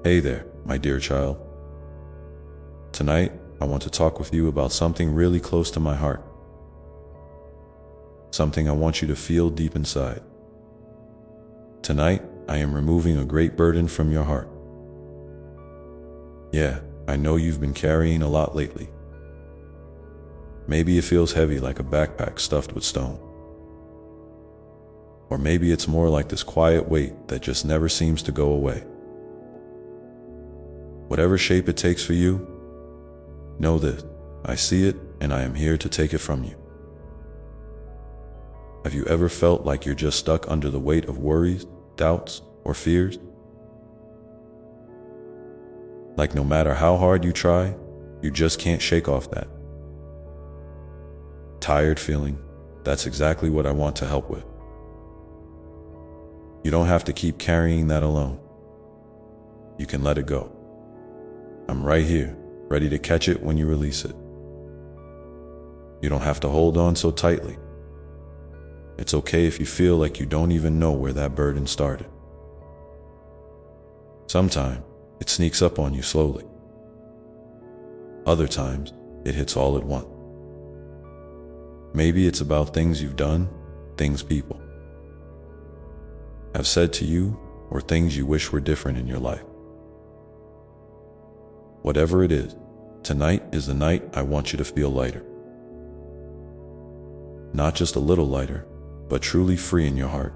Hey there, my dear child. Tonight, I want to talk with you about something really close to my heart. Something I want you to feel deep inside. Tonight, I am removing a great burden from your heart. Yeah, I know you've been carrying a lot lately. Maybe it feels heavy like a backpack stuffed with stone. Or maybe it's more like this quiet weight that just never seems to go away. Whatever shape it takes for you, know this: I see it and I am here to take it from you. Have you ever felt like you're just stuck under the weight of worries, doubts, or fears? Like no matter how hard you try, you just can't shake off that tired feeling? That's exactly what I want to help with. You don't have to keep carrying that alone. You can let it go. I'm right here, ready to catch it when you release it. You don't have to hold on so tightly. It's okay if you feel like you don't even know where that burden started. Sometimes it sneaks up on you slowly. Other times it hits all at once. Maybe it's about things you've done, things people have said to you, or things you wish were different in your life. Whatever it is, tonight is the night I want you to feel lighter. Not just a little lighter, but truly free in your heart.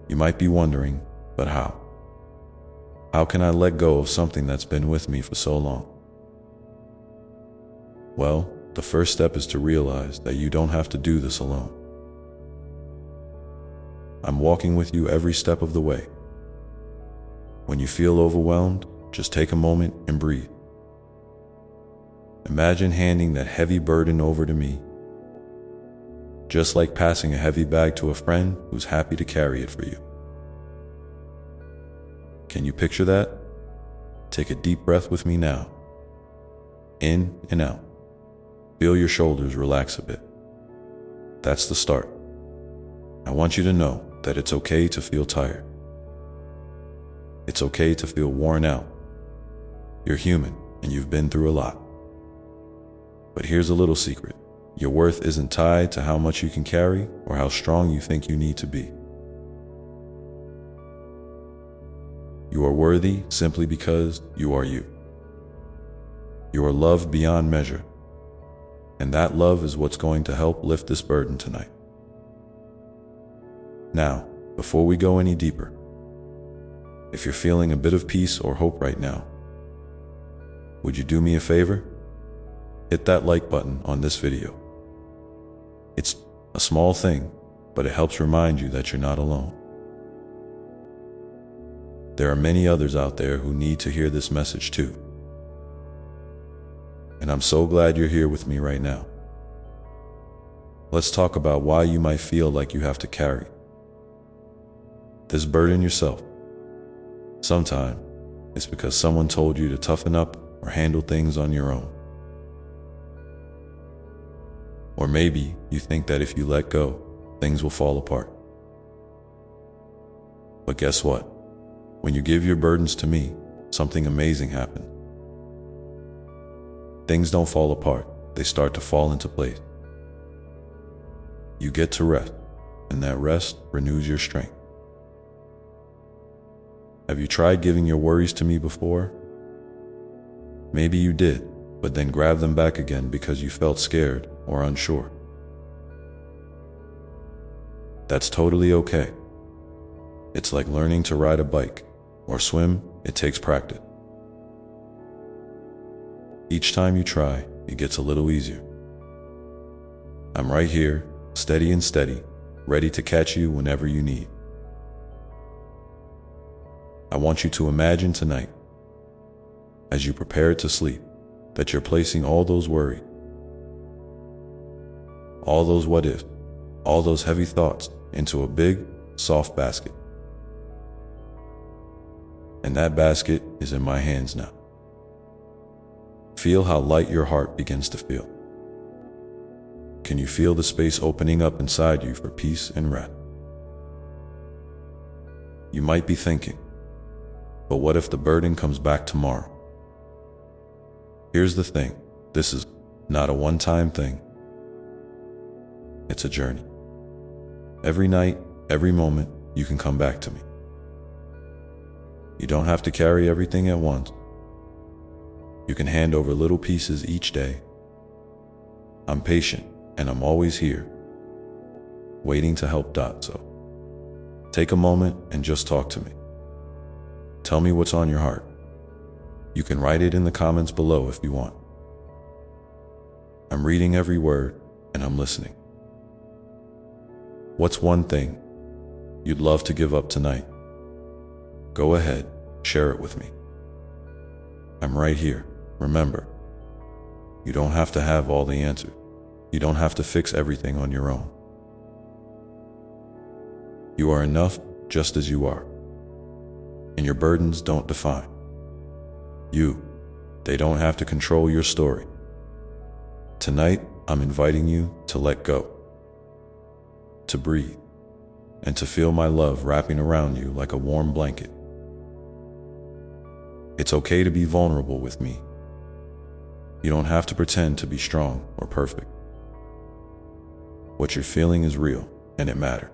You might be wondering, but how? How can I let go of something that's been with me for so long? Well, the first step is to realize that you don't have to do this alone. I'm walking with you every step of the way. When you feel overwhelmed, just take a moment and breathe. Imagine handing that heavy burden over to me, just like passing a heavy bag to a friend who's happy to carry it for you. Can you picture that? Take a deep breath with me now. In and out. Feel your shoulders relax a bit. That's the start. I want you to know that it's okay to feel tired. It's okay to feel worn out. You're human and you've been through a lot. But here's a little secret. Your worth isn't tied to how much you can carry or how strong you think you need to be. You are worthy simply because you are you. You are loved beyond measure. And that love is what's going to help lift this burden tonight. Now, before we go any deeper, if you're feeling a bit of peace or hope right now, would you do me a favor? Hit that like button on this video. It's a small thing, but it helps remind you that you're not alone. There are many others out there who need to hear this message too. And I'm so glad you're here with me right now. Let's talk about why you might feel like you have to carry this burden yourself. Sometimes it's because someone told you to toughen up or handle things on your own. Or maybe you think that if you let go, things will fall apart. But guess what? When you give your burdens to me, something amazing happens. Things don't fall apart, they start to fall into place. You get to rest, and that rest renews your strength. Have you tried giving your worries to me before? Maybe you did, but then grabbed them back again because you felt scared or unsure. That's totally okay. It's like learning to ride a bike or swim. It takes practice. Each time you try, it gets a little easier. I'm right here, steady and steady, ready to catch you whenever you need. I want you to imagine tonight, as you prepare to sleep, that you're placing all those worries, all those what ifs, all those heavy thoughts into a big, soft basket. And that basket is in my hands now. Feel how light your heart begins to feel. Can you feel the space opening up inside you for peace and rest? You might be thinking, But what if the burden comes back tomorrow? Here's the thing. This is not a one-time thing. It's a journey. Every night, every moment, you can come back to me. You don't have to carry everything at once. You can hand over little pieces each day. I'm patient, and I'm always here, waiting to help. So, take a moment and just talk to me. Tell me what's on your heart. You can write it in the comments below if you want. I'm reading every word, and I'm listening. What's one thing you'd love to give up tonight? Go ahead, share it with me. I'm right here. Remember, you don't have to have all the answers. You don't have to fix everything on your own. You are enough just as you are. And your burdens don't define you. They don't have to control your story. Tonight, I'm inviting you to let go, to breathe, and to feel my love wrapping around you like a warm blanket. It's okay to be vulnerable with me. You don't have to pretend to be strong or perfect. What you're feeling is real, and it matters.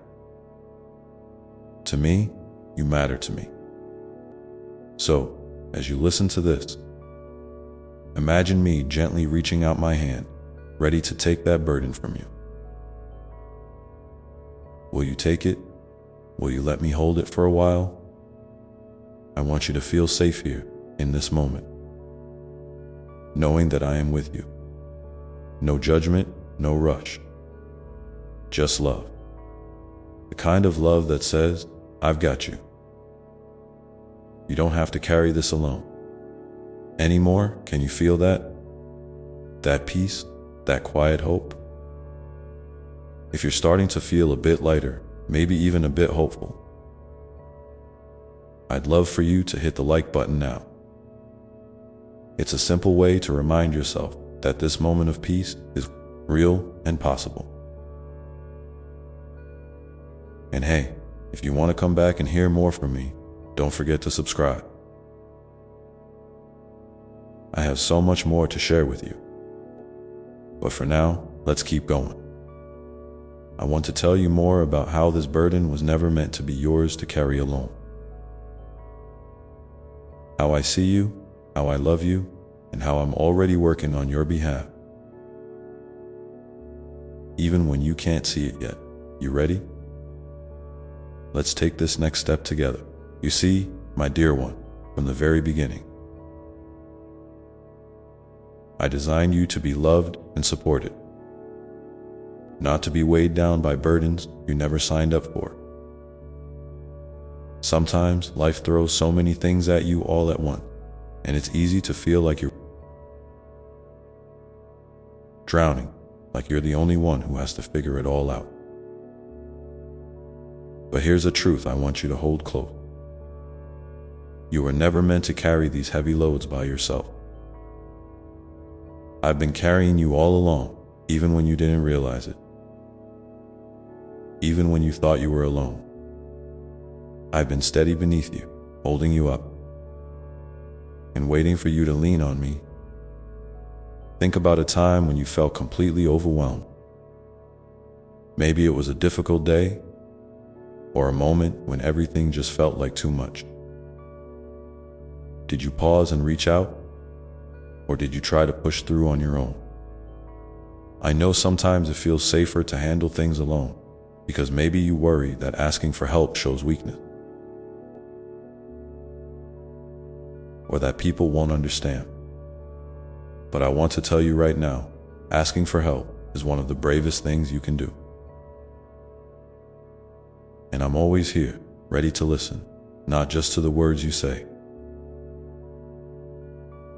To me, you matter to me. So, as you listen to this, imagine me gently reaching out my hand, ready to take that burden from you. Will you take it? Will you let me hold it for a while? I want you to feel safe here in this moment, knowing that I am with you. No judgment, no rush. Just love. The kind of love that says, I've got you. You don't have to carry this alone anymore. Can you feel that? That peace, that quiet hope? If you're starting to feel a bit lighter, maybe even a bit hopeful, I'd love for you to hit the like button now. It's a simple way to remind yourself that this moment of peace is real and possible. And hey, if you want to come back and hear more from me, don't forget to subscribe. I have so much more to share with you. But for now, let's keep going. I want to tell you more about how this burden was never meant to be yours to carry alone. How I see you, how I love you, and how I'm already working on your behalf. Even when you can't see it yet. You ready? Let's take this next step together. You see, my dear one, from the very beginning, I designed you to be loved and supported, not to be weighed down by burdens you never signed up for. Sometimes life throws so many things at you all at once, and it's easy to feel like you're drowning, like you're the only one who has to figure it all out. But here's a truth I want you to hold close. You were never meant to carry these heavy loads by yourself. I've been carrying you all along, even when you didn't realize it. Even when you thought you were alone. I've been steady beneath you, holding you up, and waiting for you to lean on me. Think about a time when you felt completely overwhelmed. Maybe it was a difficult day, or a moment when everything just felt like too much. Did you pause and reach out? Or did you try to push through on your own? I know sometimes it feels safer to handle things alone, because maybe you worry that asking for help shows weakness, or that people won't understand. But I want to tell you right now, asking for help is one of the bravest things you can do. And I'm always here, ready to listen, not just to the words you say,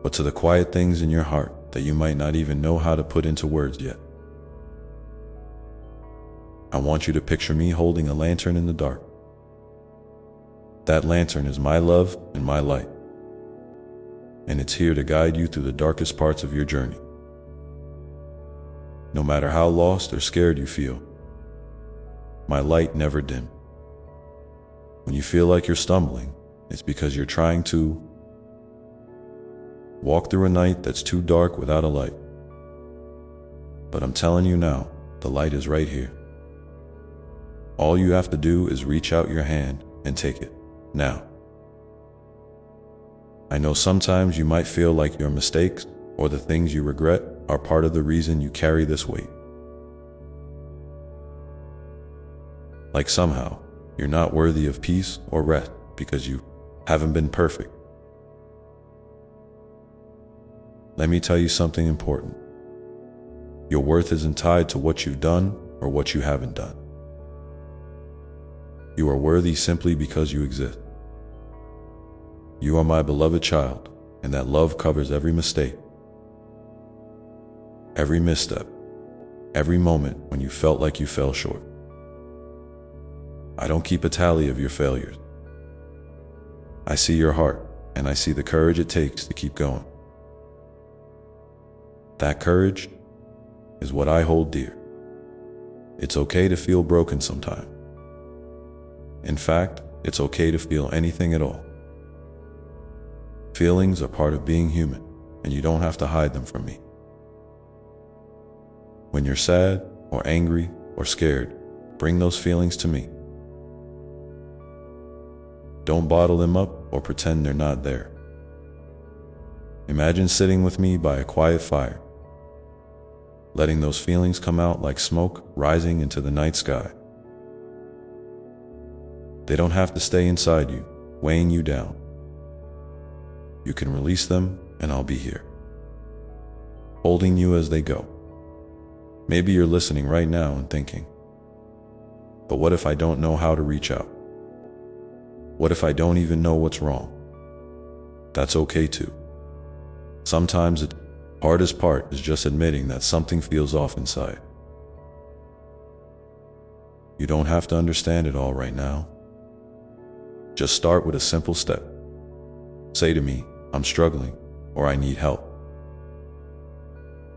but to the quiet things in your heart that you might not even know how to put into words yet. I want you to picture me holding a lantern in the dark. That lantern is my love and my light, and it's here to guide you through the darkest parts of your journey. No matter how lost or scared you feel, my light never dims. When you feel like you're stumbling, It's because you're trying to walk through a night that's too dark without a light. But I'm telling you now, the light is right here. All you have to do is reach out your hand and take it now. I know sometimes you might feel like your mistakes or the things you regret are part of the reason you carry this weight. Like somehow, you're not worthy of peace or rest because you haven't been perfect. Let me tell you something important. Your worth isn't tied to what you've done or what you haven't done. You are worthy simply because you exist. You are my beloved child, and that love covers every mistake, every misstep, every moment when you felt like you fell short. I don't keep a tally of your failures. I see your heart, and I see the courage it takes to keep going. That courage is what I hold dear. It's okay to feel broken sometimes. In fact, it's okay to feel anything at all. Feelings are part of being human, and you don't have to hide them from me. When you're sad or angry or scared, bring those feelings to me. Don't bottle them up or pretend they're not there. Imagine sitting with me by a quiet fire, letting those feelings come out like smoke rising into the night sky. They don't have to stay inside you, weighing you down. You can release them, and I'll be here, holding you as they go. Maybe you're listening right now and thinking, but what if I don't know how to reach out? What if I don't even know what's wrong? That's okay too. Sometimes the hardest part is just admitting that something feels off inside. You don't have to understand it all right now. Just start with a simple step. Say to me, I'm struggling, or I need help.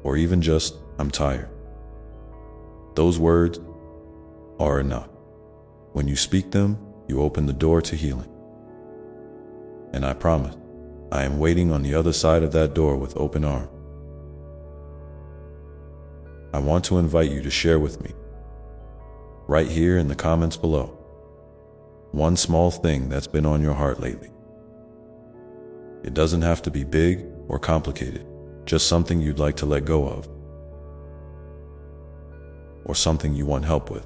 Or even just, I'm tired. Those words are enough. When you speak them, you open the door to healing. And I promise, I am waiting on the other side of that door with open arms. I want to invite you to share with me, right here in the comments below, one small thing that's been on your heart lately. It doesn't have to be big or complicated, just something you'd like to let go of, or something you want help with.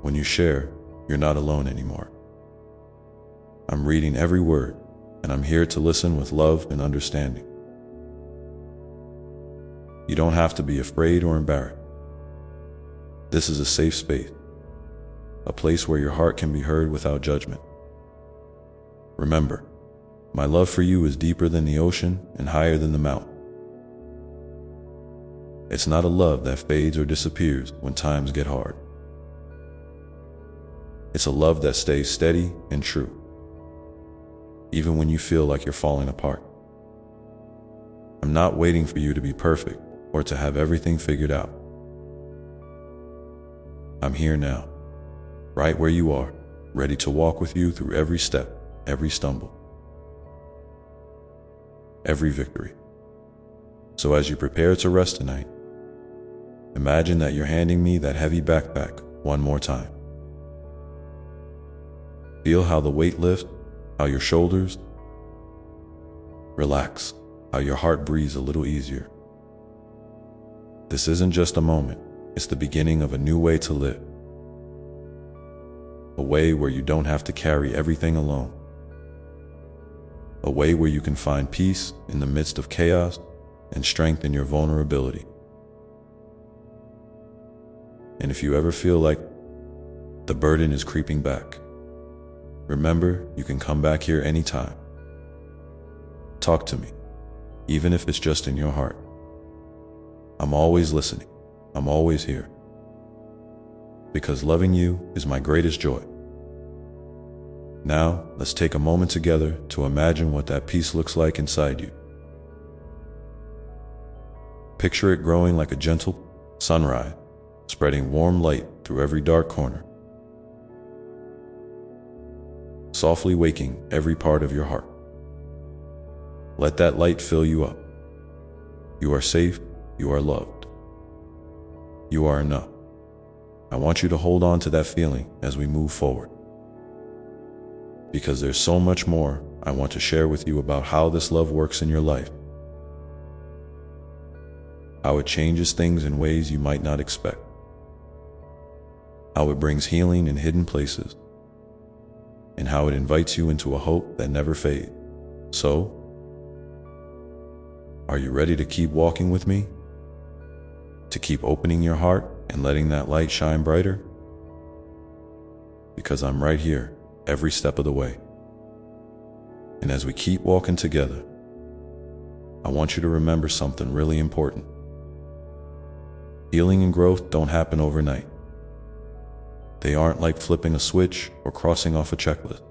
When you share, you're not alone anymore. I'm reading every word, and I'm here to listen with love and understanding. You don't have to be afraid or embarrassed. This is a safe space, a place where your heart can be heard without judgment. Remember, my love for you is deeper than the ocean and higher than the mountain. It's not a love that fades or disappears when times get hard. It's a love that stays steady and true, even when you feel like you're falling apart. I'm not waiting for you to be perfect or to have everything figured out. I'm here now, right where you are, ready to walk with you through every step, every stumble, every victory. So as you prepare to rest tonight, imagine that you're handing me that heavy backpack one more time. Feel how the weight lifts, how your shoulders relax, how your heart breathes a little easier. This isn't just a moment, it's the beginning of a new way to live. A way where you don't have to carry everything alone. A way where you can find peace in the midst of chaos and strength in your vulnerability. And if you ever feel like the burden is creeping back, remember, you can come back here anytime. Talk to me, even if it's just in your heart. I'm always listening. I'm always here. Because loving you is my greatest joy. Now, let's take a moment together to imagine what that peace looks like inside you. Picture it growing like a gentle sunrise, spreading warm light through every dark corner. softly waking every part of your heart. Let that light fill you up. You are safe, you are loved. You are enough. I want you to hold on to that feeling as we move forward, because there's so much more I want to share with you about how this love works in your life, how it changes things in ways you might not expect, how it brings healing in hidden places, and how it invites you into a hope that never fades. So, are you ready to keep walking with me? To keep opening your heart and letting that light shine brighter? Because I'm right here every step of the way. And as we keep walking together, I want you to remember something really important. Healing and growth don't happen overnight. They aren't like flipping a switch or crossing off a checklist.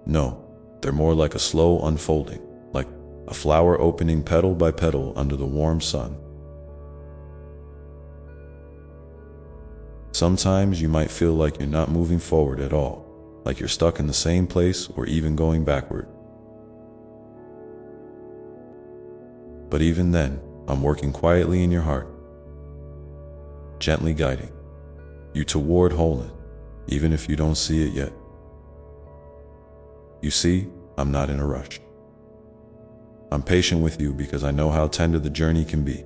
No, they're more like a slow unfolding, like a flower opening petal by petal under the warm sun. Sometimes you might feel like you're not moving forward at all, like you're stuck in the same place or even going backward. But even then, I'm working quietly in your heart, gently guiding you toward wholeness, even if you don't see it yet. You see, I'm not in a rush. I'm patient with you because I know how tender the journey can be.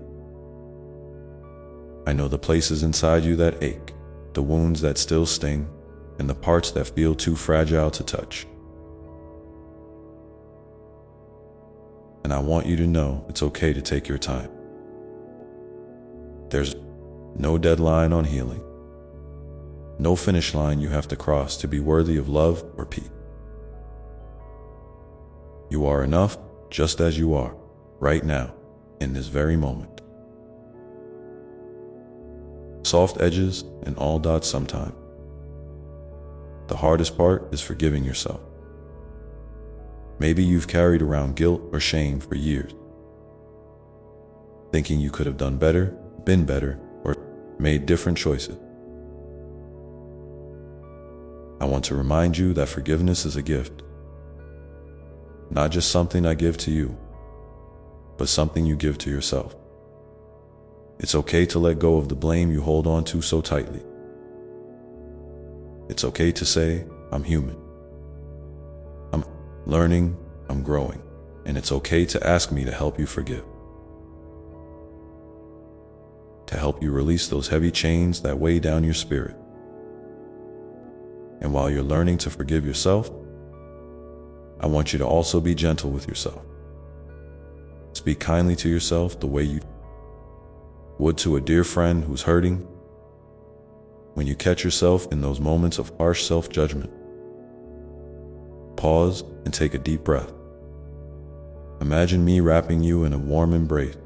I know the places inside you that ache, the wounds that still sting, and the parts that feel too fragile to touch. And I want you to know it's okay to take your time. There's no deadline on healing, no finish line you have to cross to be worthy of love or peace. You are enough just as you are, right now, in this very moment. Soft edges and all dots sometimes. The hardest part is forgiving yourself. Maybe you've carried around guilt or shame for years, thinking you could have done better, been better, or made different choices. I want to remind you that forgiveness is a gift. Not just something I give to you, but something you give to yourself. It's okay to let go of the blame you hold on to so tightly. It's okay to say, I'm human. I'm learning, I'm growing, and it's okay to ask me to help you forgive. To help you release those heavy chains that weigh down your spirit. And while you're learning to forgive yourself, I want you to also be gentle with yourself. Speak kindly to yourself the way you would to a dear friend who's hurting. When you catch yourself in those moments of harsh self-judgment, pause and take a deep breath. Imagine me wrapping you in a warm embrace,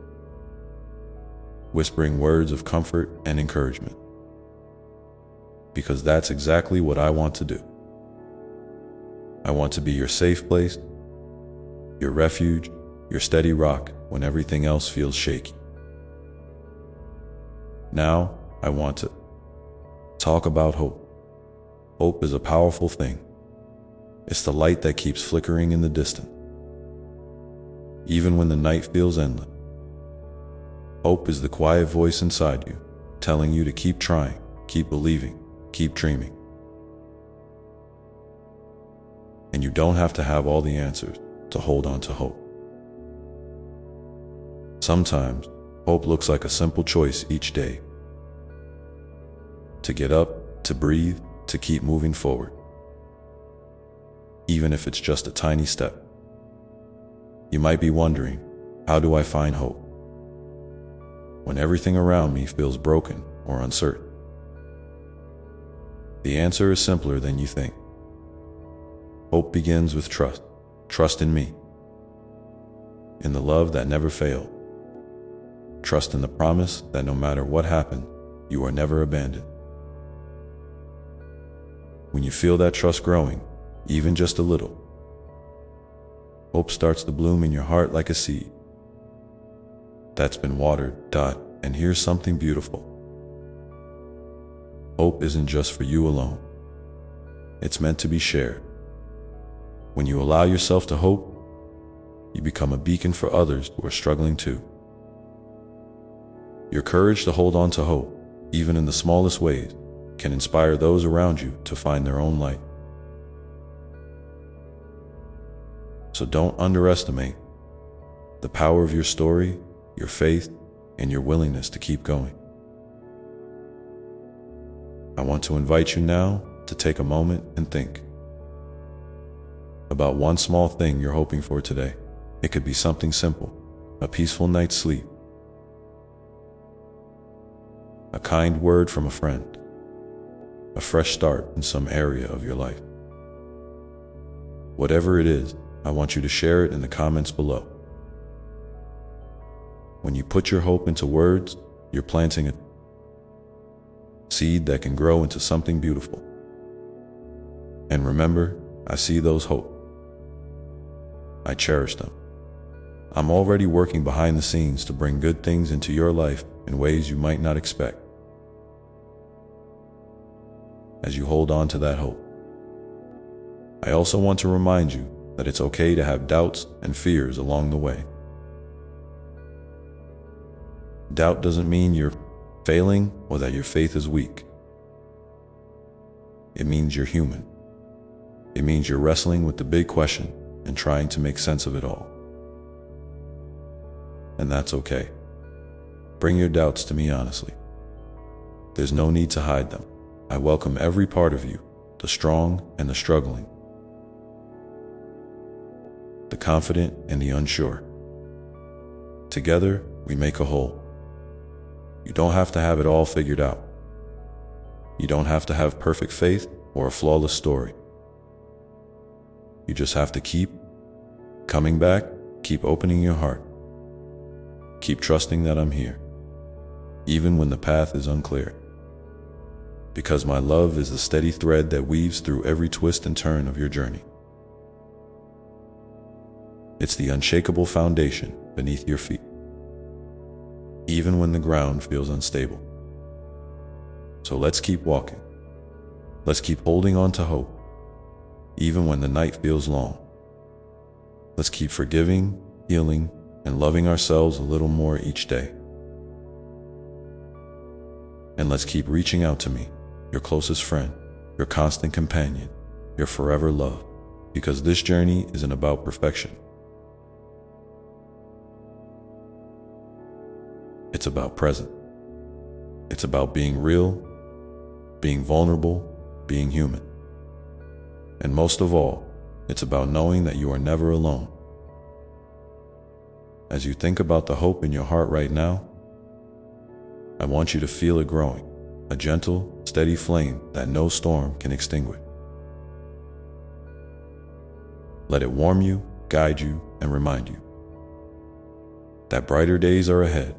whispering words of comfort and encouragement. Because that's exactly what I want to do. I want to be your safe place, your refuge, your steady rock when everything else feels shaky. Now, I want to talk about hope. Hope is a powerful thing. It's the light that keeps flickering in the distance, even when the night feels endless. Hope is the quiet voice inside you, telling you to keep trying, keep believing, keep dreaming. And you don't have to have all the answers to hold on to hope. Sometimes, hope looks like a simple choice each day. To get up, to breathe, to keep moving forward. Even if it's just a tiny step. You might be wondering, how do I find hope when everything around me feels broken or uncertain? The answer is simpler than you think. Hope begins with trust. Trust in me. In the love that never failed. Trust in the promise that no matter what happened, you are never abandoned. When you feel that trust growing, even just a little, hope starts to bloom in your heart like a seed that's been watered. And here's something beautiful. Hope isn't just for you alone. it's meant to be shared. When you allow yourself to hope, you become a beacon for others who are struggling too. Your courage to hold on to hope, even in the smallest ways, can inspire those around you to find their own light. So don't underestimate the power of your story, your faith, and your willingness to keep going. I want to invite you now to take a moment and think about one small thing you're hoping for today. It could be something simple, a peaceful night's sleep, a kind word from a friend, a fresh start in some area of your life. Whatever it is, I want you to share it in the comments below. When you put your hope into words, you're planting a seed that can grow into something beautiful. And remember, I see those hopes. I cherish them. I'm already working behind the scenes to bring good things into your life in ways you might not expect. As you hold on to that hope, I also want to remind you that it's okay to have doubts and fears along the way. Doubt doesn't mean you're failing or that your faith is weak. It means you're human. It means you're wrestling with the big question and trying to make sense of it all. And that's okay. Bring your doubts to me honestly. There's no need to hide them. I welcome every part of you, the strong and the struggling, the confident and the unsure. Together, we make a whole. You don't have to have it all figured out. You don't have to have perfect faith or a flawless story. You just have to keep coming back, keep opening your heart. Keep trusting that I'm here, even when the path is unclear. Because my love is the steady thread that weaves through every twist and turn of your journey. It's the unshakable foundation beneath your feet, even when the ground feels unstable. So let's keep walking. Let's keep holding on to hope, even when the night feels long. Let's keep forgiving, healing, and loving ourselves a little more each day. And let's keep reaching out to me, your closest friend, your constant companion, your forever love, because this journey isn't about perfection. It's about present. It's about being real, being vulnerable, being human. And most of all, it's about knowing that you are never alone. As you think about the hope in your heart right now, I want you to feel it growing, a gentle, steady flame that no storm can extinguish. Let it warm you, guide you, and remind you that brighter days are ahead.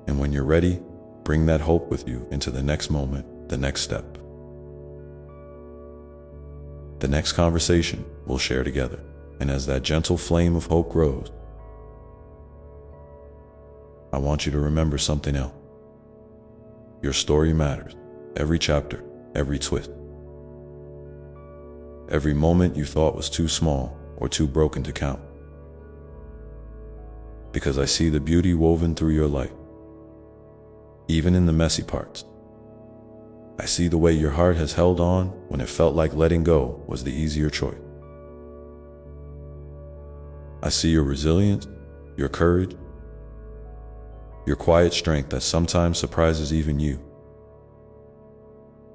And when you're ready, bring that hope with you into the next moment, the next step, the next conversation we'll share together. And as that gentle flame of hope grows, I want you to remember something else. Your story matters. Every chapter, every twist, every moment you thought was too small or too broken to count. Because I see the beauty woven through your life, even in the messy parts. I see the way your heart has held on when it felt like letting go was the easier choice. I see your resilience, your courage, your quiet strength that sometimes surprises even you.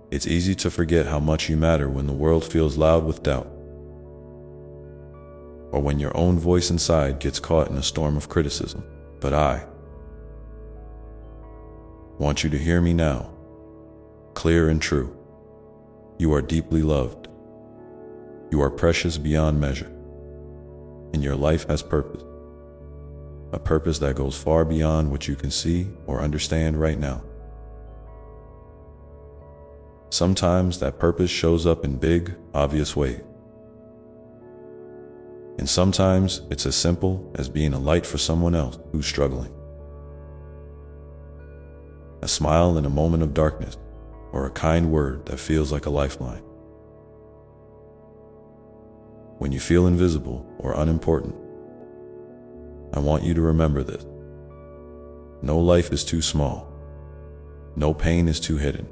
It's easy to forget how much you matter when the world feels loud with doubt, or when your own voice inside gets caught in a storm of criticism. But I want you to hear me now, clear and true. You are deeply loved. You are precious beyond measure. And your life has purpose. A purpose that goes far beyond what you can see or understand right now. Sometimes that purpose shows up in big, obvious ways. And sometimes it's as simple as being a light for someone else who's struggling. A smile in a moment of darkness, or a kind word that feels like a lifeline. When you feel invisible or unimportant, I want you to remember this. No life is too small. No pain is too hidden.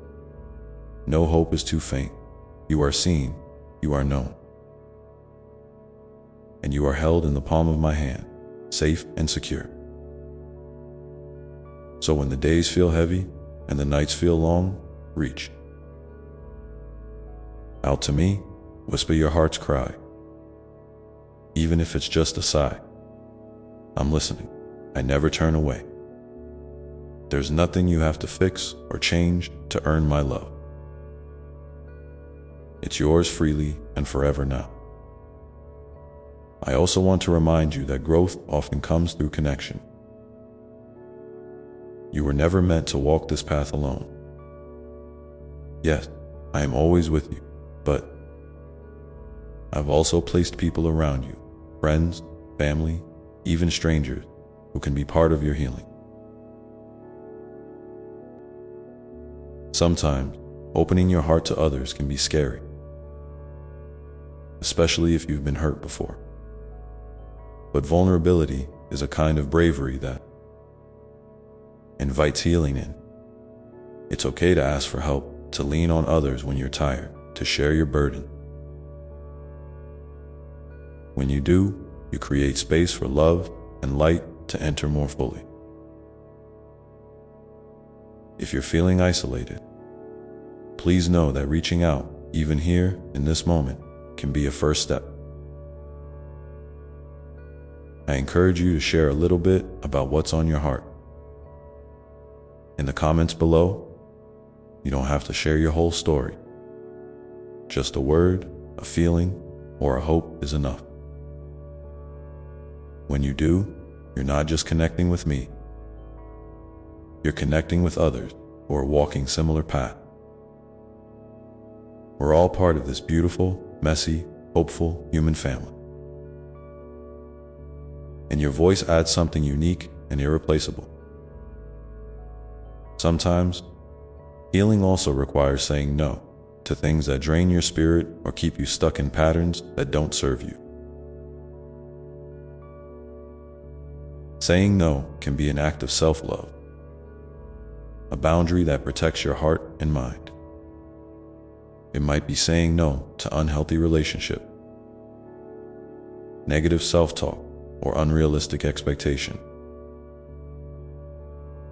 No hope is too faint. You are seen, you are known. And you are held in the palm of my hand, safe and secure. So when the days feel heavy and the nights feel long, reach out to me, whisper your heart's cry. Even if it's just a sigh, I'm listening. I never turn away. There's nothing you have to fix or change to earn my love. It's yours freely and forever now. I also want to remind you that growth often comes through connection. You were never meant to walk this path alone. Yes, I am always with you, but I've also placed people around you, friends, family, even strangers, who can be part of your healing. Sometimes, opening your heart to others can be scary, especially if you've been hurt before. But vulnerability is a kind of bravery that invites healing in. It's okay to ask for help, to lean on others when you're tired, to share your burden. When you do, you create space for love and light to enter more fully. If you're feeling isolated, please know that reaching out, even here in this moment, can be a first step. I encourage you to share a little bit about what's on your heart. In the comments below, you don't have to share your whole story. Just a word, a feeling, or a hope is enough. When you do, you're not just connecting with me. You're connecting with others who are walking similar paths. We're all part of this beautiful, messy, hopeful human family. And your voice adds something unique and irreplaceable. Sometimes, healing also requires saying no to things that drain your spirit or keep you stuck in patterns that don't serve you. Saying no can be an act of self-love, a boundary that protects your heart and mind. It might be saying no to unhealthy relationship, negative self-talk, or unrealistic expectation.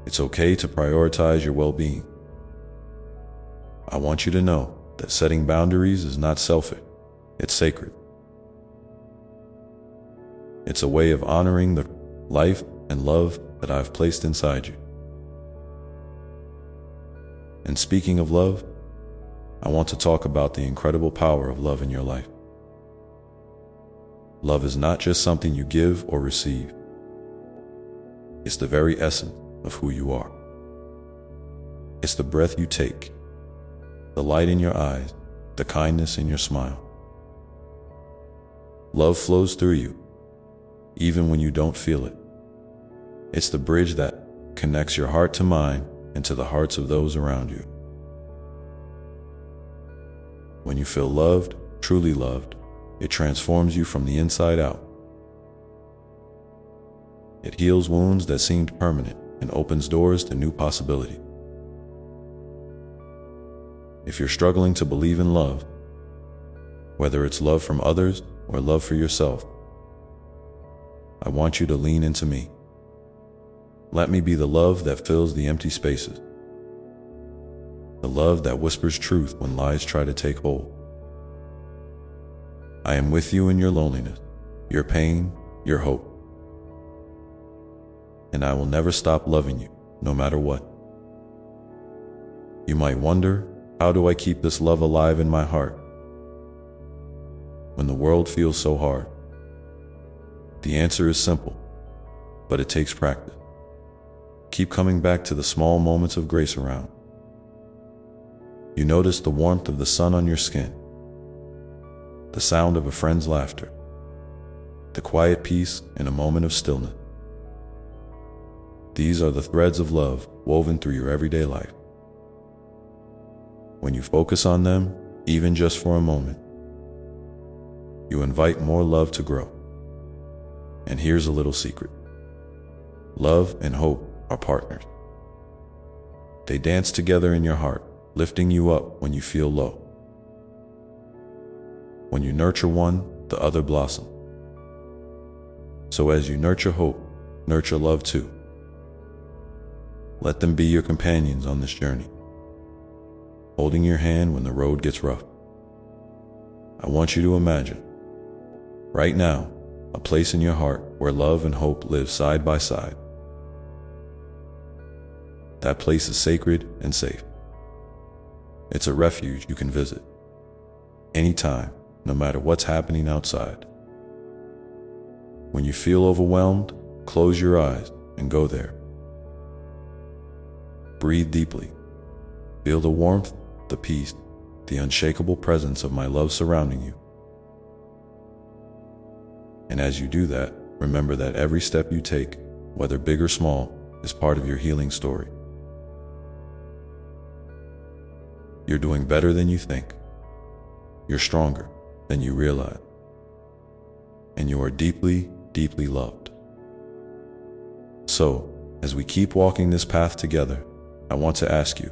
It's okay to prioritize your well-being. I want you to know that setting boundaries is not selfish, it's sacred. It's a way of honoring the life and love that I've placed inside you. And speaking of love, I want to talk about the incredible power of love in your life. Love is not just something you give or receive. It's the very essence of who you are. It's the breath you take, the light in your eyes, the kindness in your smile. Love flows through you, even when you don't feel it. It's the bridge that connects your heart to mine and to the hearts of those around you. When you feel loved, truly loved, it transforms you from the inside out. It heals wounds that seemed permanent and opens doors to new possibilities. If you're struggling to believe in love, whether it's love from others or love for yourself, I want you to lean into me. Let me be the love that fills the empty spaces, the love that whispers truth when lies try to take hold. I am with you in your loneliness, your pain, your hope. And I will never stop loving you, no matter what. You might wonder, how do I keep this love alive in my heart when the world feels so hard? The answer is simple, but it takes practice. Keep coming back to the small moments of grace around. You notice the warmth of the sun on your skin, the sound of a friend's laughter, the quiet peace in a moment of stillness. These are the threads of love woven through your everyday life. When you focus on them, even just for a moment, you invite more love to grow. And here's a little secret. Love and hope are partners. They dance together in your heart, lifting you up when you feel low. When you nurture one, the other blossoms. So as you nurture hope, nurture love too. Let them be your companions on this journey, holding your hand when the road gets rough. I want you to imagine, right now, a place in your heart where love and hope live side by side. That place is sacred and safe. It's a refuge you can visit anytime, no matter what's happening outside. When you feel overwhelmed, close your eyes and go there. Breathe deeply. Feel the warmth, the peace, the unshakable presence of my love surrounding you. And as you do that, remember that every step you take, whether big or small, is part of your healing story. You're doing better than you think. You're stronger than you realize. And you are deeply, deeply loved. So, as we keep walking this path together, I want to ask you,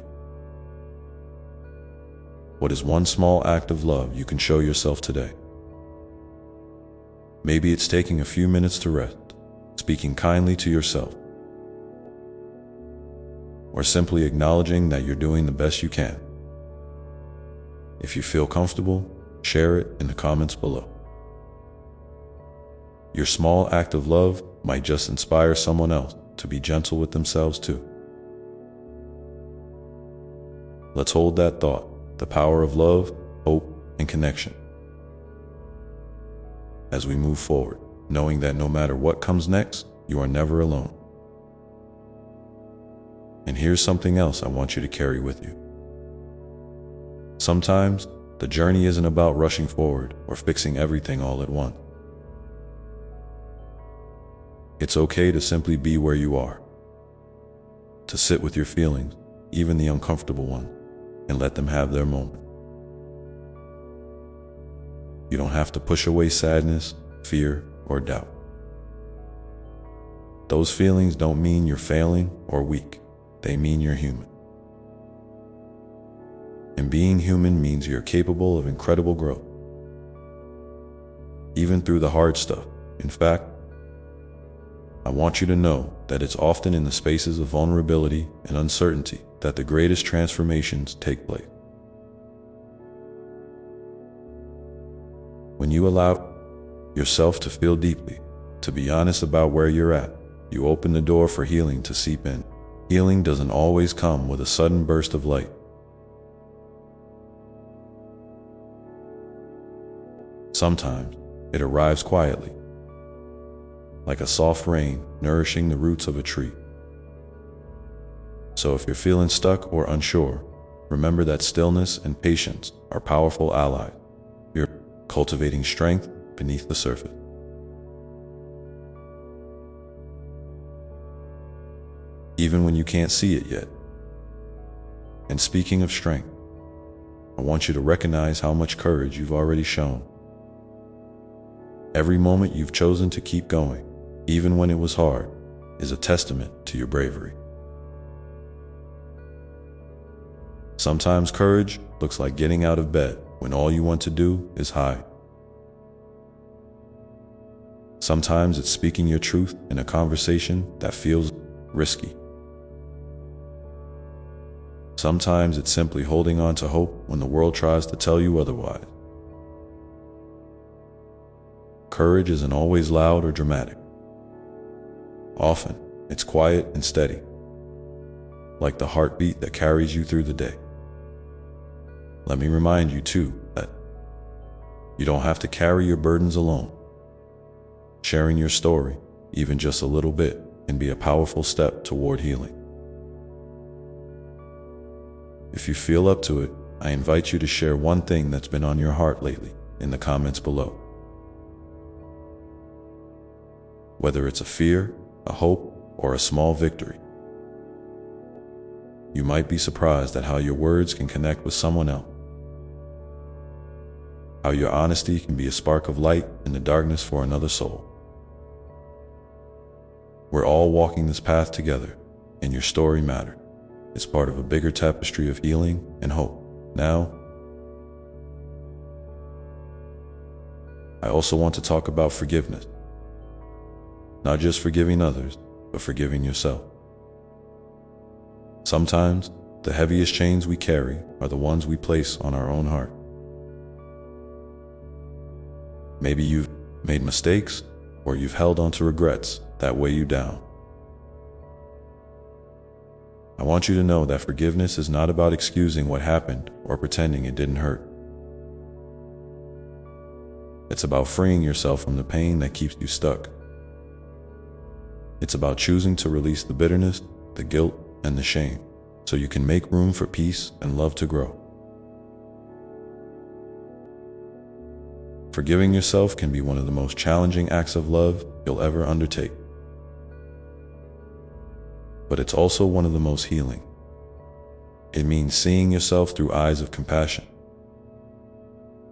what is one small act of love you can show yourself today? Maybe it's taking a few minutes to rest, speaking kindly to yourself, or simply acknowledging that you're doing the best you can. If you feel comfortable, share it in the comments below. Your small act of love might just inspire someone else to be gentle with themselves too. Let's hold that thought, the power of love, hope, and connection, as we move forward, knowing that no matter what comes next, you are never alone. And here's something else I want you to carry with you. Sometimes, the journey isn't about rushing forward or fixing everything all at once. It's okay to simply be where you are, to sit with your feelings, even the uncomfortable ones, and let them have their moment. You don't have to push away sadness, fear, or doubt. Those feelings don't mean you're failing or weak. They mean you're human. And being human means you're capable of incredible growth, even through the hard stuff. In fact, I want you to know that it's often in the spaces of vulnerability and uncertainty that the greatest transformations take place. When you allow yourself to feel deeply, to be honest about where you're at, you open the door for healing to seep in. Healing doesn't always come with a sudden burst of light. Sometimes it arrives quietly, like a soft rain nourishing the roots of a tree. So if you're feeling stuck or unsure, remember that stillness and patience are powerful allies. You're cultivating strength beneath the surface. Even when you can't see it yet. And speaking of strength, I want you to recognize how much courage you've already shown. Every moment you've chosen to keep going, even when it was hard, is a testament to your bravery. Sometimes courage looks like getting out of bed when all you want to do is hide. Sometimes it's speaking your truth in a conversation that feels risky. Sometimes it's simply holding on to hope when the world tries to tell you otherwise. Courage isn't always loud or dramatic. Often, it's quiet and steady, like the heartbeat that carries you through the day. Let me remind you too that you don't have to carry your burdens alone. Sharing your story, even just a little bit, can be a powerful step toward healing. If you feel up to it, I invite you to share one thing that's been on your heart lately in the comments below. Whether it's a fear, a hope, or a small victory. You might be surprised at how your words can connect with someone else. how your honesty can be a spark of light in the darkness for another soul. We're all walking this path together, and your story matters. It's part of a bigger tapestry of healing and hope. Now, I also want to talk about forgiveness. Not just forgiving others, but forgiving yourself. Sometimes, the heaviest chains we carry are the ones we place on our own heart. Maybe you've made mistakes, or you've held on to regrets that weigh you down. I want you to know that forgiveness is not about excusing what happened or pretending it didn't hurt. It's about freeing yourself from the pain that keeps you stuck. It's about choosing to release the bitterness, the guilt, and the shame, so you can make room for peace and love to grow. Forgiving yourself can be one of the most challenging acts of love you'll ever undertake. But it's also one of the most healing. It means seeing yourself through eyes of compassion,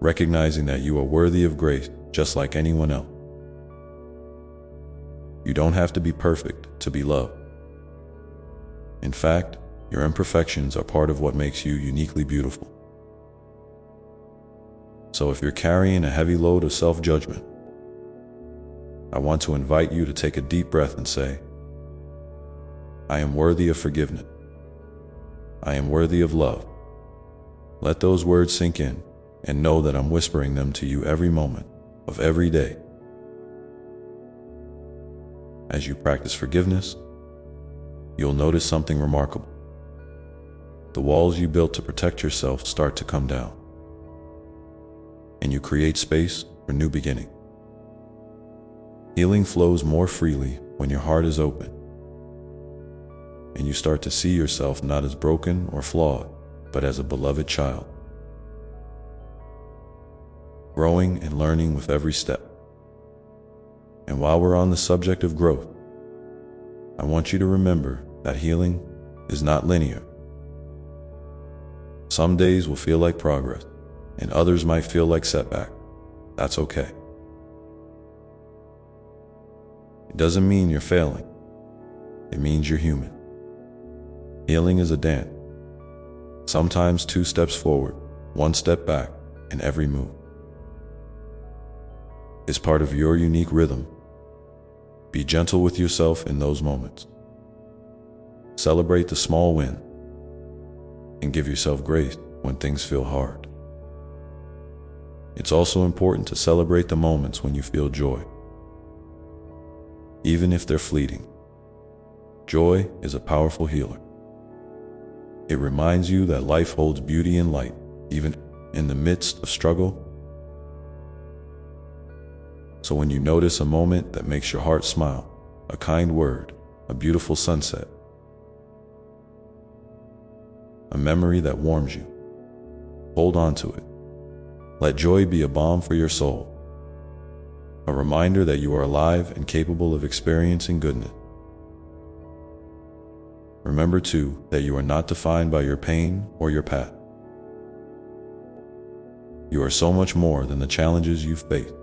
recognizing that you are worthy of grace just like anyone else. You don't have to be perfect to be loved. In fact, your imperfections are part of what makes you uniquely beautiful. So if you're carrying a heavy load of self-judgment, I want to invite you to take a deep breath and say, I am worthy of forgiveness. I am worthy of love. Let those words sink in and know that I'm whispering them to you every moment of every day. As you practice forgiveness, you'll notice something remarkable. The walls you built to protect yourself start to come down, and you create space for new beginning. Healing flows more freely when your heart is open, and you start to see yourself not as broken or flawed, but as a beloved child, growing and learning with every step. And while we're on the subject of growth, I want you to remember that healing is not linear. Some days will feel like progress, and others might feel like setback. That's okay. It doesn't mean you're failing. It means you're human. Healing is a dance. Sometimes 2 steps forward, 1 step back, in every move. It's part of your unique rhythm. Be gentle with yourself in those moments. Celebrate the small win, and give yourself grace when things feel hard. It's also important to celebrate the moments when you feel joy, even if they're fleeting. Joy is a powerful healer. It reminds you that life holds beauty and light, even in the midst of struggle. So when you notice a moment that makes your heart smile, a kind word, a beautiful sunset, a memory that warms you, hold on to it. Let joy be a balm for your soul, a reminder that you are alive and capable of experiencing goodness. Remember, too, that you are not defined by your pain or your past. You are so much more than the challenges you've faced.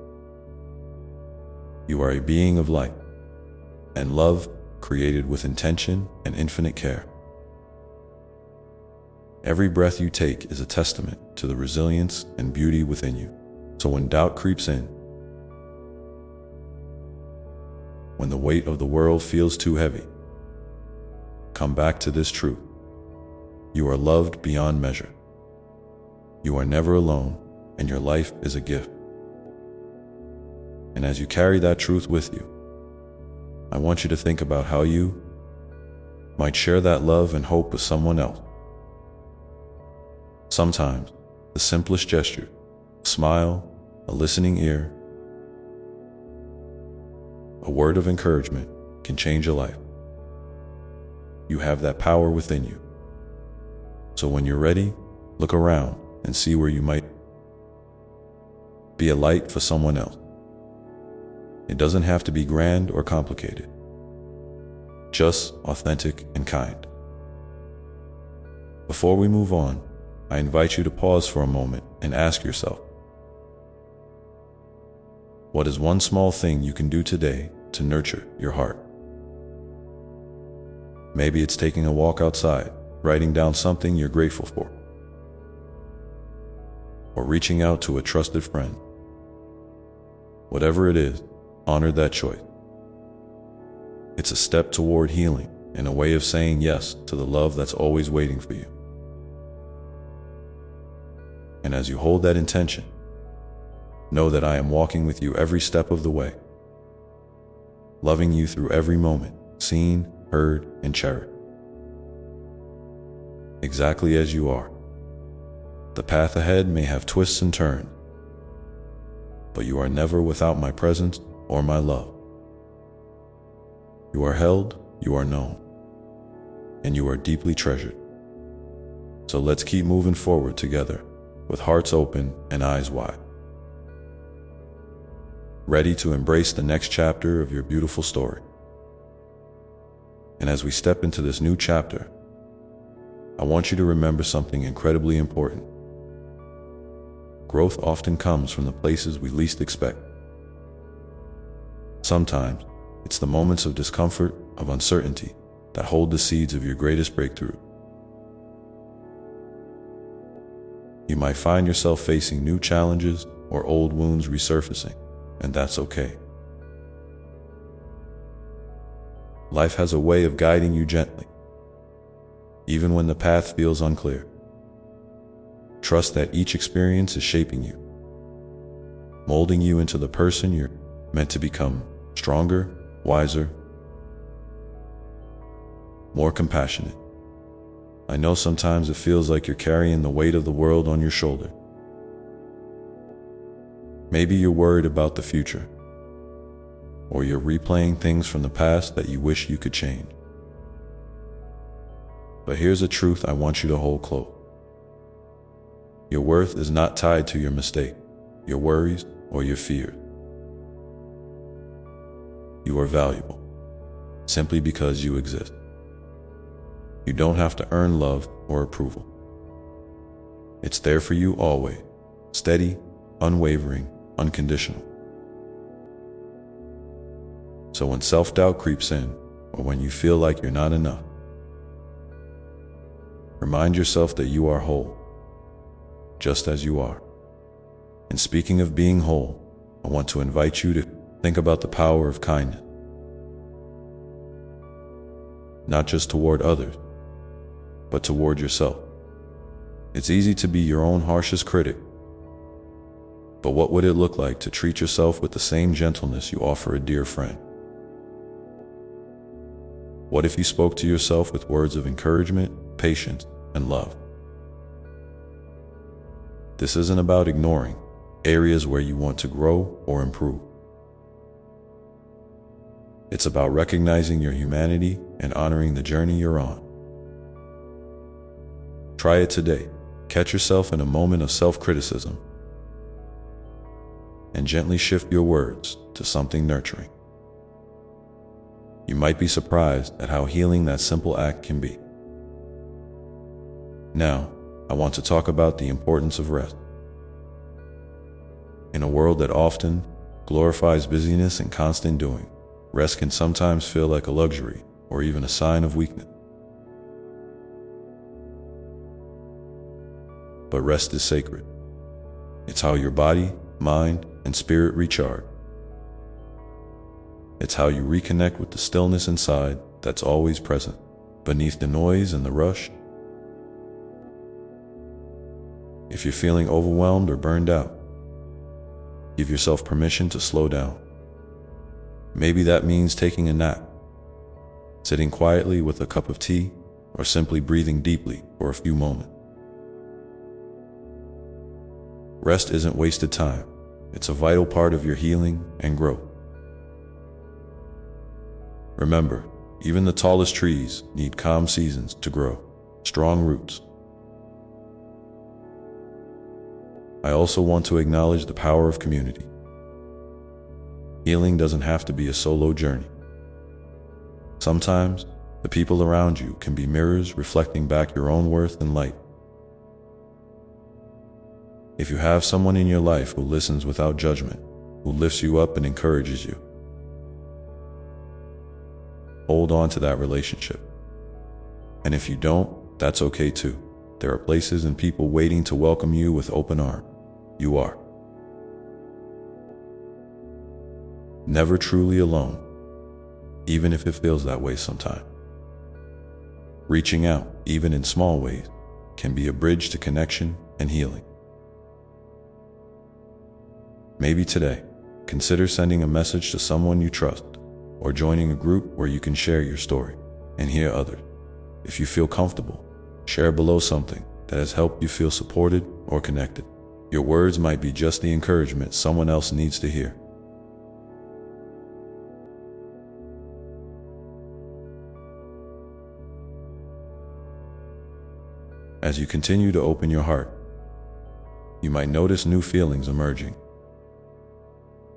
You are a being of light and love, created with intention and infinite care. Every breath you take is a testament to the resilience and beauty within you. So when doubt creeps in, when the weight of the world feels too heavy, come back to this truth. You are loved beyond measure. You are never alone, and your life is a gift. And as you carry that truth with you, I want you to think about how you might share that love and hope with someone else. Sometimes, the simplest gesture, a smile, a listening ear, a word of encouragement can change a life. You have that power within you. So when you're ready, look around and see where you might be a light for someone else. It doesn't have to be grand or complicated, just authentic and kind. Before we move on, I invite you to pause for a moment and ask yourself, What is one small thing you can do today to nurture your heart? Maybe it's taking a walk outside, writing down something you're grateful for, or reaching out to a trusted friend. Whatever it is, honor that choice. It's a step toward healing and a way of saying yes to the love that's always waiting for you. And as you hold that intention, know that I am walking with you every step of the way, loving you through every moment, seen, heard, and cherished. Exactly as you are. The path ahead may have twists and turns, but you are never without my presence or my love. You are held, you are known, and you are deeply treasured. So let's keep moving forward together, with hearts open and eyes wide, ready to embrace the next chapter of your beautiful story. And as we step into this new chapter, I want you to remember something incredibly important. Growth often comes from the places we least expect. Sometimes, it's the moments of discomfort, of uncertainty, that hold the seeds of your greatest breakthrough. You might find yourself facing new challenges or old wounds resurfacing, and that's okay. Life has a way of guiding you gently, even when the path feels unclear. Trust that each experience is shaping you, molding you into the person you're meant to become, stronger, wiser, more compassionate. I know sometimes it feels like you're carrying the weight of the world on your shoulder. Maybe you're worried about the future, or you're replaying things from the past that you wish you could change. But here's a truth I want you to hold close. Your worth is not tied to your mistake, your worries, or your fears. You are valuable, simply because you exist. You don't have to earn love or approval. It's there for you always, steady, unwavering, unconditional. So when self-doubt creeps in, or when you feel like you're not enough, remind yourself that you are whole, just as you are. And speaking of being whole, I want to invite you to think about the power of kindness. Not just toward others, but toward yourself. It's easy to be your own harshest critic, but what would it look like to treat yourself with the same gentleness you offer a dear friend? What if you spoke to yourself with words of encouragement, patience, and love? This isn't about ignoring areas where you want to grow or improve. It's about recognizing your humanity and honoring the journey you're on. Try it today. Catch yourself in a moment of self-criticism and gently shift your words to something nurturing. You might be surprised at how healing that simple act can be. Now, I want to talk about the importance of rest. In a world that often glorifies busyness and constant doing, rest can sometimes feel like a luxury or even a sign of weakness. But rest is sacred. It's how your body, mind, and spirit recharge. It's how you reconnect with the stillness inside that's always present, beneath the noise and the rush. If you're feeling overwhelmed or burned out, give yourself permission to slow down. Maybe that means taking a nap, sitting quietly with a cup of tea, or simply breathing deeply for a few moments. Rest isn't wasted time. It's a vital part of your healing and growth. Remember, even the tallest trees need calm seasons to grow, strong roots. I also want to acknowledge the power of community. Healing doesn't have to be a solo journey. Sometimes, the people around you can be mirrors reflecting back your own worth and light. If you have someone in your life who listens without judgment, who lifts you up and encourages you. Hold on to that relationship. And if you don't, that's okay too. There are places and people waiting to welcome you with open arms. You are never truly alone, even if it feels that way sometimes. Reaching out, even in small ways, can be a bridge to connection and healing. Maybe today, consider sending a message to someone you trust, or joining a group where you can share your story and hear others. If you feel comfortable, share below something that has helped you feel supported or connected. Your words might be just the encouragement someone else needs to hear. As you continue to open your heart, you might notice new feelings emerging.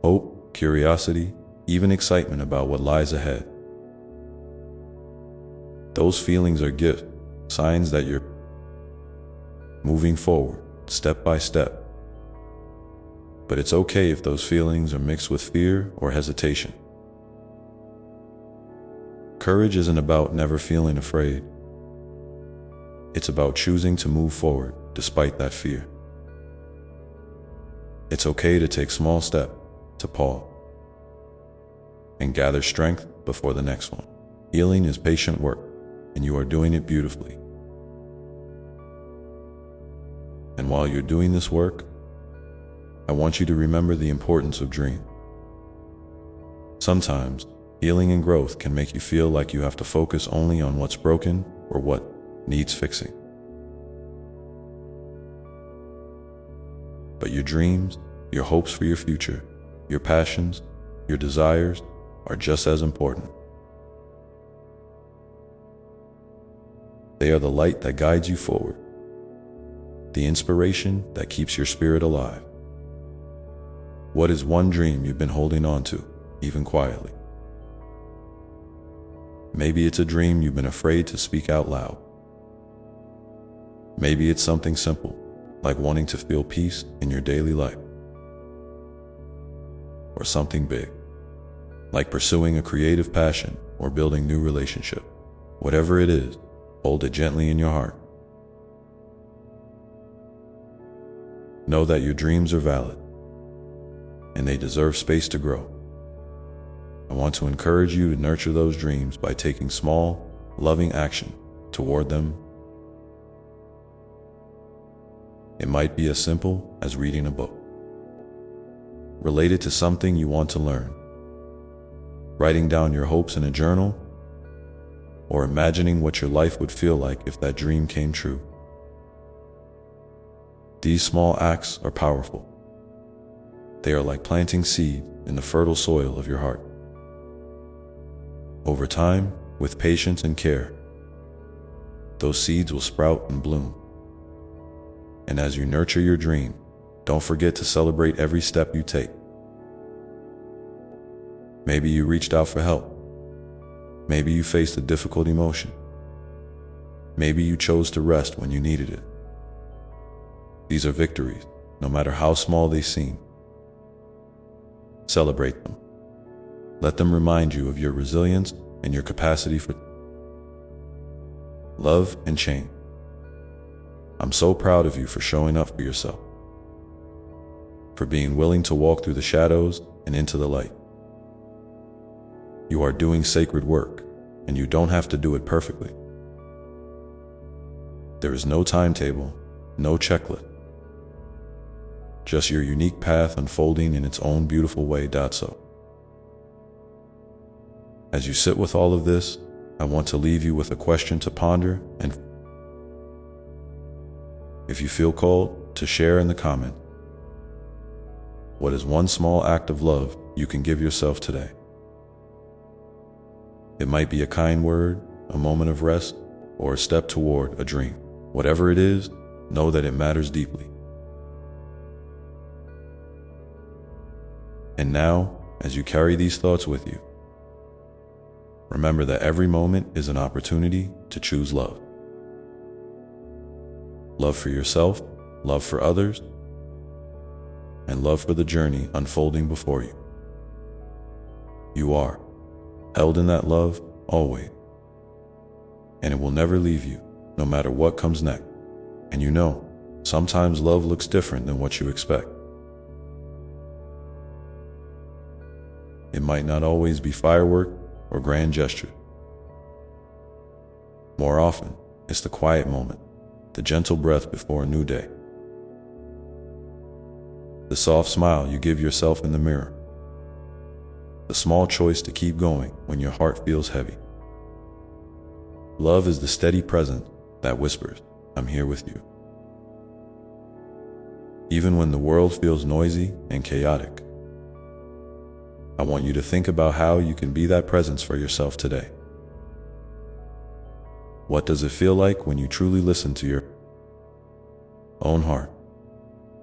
Hope, curiosity, even excitement about what lies ahead. Those feelings are gifts, signs that you're moving forward, step by step. But it's okay if those feelings are mixed with fear or hesitation. Courage isn't about never feeling afraid. It's about choosing to move forward despite that fear. It's okay to take small steps, to pause, and gather strength before the next one. Healing is patient work, and you are doing it beautifully. And while you're doing this work, I want you to remember the importance of dreams. Sometimes, healing and growth can make you feel like you have to focus only on what's broken or what needs fixing. But your dreams, your hopes for your future, your passions, your desires are just as important. They are the light that guides you forward, the inspiration that keeps your spirit alive. What is one dream you've been holding on to, even quietly? Maybe it's a dream you've been afraid to speak out loud. Maybe it's something simple, like wanting to feel peace in your daily life. Or something big, like pursuing a creative passion or building new relationship. Whatever it is, hold it gently in your heart. Know that your dreams are valid, and they deserve space to grow. I want to encourage you to nurture those dreams by taking small, loving action toward them. It might be as simple as reading a book related to something you want to learn, writing down your hopes in a journal, or imagining what your life would feel like if that dream came true. These small acts are powerful. They are like planting seed in the fertile soil of your heart. Over time, with patience and care, those seeds will sprout and bloom. And as you nurture your dream, don't forget to celebrate every step you take. Maybe you reached out for help. Maybe you faced a difficult emotion. Maybe you chose to rest when you needed it. These are victories, no matter how small they seem. Celebrate them. Let them remind you of your resilience and your capacity for love and change. I'm so proud of you for showing up for yourself, for being willing to walk through the shadows and into the light. You are doing sacred work, and you don't have to do it perfectly. There is no timetable, no checklist, just your unique path unfolding in its own beautiful way. So, as you sit with all of this, I want to leave you with a question to ponder, and if you feel called, to share in the comment. What is one small act of love you can give yourself today? It might be a kind word, a moment of rest, or a step toward a dream. Whatever it is, know that it matters deeply. And now, as you carry these thoughts with you, remember that every moment is an opportunity to choose love. Love for yourself, love for others, and love for the journey unfolding before you. You are held in that love always, and it will never leave you, no matter what comes next. And you know, sometimes love looks different than what you expect. It might not always be firework or grand gesture. More often, it's the quiet moment, the gentle breath before a new day, the soft smile you give yourself in the mirror, the small choice to keep going when your heart feels heavy. Love is the steady presence that whispers, "I'm here with you." Even when the world feels noisy and chaotic, I want you to think about how you can be that presence for yourself today. What does it feel like when you truly listen to your own heart?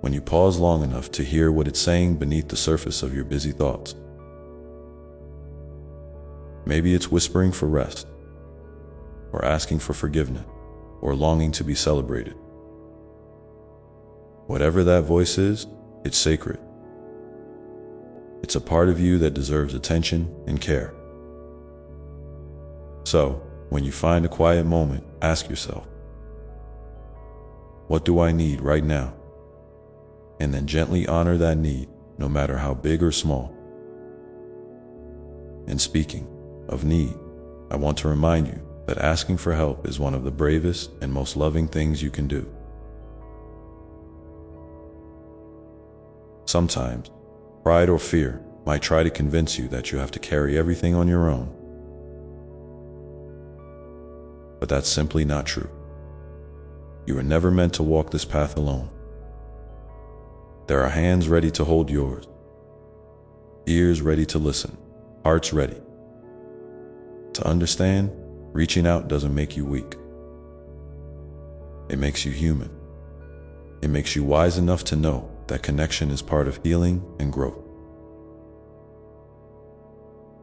When you pause long enough to hear what it's saying beneath the surface of your busy thoughts? Maybe it's whispering for rest, or asking for forgiveness, or longing to be celebrated. Whatever that voice is, it's sacred. It's a part of you that deserves attention and care. So, when you find a quiet moment, ask yourself, what do I need right now? And then gently honor that need, no matter how big or small. And speaking of need, I want to remind you that asking for help is one of the bravest and most loving things you can do. Sometimes, pride or fear might try to convince you that you have to carry everything on your own. But that's simply not true. You were never meant to walk this path alone. There are hands ready to hold yours, ears ready to listen, hearts ready to understand. Reaching out doesn't make you weak. It makes you human. It makes you wise enough to know that connection is part of healing and growth.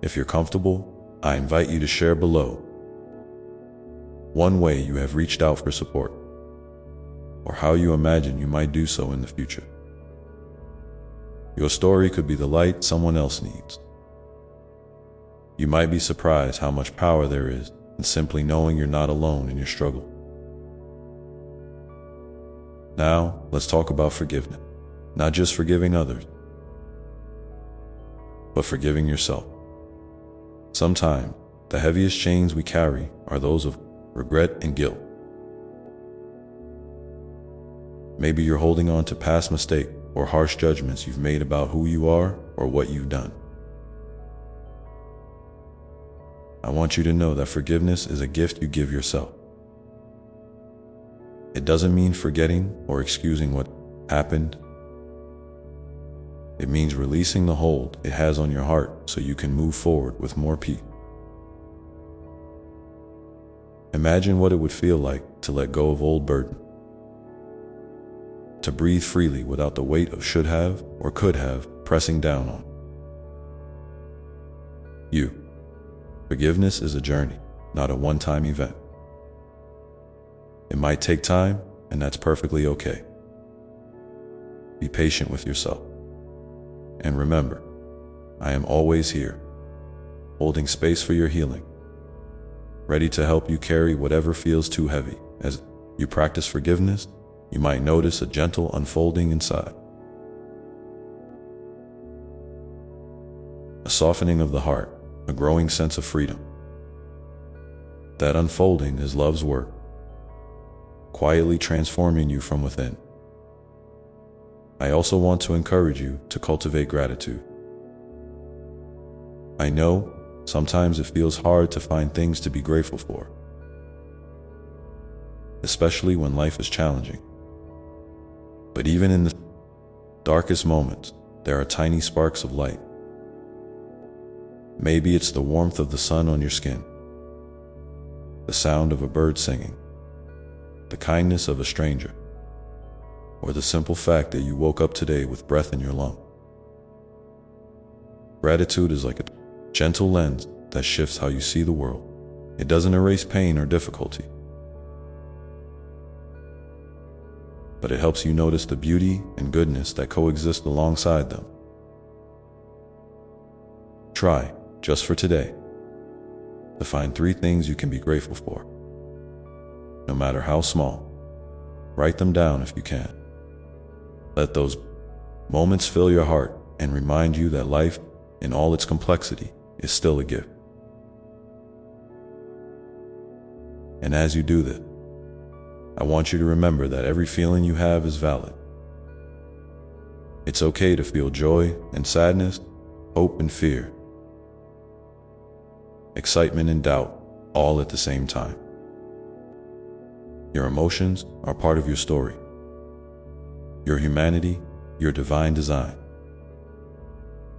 If you're comfortable, I invite you to share below one way you have reached out for support, or how you imagine you might do so in the future. Your story could be the light someone else needs. You might be surprised how much power there is in simply knowing you're not alone in your struggle. Now, let's talk about forgiveness. Not just forgiving others, but forgiving yourself. Sometimes, the heaviest chains we carry are those of regret and guilt. Maybe you're holding on to past mistakes or harsh judgments you've made about who you are or what you've done. I want you to know that forgiveness is a gift you give yourself. It doesn't mean forgetting or excusing what happened. It means releasing the hold it has on your heart so you can move forward with more peace. Imagine what it would feel like to let go of old burden, to breathe freely without the weight of should have or could have pressing down on you. Forgiveness is a journey, not a one-time event. It might take time, and that's perfectly okay. Be patient with yourself. And remember, I am always here, holding space for your healing, ready to help you carry whatever feels too heavy. As you practice forgiveness, you might notice a gentle unfolding inside. A softening of the heart, a growing sense of freedom. That unfolding is love's work, quietly transforming you from within. I also want to encourage you to cultivate gratitude. I know sometimes it feels hard to find things to be grateful for, especially when life is challenging. But even in the darkest moments, there are tiny sparks of light. Maybe it's the warmth of the sun on your skin, the sound of a bird singing, the kindness of a stranger, or the simple fact that you woke up today with breath in your lungs. Gratitude is like a gentle lens that shifts how you see the world. It doesn't erase pain or difficulty. but it helps you notice the beauty and goodness that coexist alongside them. Try, just for today, to find 3 things you can be grateful for. No matter how small, write them down if you can. Let those moments fill your heart and remind you that life, in all its complexity, is still a gift. And as you do this, I want you to remember that every feeling you have is valid. It's okay to feel joy and sadness, hope and fear, excitement and doubt, all at the same time. Your emotions are part of your story, your humanity, your divine design.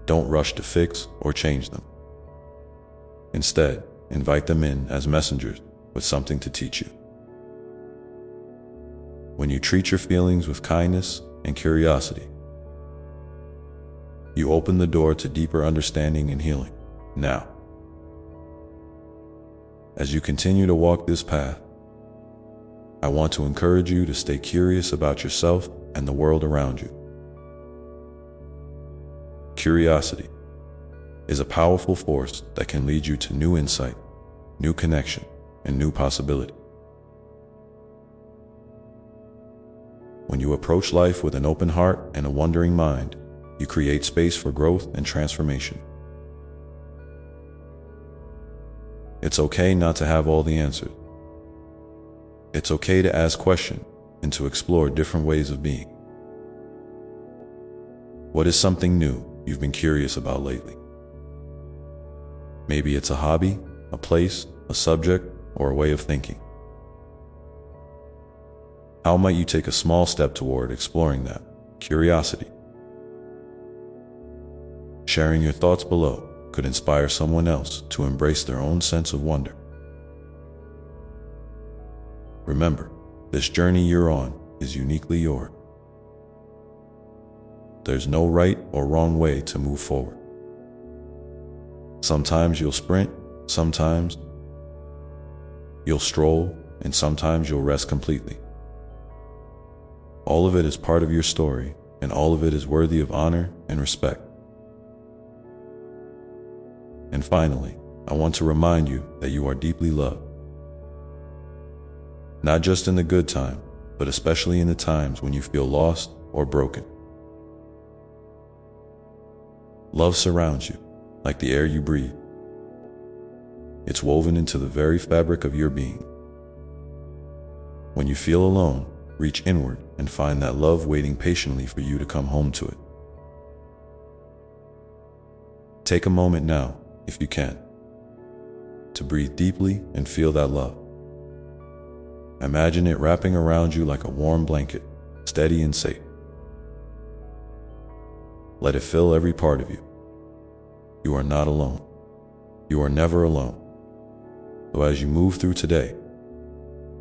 Don't rush to fix or change them. Instead, invite them in as messengers with something to teach you. When you treat your feelings with kindness and curiosity, you open the door to deeper understanding and healing. Now, as you continue to walk this path, I want to encourage you to stay curious about yourself and the world around you. Curiosity is a powerful force that can lead you to new insight, new connection, and new possibility. When you approach life with an open heart and a wondering mind, you create space for growth and transformation. It's okay not to have all the answers. It's okay to ask questions and to explore different ways of being. What is something new you've been curious about lately? Maybe it's a hobby, a place, a subject, or a way of thinking. How might you take a small step toward exploring that curiosity? Sharing your thoughts below could inspire someone else to embrace their own sense of wonder. Remember, this journey you're on is uniquely yours. There's no right or wrong way to move forward. Sometimes you'll sprint, sometimes you'll stroll, and sometimes you'll rest completely. All of it is part of your story, and all of it is worthy of honor and respect. And finally, I want to remind you that you are deeply loved. Not just in the good times, but especially in the times when you feel lost or broken. Love surrounds you, like the air you breathe. It's woven into the very fabric of your being. When you feel alone, reach inward and find that love waiting patiently for you to come home to it. Take a moment now, if you can, to breathe deeply and feel that love. Imagine it wrapping around you like a warm blanket, steady and safe. Let it fill every part of you. You are not alone. You are never alone. So as you move through today,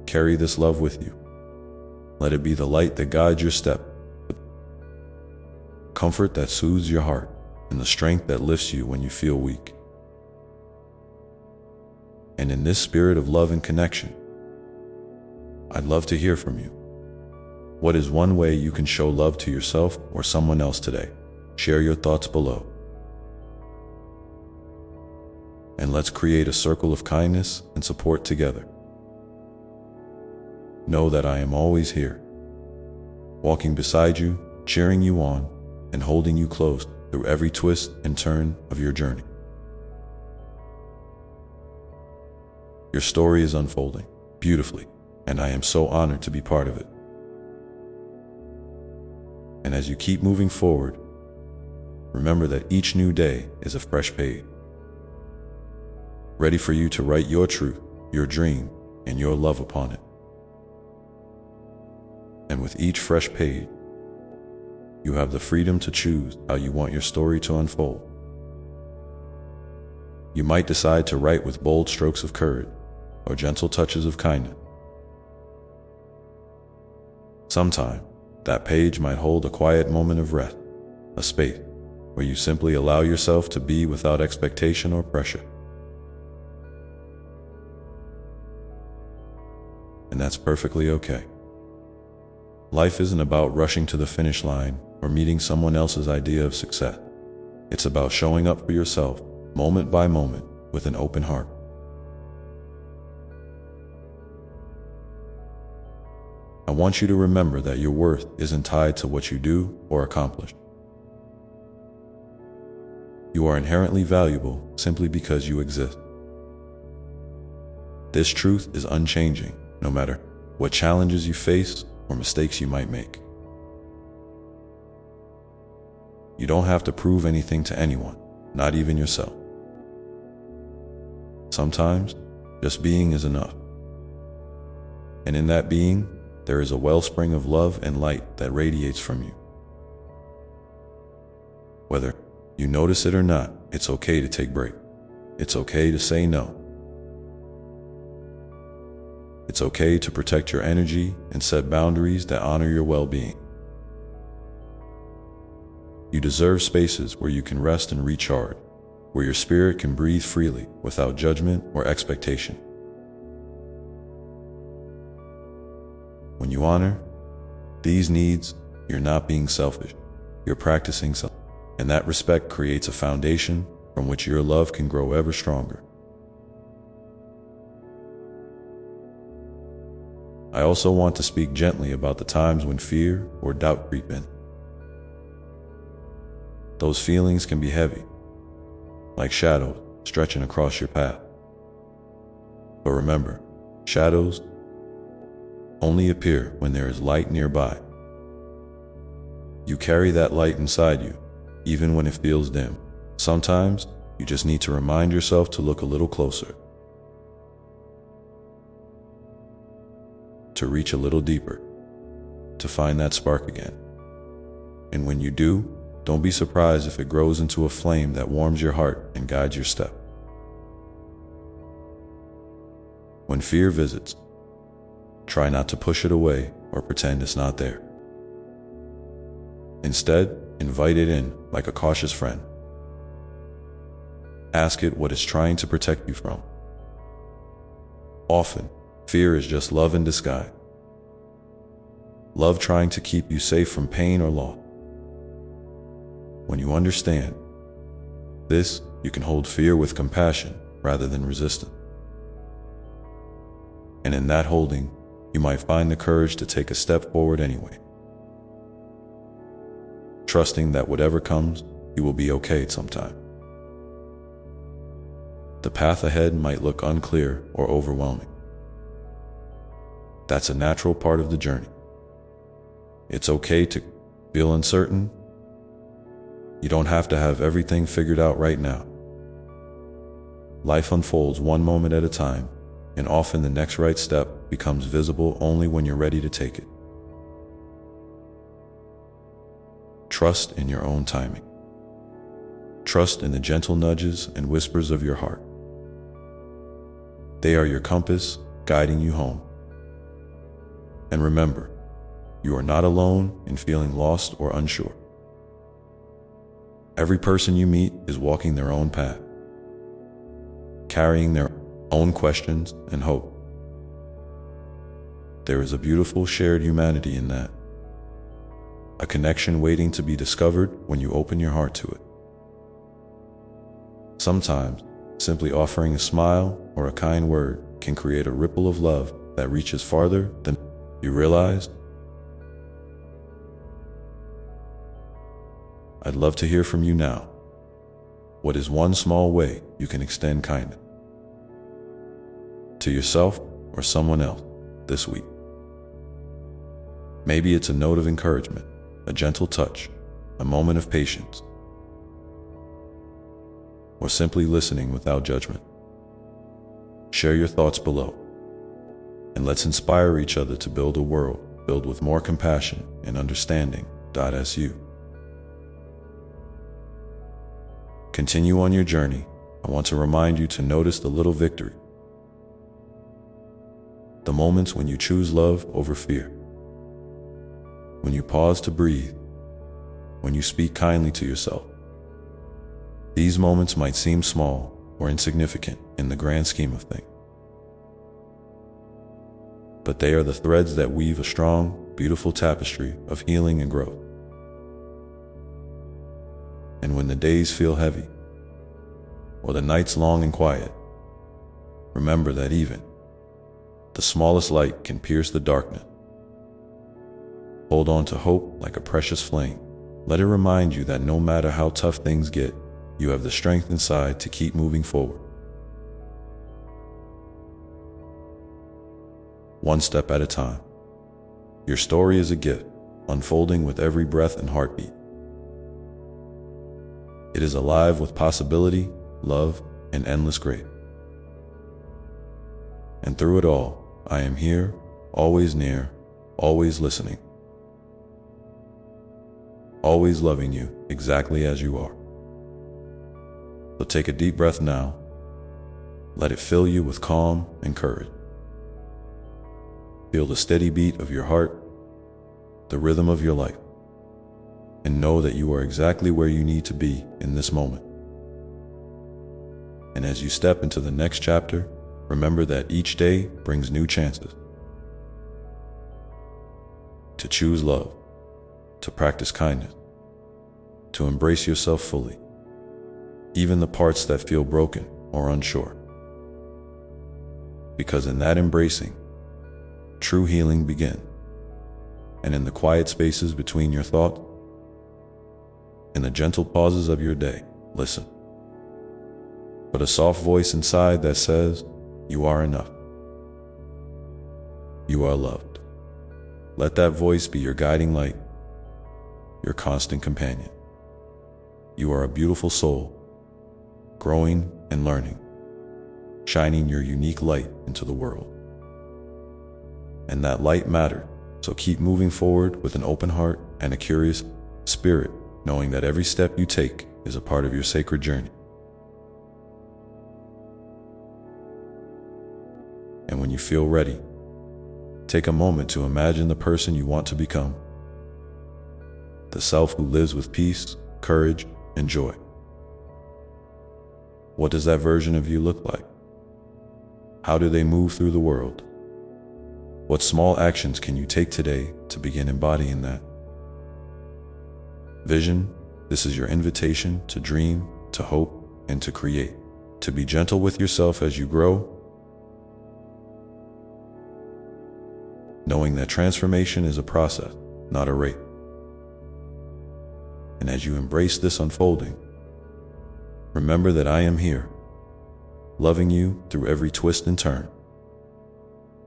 carry this love with you. Let it be the light that guides your step, comfort that soothes your heart, and the strength that lifts you when you feel weak. And in this spirit of love and connection, I'd love to hear from you. What is one way you can show love to yourself or someone else today? Share your thoughts below. And let's create a circle of kindness and support together. Know that I am always here, walking beside you, cheering you on, and holding you close through every twist and turn of your journey. Your story is unfolding beautifully, and I am so honored to be part of it. And as you keep moving forward, remember that each new day is a fresh page, ready for you to write your truth, your dream, and your love upon it. And with each fresh page, you have the freedom to choose how you want your story to unfold. You might decide to write with bold strokes of courage or gentle touches of kindness. Sometime, that page might hold a quiet moment of rest, a space where you simply allow yourself to be without expectation or pressure. And that's perfectly okay. Life isn't about rushing to the finish line or meeting someone else's idea of success. It's about showing up for yourself, moment by moment, with an open heart. I want you to remember that your worth isn't tied to what you do or accomplish. You are inherently valuable simply because you exist. This truth is unchanging, no matter what challenges you face or mistakes you might make. You don't have to prove anything to anyone, not even yourself. Sometimes, just being is enough. And in that being, there is a wellspring of love and light that radiates from you. Whether you notice it or not, it's okay to take breaks. It's okay to say no. It's okay to protect your energy and set boundaries that honor your well-being. You deserve spaces where you can rest and recharge, where your spirit can breathe freely without judgment or expectation. When you honor these needs, you're not being selfish. You're practicing self, and that respect creates a foundation from which your love can grow ever stronger. I also want to speak gently about the times when fear or doubt creep in. Those feelings can be heavy, like shadows stretching across your path. But remember, shadows only appear when there is light nearby. You carry that light inside you, even when it feels dim. Sometimes, you just need to remind yourself to look a little closer, to reach a little deeper, to find that spark again. And when you do, don't be surprised if it grows into a flame that warms your heart and guides your step. When fear visits, try not to push it away or pretend it's not there. Instead, invite it in like a cautious friend. Ask it what it's trying to protect you from. Often, fear is just love in disguise. Love trying to keep you safe from pain or loss. When you understand this, you can hold fear with compassion rather than resistance. And in that holding, you might find the courage to take a step forward anyway, trusting that whatever comes, you will be okay sometime. The path ahead might look unclear or overwhelming. That's a natural part of the journey. It's okay to feel uncertain. You don't have to have everything figured out right now. Life unfolds one moment at a time, and often the next right step becomes visible only when you're ready to take it. Trust in your own timing. Trust in the gentle nudges and whispers of your heart. They are your compass, guiding you home. And remember, you are not alone in feeling lost or unsure. Every person you meet is walking their own path, carrying their own questions and hope. There is a beautiful shared humanity in that, a connection waiting to be discovered when you open your heart to it. Sometimes, simply offering a smile or a kind word can create a ripple of love that reaches farther than you realized. I'd love to hear from you now. What is one small way you can extend kindness to yourself or someone else this week? Maybe it's a note of encouragement, a gentle touch, a moment of patience, or simply listening without judgment. Share your thoughts below, and let's inspire each other to build a world filled with more compassion and understanding. .su. Continue on your journey. I want to remind you to notice the little victory, the moments when you choose love over fear, when you pause to breathe, when you speak kindly to yourself. These moments might seem small or insignificant in the grand scheme of things, but they are the threads that weave a strong, beautiful tapestry of healing and growth. And when the days feel heavy, or the nights long and quiet, remember that even the smallest light can pierce the darkness. Hold on to hope like a precious flame. Let it remind you that no matter how tough things get, you have the strength inside to keep moving forward. One step at a time. Your story is a gift, unfolding with every breath and heartbeat. It is alive with possibility, love, and endless grace. And through it all, I am here, always near, always listening, always loving you exactly as you are. So take a deep breath now. Let it fill you with calm and courage. Feel the steady beat of your heart, the rhythm of your life, and know that you are exactly where you need to be in this moment. And as you step into the next chapter, remember that each day brings new chances to choose love, to practice kindness, to embrace yourself fully, even the parts that feel broken or unsure. Because in that embracing, true healing begins. And in the quiet spaces between your thoughts, in the gentle pauses of your day, listen. But a soft voice inside that says, you are enough. You are loved. Let that voice be your guiding light, your constant companion. You are a beautiful soul, growing and learning, shining your unique light into the world. And that light matters, so keep moving forward with an open heart and a curious spirit, knowing that every step you take is a part of your sacred journey. And when you feel ready, take a moment to imagine the person you want to become, the self who lives with peace, courage, and joy. What does that version of you look like? How do they move through the world? What small actions can you take today to begin embodying that vision? This is your invitation to dream, to hope, and to create, to be gentle with yourself as you grow, knowing that transformation is a process, not a race. And as you embrace this unfolding, remember that I am here, loving you through every twist and turn,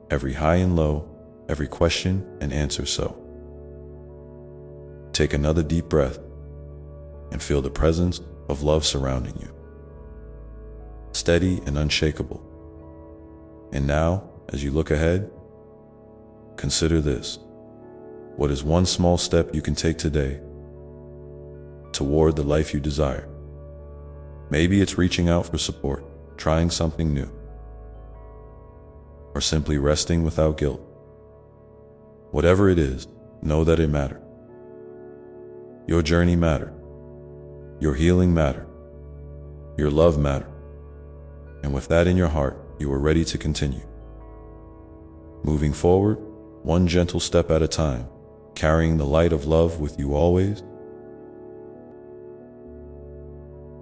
every high and low, every question and answer. So take another deep breath and feel the presence of love surrounding you, steady and unshakable. And now, as you look ahead, consider this. What is one small step you can take today toward the life you desire? Maybe it's reaching out for support, trying something new, or simply resting without guilt. Whatever it is, know that it matters. Your journey matters. Your healing matters. Your love matters. And with that in your heart, you are ready to continue. Moving forward, one gentle step at a time, carrying the light of love with you always.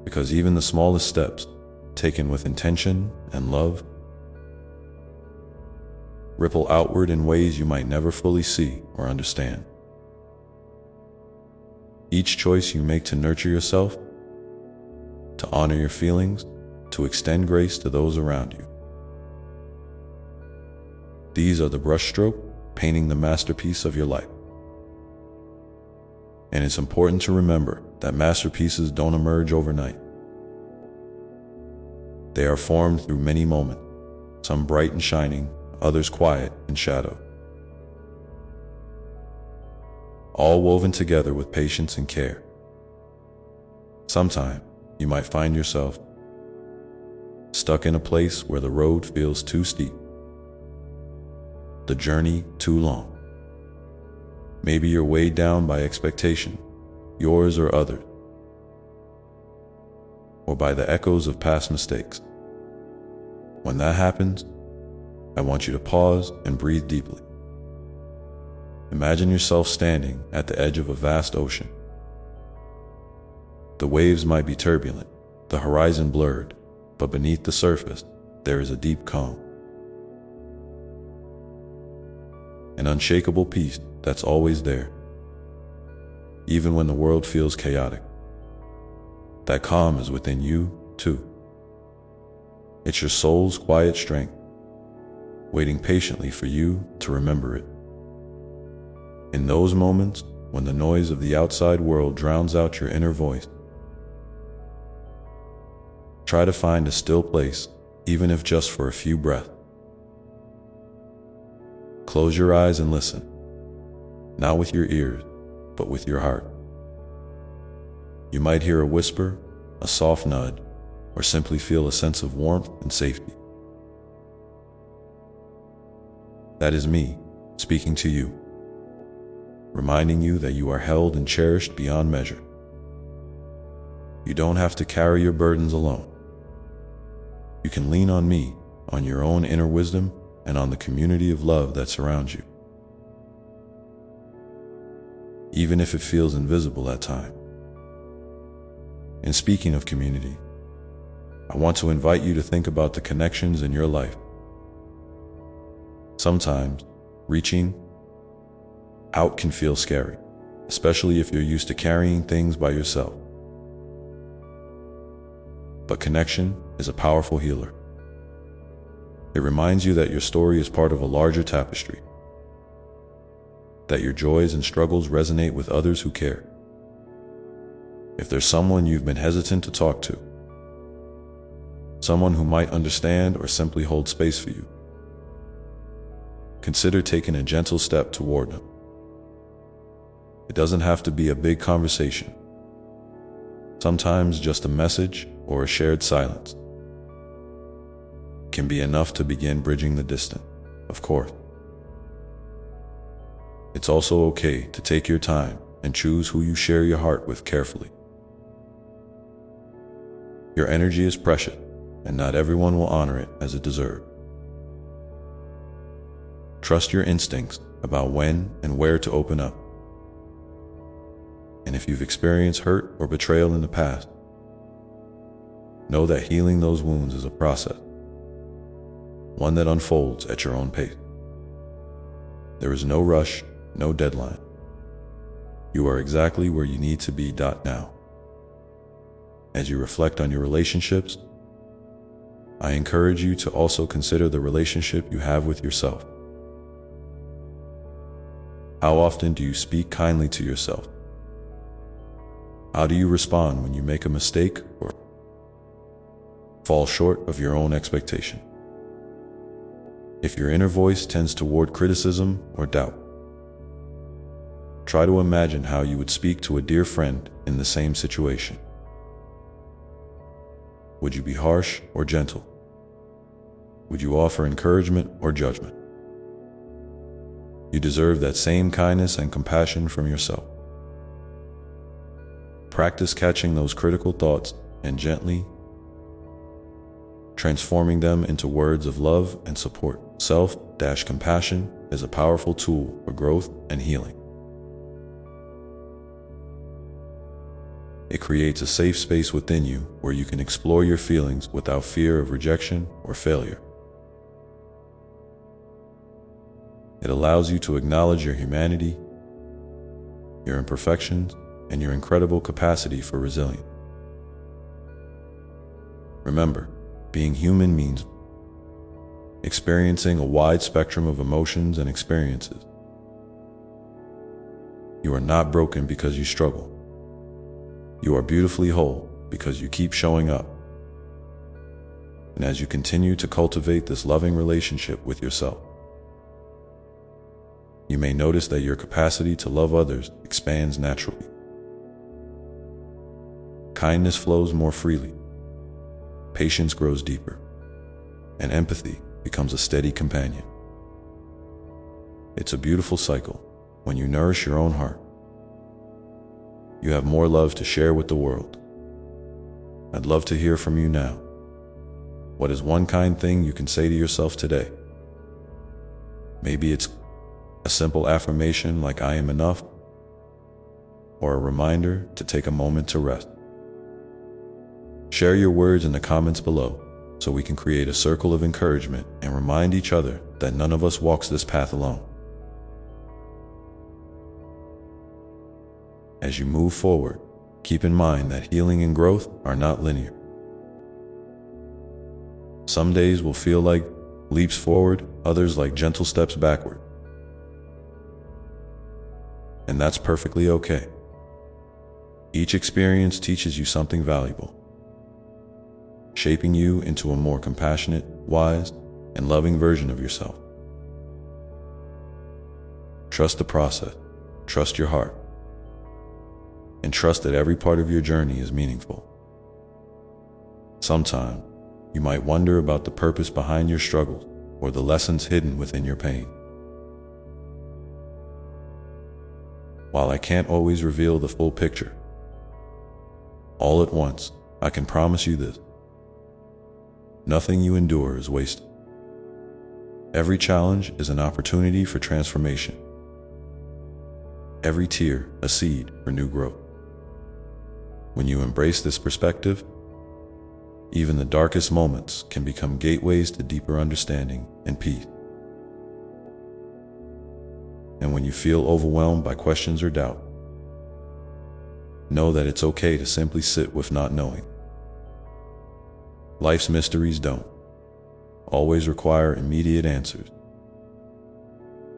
Because even the smallest steps, taken with intention and love, ripple outward in ways you might never fully see or understand. Each choice you make to nurture yourself, to honor your feelings, to extend grace to those around you. These are the brushstroke painting the masterpiece of your life. And it's important to remember that masterpieces don't emerge overnight. They are formed through many moments, some bright and shining, others quiet and shadow, all woven together with patience and care. Sometime you might find yourself stuck in a place where the road feels too steep, the journey too long. Maybe you're weighed down by expectation, yours or others, or by the echoes of past mistakes. When that happens, I want you to pause and breathe deeply. Imagine yourself standing at the edge of a vast ocean. The waves might be turbulent, the horizon blurred, but beneath the surface, there is a deep calm. An unshakable peace that's always there, even when the world feels chaotic. That calm is within you, too. It's your soul's quiet strength, waiting patiently for you to remember it. In those moments, when the noise of the outside world drowns out your inner voice, try to find a still place, even if just for a few breaths. Close your eyes and listen, not with your ears, but with your heart. You might hear a whisper, a soft nudge, or simply feel a sense of warmth and safety. That is me, speaking to you, reminding you that you are held and cherished beyond measure. You don't have to carry your burdens alone. You can lean on me, on your own inner wisdom, and on the community of love that surrounds you, even if it feels invisible at times. In speaking of community, I want to invite you to think about the connections in your life. Sometimes, reaching out can feel scary, especially if you're used to carrying things by yourself. But connection is a powerful healer. It reminds you that your story is part of a larger tapestry, that your joys and struggles resonate with others who care. If there's someone you've been hesitant to talk to, someone who might understand or simply hold space for you, consider taking a gentle step toward them. It doesn't have to be a big conversation. Sometimes just a message or a shared silence can be enough to begin bridging the distance, of course. It's also okay to take your time and choose who you share your heart with carefully. Your energy is precious, and not everyone will honor it as it deserves. Trust your instincts about when and where to open up. And if you've experienced hurt or betrayal in the past, know that healing those wounds is a process, one that unfolds at your own pace. There is no rush, no deadline. You are exactly where you need to be now. As you reflect on your relationships, I encourage you to also consider the relationship you have with yourself. How often do you speak kindly to yourself? How do you respond when you make a mistake or fall short of your own expectation? If your inner voice tends toward criticism or doubt, try to imagine how you would speak to a dear friend in the same situation. Would you be harsh or gentle? Would you offer encouragement or judgment? You deserve that same kindness and compassion from yourself. Practice catching those critical thoughts and gently transforming them into words of love and support. Self-compassion is a powerful tool for growth and healing. It creates a safe space within you where you can explore your feelings without fear of rejection or failure. It allows you to acknowledge your humanity, your imperfections, and your incredible capacity for resilience. Remember, being human means experiencing a wide spectrum of emotions and experiences. You are not broken because you struggle. You are beautifully whole because you keep showing up. And as you continue to cultivate this loving relationship with yourself, you may notice that your capacity to love others expands naturally. Kindness flows more freely, patience grows deeper, and empathy becomes a steady companion. It's a beautiful cycle. When you nourish your own heart, you have more love to share with the world. I'd love to hear from you now. What is one kind thing you can say to yourself today? Maybe it's a simple affirmation like "I am enough," or a reminder to take a moment to rest. Share your words in the comments below so we can create a circle of encouragement and remind each other that none of us walks this path alone. As you move forward, keep in mind that healing and growth are not linear. Some days will feel like leaps forward, others like gentle steps backward. And that's perfectly okay. Each experience teaches you something valuable, shaping you into a more compassionate, wise, and loving version of yourself. Trust the process, trust your heart, and trust that every part of your journey is meaningful. Sometimes, you might wonder about the purpose behind your struggles or the lessons hidden within your pain. While I can't always reveal the full picture, all at once, I can promise you this: nothing you endure is wasted. Every challenge is an opportunity for transformation. Every tear, a seed for new growth. When you embrace this perspective, even the darkest moments can become gateways to deeper understanding and peace. And when you feel overwhelmed by questions or doubt, know that it's okay to simply sit with not knowing. Life's mysteries don't always require immediate answers.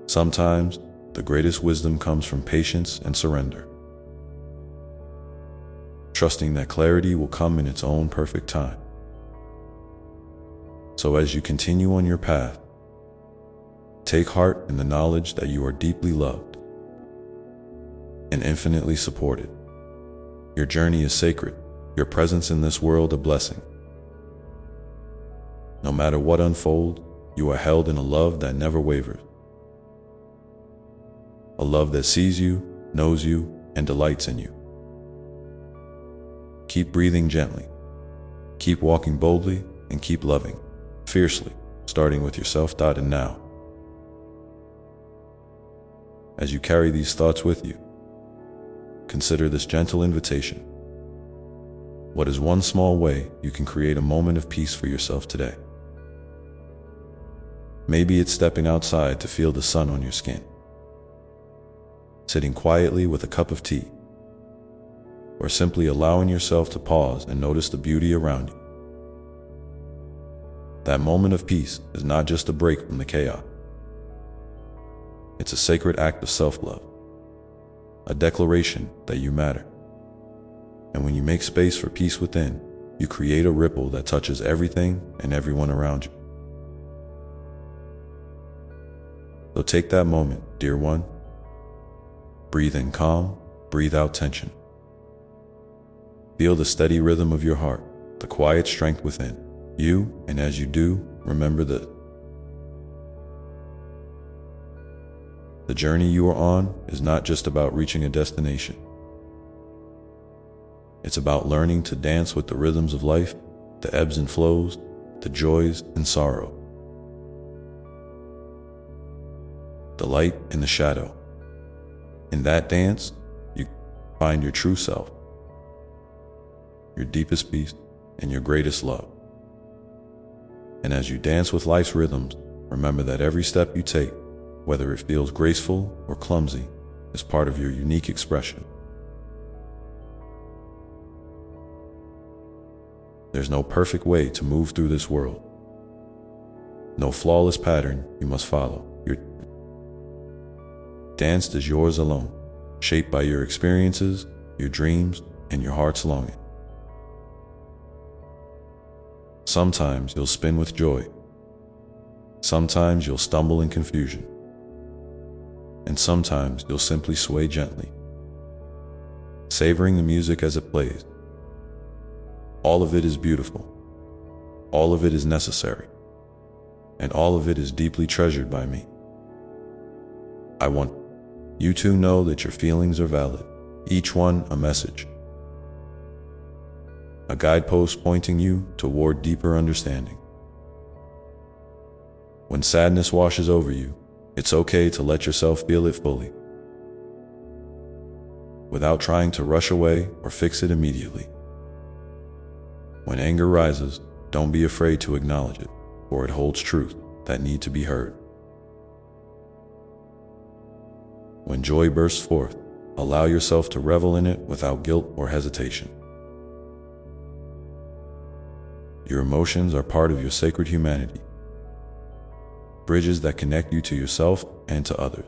Sometimes, the greatest wisdom comes from patience and surrender, trusting that clarity will come in its own perfect time. So as you continue on your path, take heart in the knowledge that you are deeply loved and infinitely supported. Your journey is sacred, your presence in this world a blessing. No matter what unfolds, you are held in a love that never wavers. A love that sees you, knows you, and delights in you. Keep breathing gently, keep walking boldly, and keep loving fiercely, starting with yourself. And now, as you carry these thoughts with you, consider this gentle invitation. What is one small way you can create a moment of peace for yourself today? Maybe it's stepping outside to feel the sun on your skin, sitting quietly with a cup of tea, or simply allowing yourself to pause and notice the beauty around you. That moment of peace is not just a break from the chaos. It's a sacred act of self-love, a declaration that you matter. And when you make space for peace within, you create a ripple that touches everything and everyone around you. So take that moment, dear one. Breathe in calm, breathe out tension. Feel the steady rhythm of your heart, the quiet strength within you, and as you do, remember that the journey you are on is not just about reaching a destination. It's about learning to dance with the rhythms of life, the ebbs and flows, the joys and sorrow, the light and the shadow. In that dance, you find your true self, your deepest peace, and your greatest love. And as you dance with life's rhythms, remember that every step you take, whether it feels graceful or clumsy, is part of your unique expression. There's no perfect way to move through this world, no flawless pattern you must follow. Your dance is yours alone, shaped by your experiences, your dreams, and your heart's longing. Sometimes you'll spin with joy. Sometimes you'll stumble in confusion. And sometimes you'll simply sway gently, savoring the music as it plays. All of it is beautiful. All of it is necessary. And all of it is deeply treasured by me. I want you to know that your feelings are valid, each one a message, a guidepost pointing you toward deeper understanding. When sadness washes over you, It's okay to let yourself feel it fully, without trying to rush away or fix it immediately. When anger rises, don't be afraid to acknowledge it, for it holds truth that need to be heard. When joy bursts forth, allow yourself to revel in it without guilt or hesitation. Your emotions are part of your sacred humanity, bridges that connect you to yourself and to others.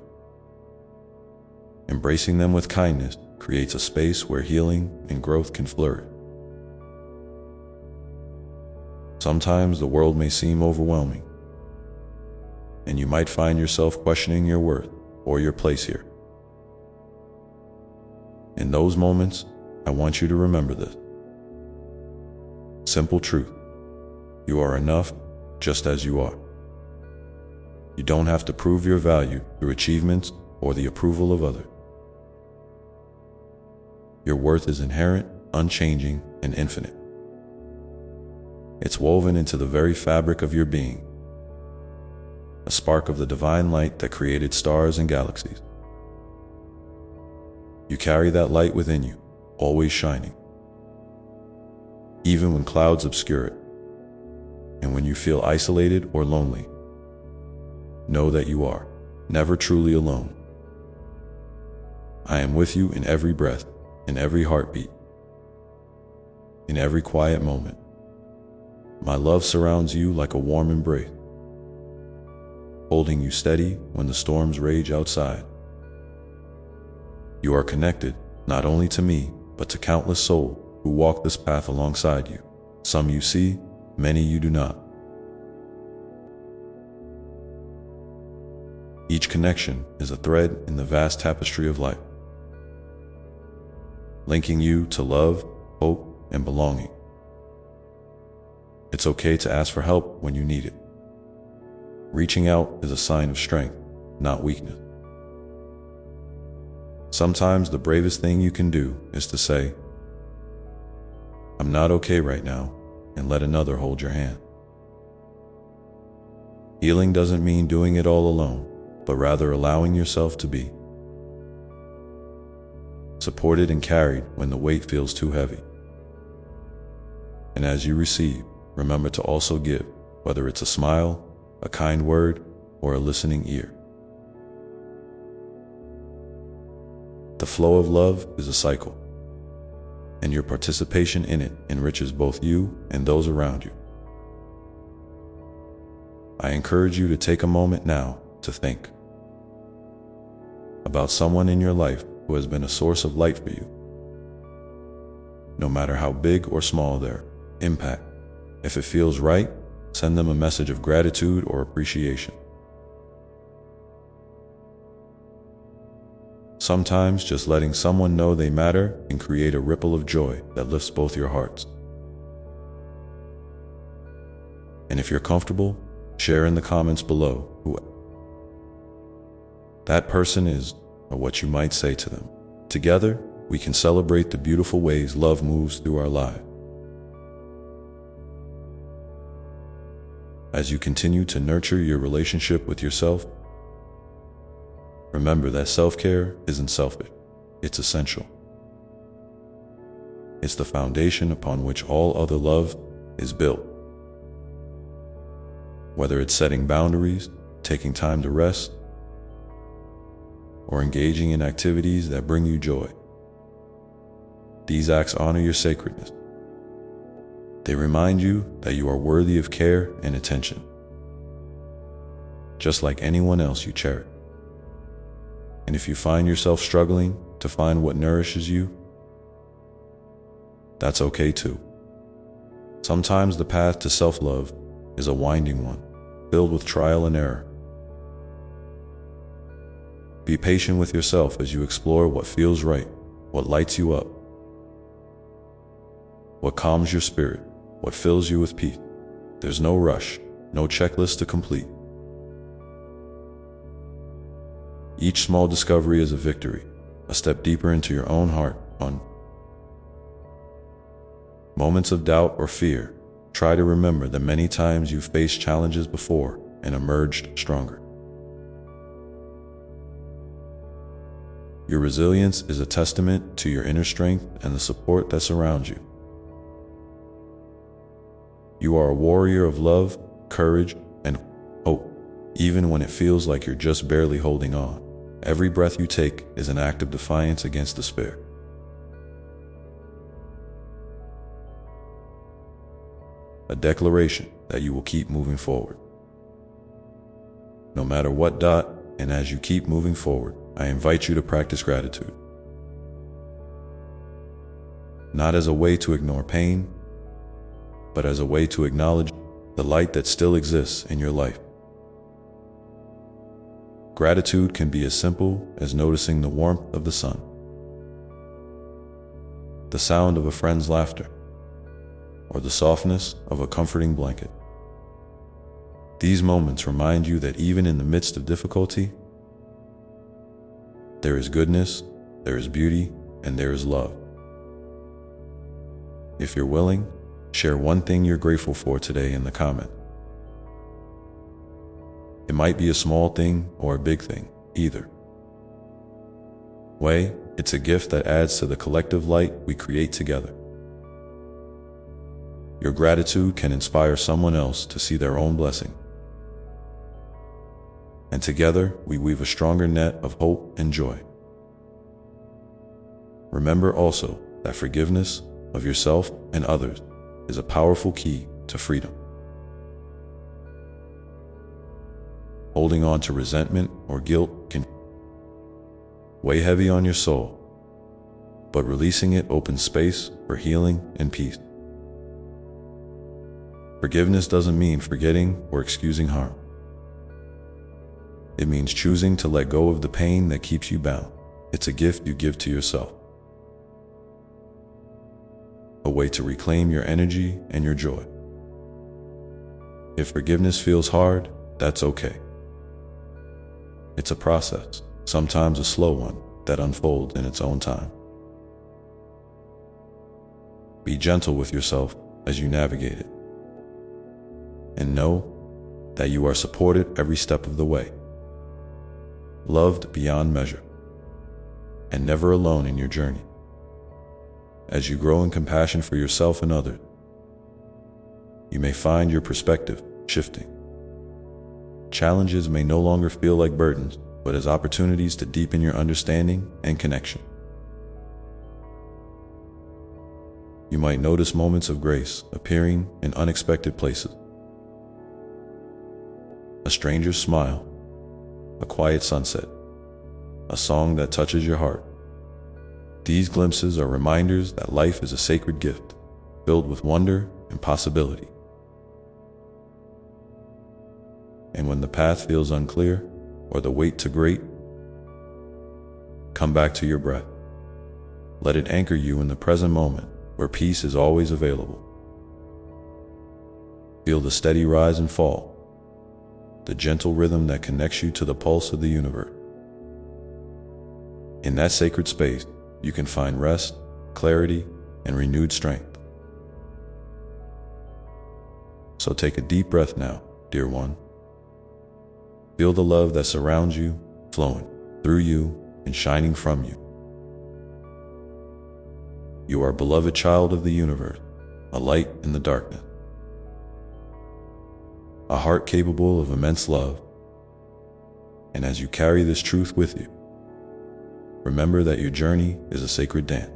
Embracing them with kindness creates a space where healing and growth can flourish. Sometimes the world may seem overwhelming, and you might find yourself questioning your worth or your place here. In those moments, I want you to remember this simple truth: you are enough just as you are. You don't have to prove your value through achievements or the approval of others. Your worth is inherent, unchanging, and infinite. It's woven into the very fabric of your being, a spark of the divine light that created stars and galaxies. You carry that light within you, always shining, even when clouds obscure it. And when you feel isolated or lonely, know that you are never truly alone. I am with you in every breath, in every heartbeat, in every quiet moment. My love surrounds you like a warm embrace, holding you steady when the storms rage outside. You are connected not only to me, but to countless souls who walk this path alongside you. Some you see, many you do not. Each connection is a thread in the vast tapestry of life, linking you to love, hope, and belonging. It's okay to ask for help when you need it. Reaching out is a sign of strength, not weakness. Sometimes the bravest thing you can do is to say, "I'm not okay right now," and let another hold your hand. Healing doesn't mean doing it all alone, but rather allowing yourself to be supported and carried when the weight feels too heavy. And as you receive, remember to also give, whether it's a smile, a kind word, or a listening ear. The flow of love is a cycle, and your participation in it enriches both you and those around you. I encourage you to take a moment now to think about someone in your life who has been a source of light for you. No matter how big or small their impact, if it feels right, send them a message of gratitude or appreciation. Sometimes just letting someone know they matter can create a ripple of joy that lifts both your hearts. And if you're comfortable, share in the comments below who that person is or what you might say to them. Together, we can celebrate the beautiful ways love moves through our lives. As you continue to nurture your relationship with yourself, remember that self-care isn't selfish, it's essential. It's the foundation upon which all other love is built. Whether it's setting boundaries, taking time to rest, or engaging in activities that bring you joy, these acts honor your sacredness. They remind you that you are worthy of care and attention, just like anyone else you cherish. And if you find yourself struggling to find what nourishes you, that's okay too. Sometimes the path to self-love is a winding one, filled with trial and error. Be patient with yourself as you explore what feels right, what lights you up, what calms your spirit, what fills you with peace. There's no rush, no checklist to complete. Each small discovery is a victory, a step deeper into your own heart. On moments of doubt or fear, try to remember that many times you've faced challenges before and emerged stronger. Your resilience is a testament to your inner strength and the support that surrounds you. You are a warrior of love, courage, and hope, even when it feels like you're just barely holding on. Every breath you take is an act of defiance against despair. A declaration that you will keep moving forward. No matter what. And as you keep moving forward, I invite you to practice gratitude. Not as a way to ignore pain, but as a way to acknowledge the light that still exists in your life. Gratitude can be as simple as noticing the warmth of the sun, the sound of a friend's laughter, or the softness of a comforting blanket. These moments remind you that even in the midst of difficulty, there is goodness, there is beauty, and there is love. If you're willing, share one thing you're grateful for today in the comment. It might be a small thing or a big thing, either way, it's a gift that adds to the collective light we create together. Your gratitude can inspire someone else to see their own blessing. And together, we weave a stronger net of hope and joy. Remember also that forgiveness of yourself and others is a powerful key to freedom. Holding on to resentment or guilt can weigh heavy on your soul, but releasing it opens space for healing and peace. Forgiveness doesn't mean forgetting or excusing harm. It means choosing to let go of the pain that keeps you bound. It's a gift you give to yourself. A way to reclaim your energy and your joy. If forgiveness feels hard, that's okay. It's a process, sometimes a slow one, that unfolds in its own time. Be gentle with yourself as you navigate it. And know that you are supported every step of the way. Loved beyond measure, and never alone in your journey. As you grow in compassion for yourself and others, you may find your perspective shifting. Challenges may no longer feel like burdens, but as opportunities to deepen your understanding and connection. You might notice moments of grace appearing in unexpected places. A stranger's smile, a quiet sunset, a song that touches your heart. These glimpses are reminders that life is a sacred gift, filled with wonder and possibility. And when the path feels unclear or the weight too great, come back to your breath. Let it anchor you in the present moment where peace is always available. Feel the steady rise and fall, the gentle rhythm that connects you to the pulse of the universe. In that sacred space, you can find rest, clarity, and renewed strength. So take a deep breath now, dear one. Feel the love that surrounds you, flowing through you and shining from you. You are a beloved child of the universe, a light in the darkness. A heart capable of immense love. And as you carry this truth with you, remember that your journey is a sacred dance,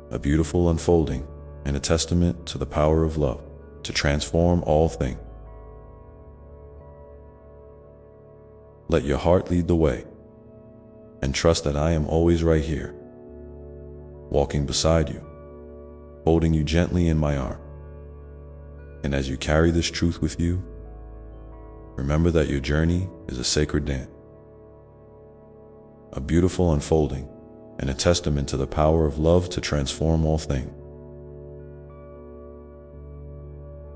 a beautiful unfolding, and a testament to the power of love to transform all things. Let your heart lead the way, and trust that I am always right here, walking beside you, holding you gently in my arm. And as you carry this truth with you, remember that your journey is a sacred dance, a beautiful unfolding, and a testament to the power of love to transform all things.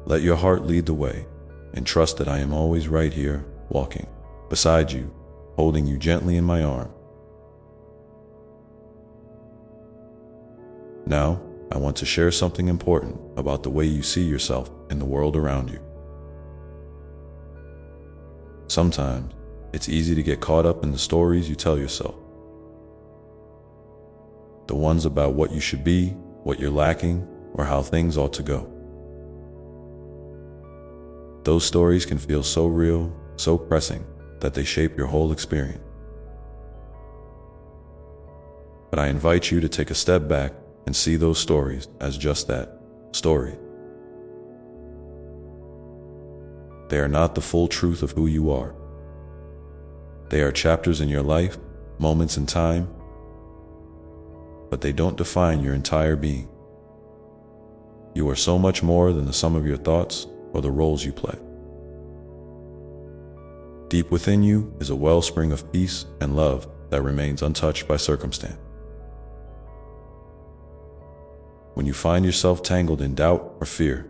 Let your heart lead the way, and trust that I am always right here, walking beside you, holding you gently in my arm. Now, I want to share something important about the way you see yourself in the world around you. Sometimes, it's easy to get caught up in the stories you tell yourself, the ones about what you should be, what you're lacking, or how things ought to go. Those stories can feel so real, so pressing, that they shape your whole experience. But I invite you to take a step back and see those stories as just that, stories. They are not the full truth of who you are. They are chapters in your life, moments in time, but they don't define your entire being. You are so much more than the sum of your thoughts or the roles you play. Deep within you is a wellspring of peace and love that remains untouched by circumstance. When you find yourself tangled in doubt or fear,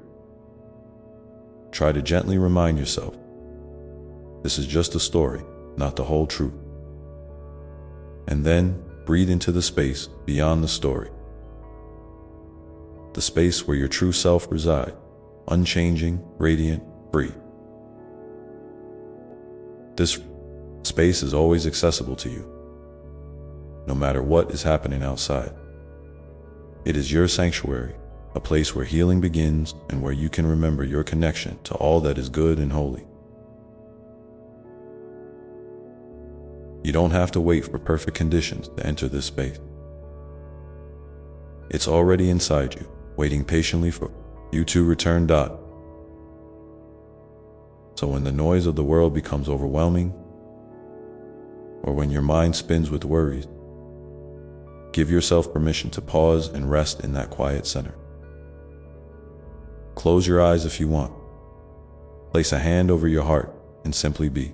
try to gently remind yourself, this is just a story, not the whole truth. And then breathe into the space beyond the story. The space where your true self resides, unchanging, radiant, free. This space is always accessible to you, no matter what is happening outside. It is your sanctuary, a place where healing begins and where you can remember your connection to all that is good and holy. You don't have to wait for perfect conditions to enter this space. It's already inside you, waiting patiently for you to return. So when the noise of the world becomes overwhelming, or when your mind spins with worries, give yourself permission to pause and rest in that quiet center. Close your eyes if you want. Place a hand over your heart and simply be.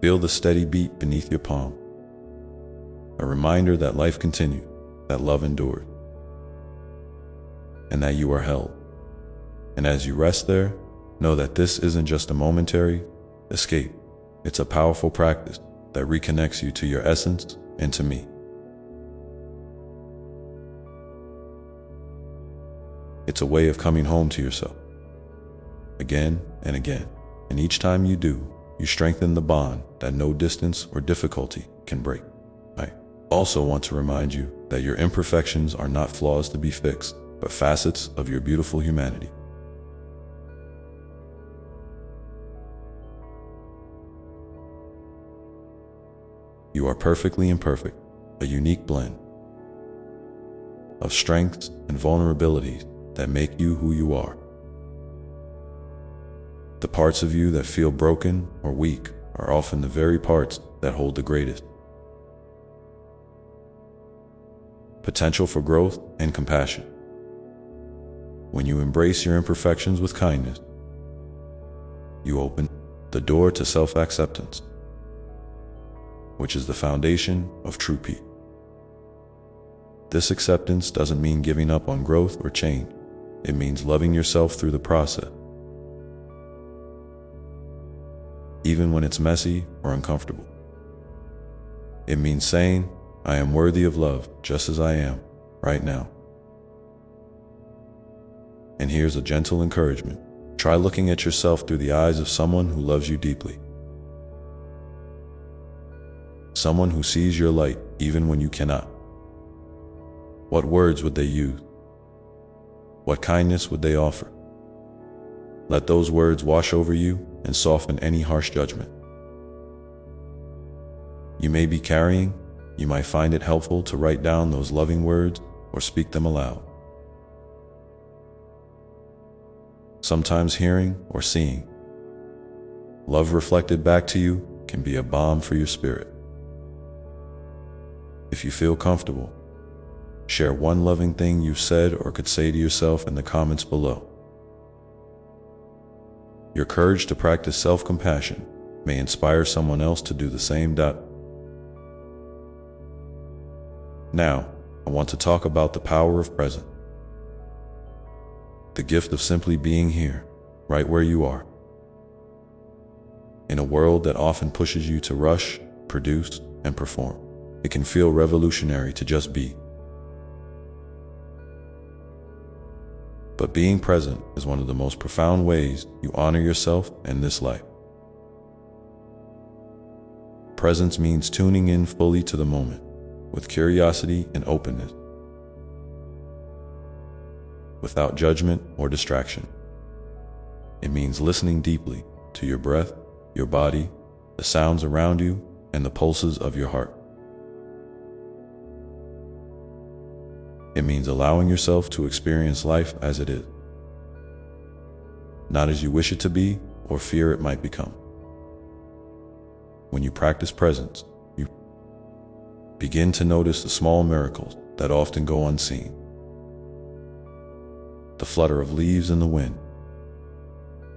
Feel the steady beat beneath your palm, a reminder that life continues, that love endures, and that you are held. And as you rest there, know that this isn't just a momentary escape. It's a powerful practice that reconnects you to your essence and to me. It's a way of coming home to yourself, again and again. And each time you do, you strengthen the bond that no distance or difficulty can break. I also want to remind you that your imperfections are not flaws to be fixed, but facets of your beautiful humanity. You are perfectly imperfect, a unique blend of strengths and vulnerabilities that make you who you are. The parts of you that feel broken or weak are often the very parts that hold the greatest potential for growth and compassion. When you embrace your imperfections with kindness, you open the door to self-acceptance, which is the foundation of true peace. This acceptance doesn't mean giving up on growth or change. It means loving yourself through the process, even when it's messy or uncomfortable. It means saying, I am worthy of love just as I am right now. And here's a gentle encouragement. Try looking at yourself through the eyes of someone who loves you deeply. Someone who sees your light even when you cannot. What words would they use? What kindness would they offer? Let those words wash over you and soften any harsh judgment. You may be carrying, you might find it helpful to write down those loving words or speak them aloud. Sometimes hearing or seeing love reflected back to you can be a balm for your spirit. If you feel comfortable, share one loving thing you've said or could say to yourself in the comments below. Your courage to practice self-compassion may inspire someone else to do the same. Now, I want to talk about the power of presence. The gift of simply being here, right where you are. In a world that often pushes you to rush, produce, and perform, it can feel revolutionary to just be. But being present is one of the most profound ways you honor yourself in this life. Presence means tuning in fully to the moment, with curiosity and openness, without judgment or distraction. It means listening deeply to your breath, your body, the sounds around you, and the pulses of your heart. It means allowing yourself to experience life as it is, not as you wish it to be or fear it might become. When you practice presence, you begin to notice the small miracles that often go unseen. The flutter of leaves in the wind,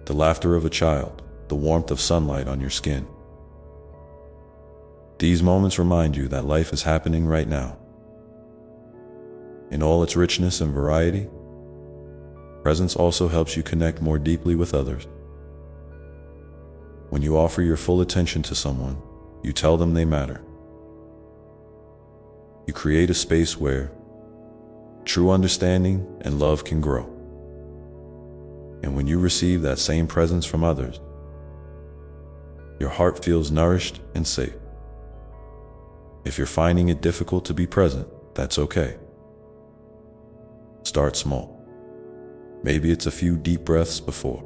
the laughter of a child, the warmth of sunlight on your skin. These moments remind you that life is happening right now. In all its richness and variety, presence also helps you connect more deeply with others. When you offer your full attention to someone, you tell them they matter. You create a space where true understanding and love can grow. And when you receive that same presence from others, your heart feels nourished and safe. If you're finding it difficult to be present, that's okay. Start small. Maybe it's a few deep breaths before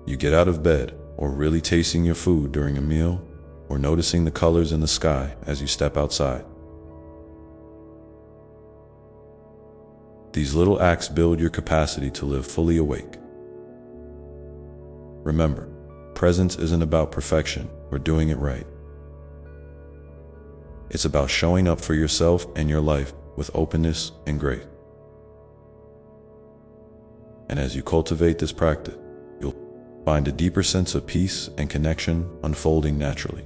you get out of bed, or really tasting your food during a meal, or noticing the colors in the sky as you step outside. These little acts build your capacity to live fully awake. Remember, presence isn't about perfection or doing it right. It's about showing up for yourself and your life with openness and grace. And as you cultivate this practice, you'll find a deeper sense of peace and connection unfolding naturally.